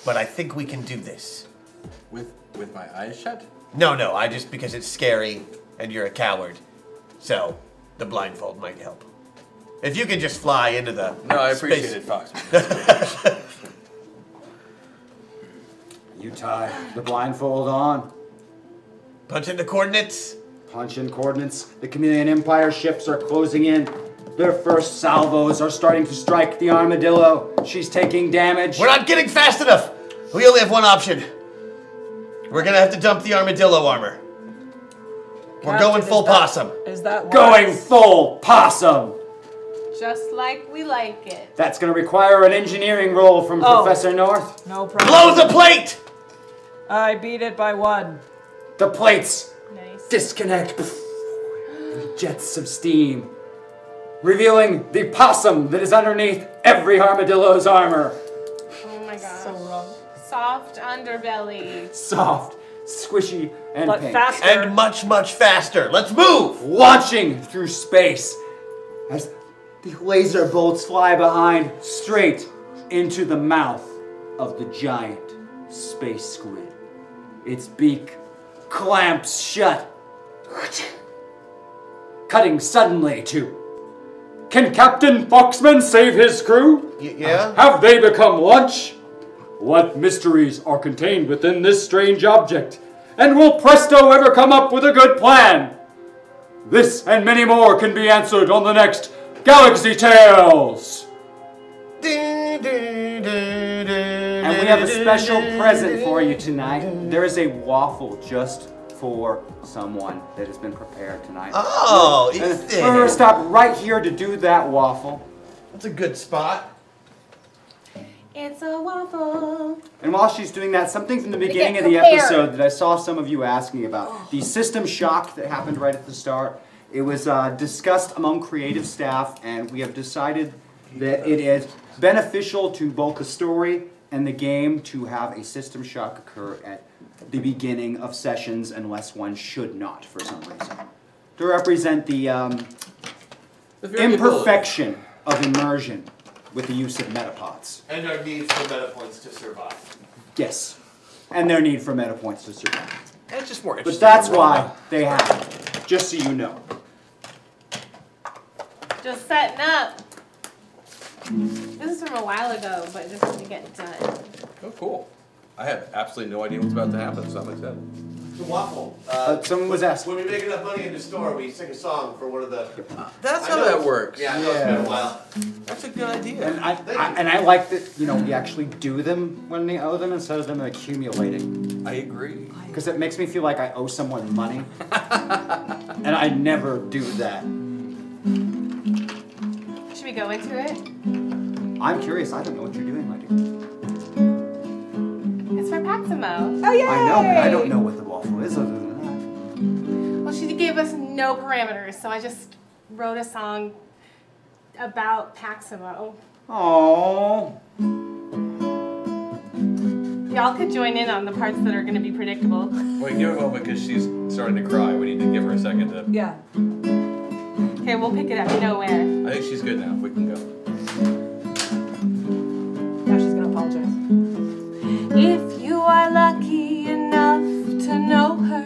but I think we can do this. With my eyes shut? No, because it's scary and you're a coward. So, the blindfold might help. If you can just fly into the No, I appreciate space- it, Fox. You tie the blindfold on. Punch in the coordinates. Punch in coordinates. The Chameleon Empire ships are closing in. Their first salvos are starting to strike the armadillo. She's taking damage. We're not getting fast enough. We only have one option. We're gonna have to dump the armadillo armor. We're Captain, going full possum. Is that Going wise? full possum. Just like we like it. That's going to require an engineering roll from Professor North. No problem. Blow the plate! I beat it by 1. The plates Nice. disconnect. Jets of steam, revealing the possum that is underneath every armadillo's armor. Oh my gosh. So wrong. Soft underbelly. Soft, squishy, and But pink. faster. And much, much faster. Let's move! Launching through space as the laser bolts fly behind straight into the mouth of the giant space squid. Its beak clamps shut, cutting suddenly to. Can Captain Foxman save his crew? Yeah? Have they become lunch? What mysteries are contained within this strange object? And will Presto ever come up with a good plan? This and many more can be answered on the next Galaxy Tales. And we have a special present for you tonight. There is a waffle just for someone that has been prepared tonight. Oh, We're going to stop right here to do that waffle. That's a good spot. It's a waffle. And while she's doing that, something from the beginning of the episode that I saw some of you asking about, the system shock that happened right at the start, it was discussed among creative staff, and we have decided that it is beneficial to both the story and the game to have a system shock occur at the beginning of sessions unless one should not for some reason. To represent the imperfection of immersion with the use of metapods. And our need for meta points to survive. Yes, and their need for meta points to survive. And it's just more But interesting. that's why they have it, just so you know. Just setting up. This is from a while ago, but this is to get done. Oh, cool. I have absolutely no idea what's about to happen, so I'm excited. The waffle. Someone was asking. When we make enough money in the store, we sing a song for one of the... That's I how know that it's- works. Yeah, I know it's been a while. That's a good idea. And I like that, you know, we actually do them when they owe them instead of them accumulating. I agree. Because it makes me feel like I owe someone money. And I never do that. Should we go into it? I'm curious. I don't know what you're doing, my dear. It's for Maximo. Oh, yay! I know, but I don't know what the waffle is other than that. Well, she gave us no parameters, so I just wrote a song about Maximo. Aww. Y'all could join in on the parts that are going to be predictable. Wait, give her a moment because she's starting to cry. We need to give her a second to... Yeah. Okay, we'll pick it up. You know where. I think she's good now. We can go. Now she's gonna apologize. If you are lucky enough to know her,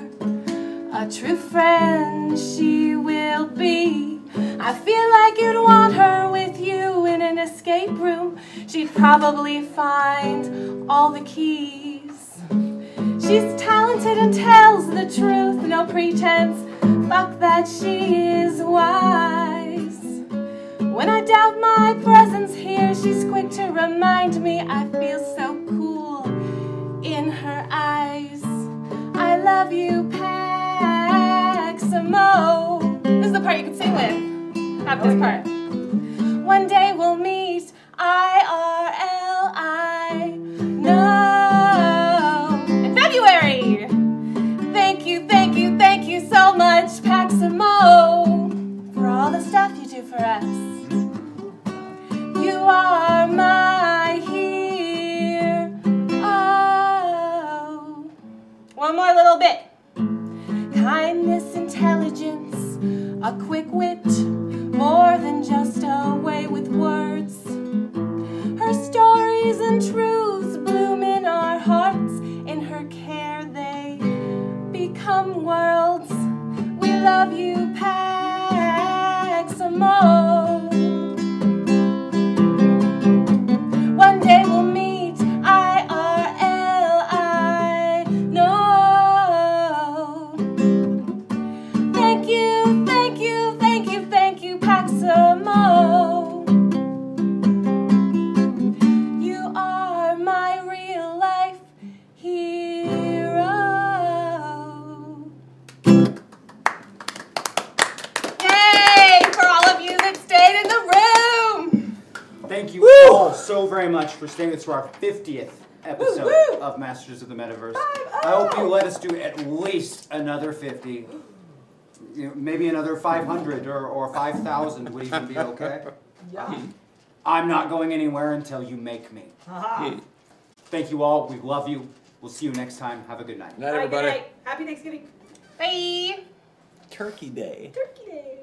a true friend she will be. I feel like you'd want her with you in an escape room. She'd probably find all the keys. She's talented and tells the truth, no pretense. Fuck that she is wise. When I doubt my presence here, she's quick to remind me I feel so cool in her eyes. I love you, Maximo. This is the part you can sing with, not this part. One day we'll meet, IRL, I know. In February. Thank you so much, Maximo, for all the stuff you do for us. You are my hero. One more little bit. Kindness, intelligence, a quick wit, more than just a way with words. Her stories and truths bloom in our hearts. In her care they become worlds. We love you, Maximo. One day we'll meet, IRL, I know. Thank you, Maximo. You are my real life hero. Yay! For all of you that stayed in the room. Thank you all so very much for staying with us for our 50th episode of Masters of the Metaverse. I hope you let us do at least another 50. You know, maybe another 500 or 5,000 would even be okay. Yeah. I'm not going anywhere until you make me. Thank you all. We love you. We'll see you next time. Have a good night. Good night, everybody. Happy Thanksgiving. Bye. Turkey Day. Turkey Day.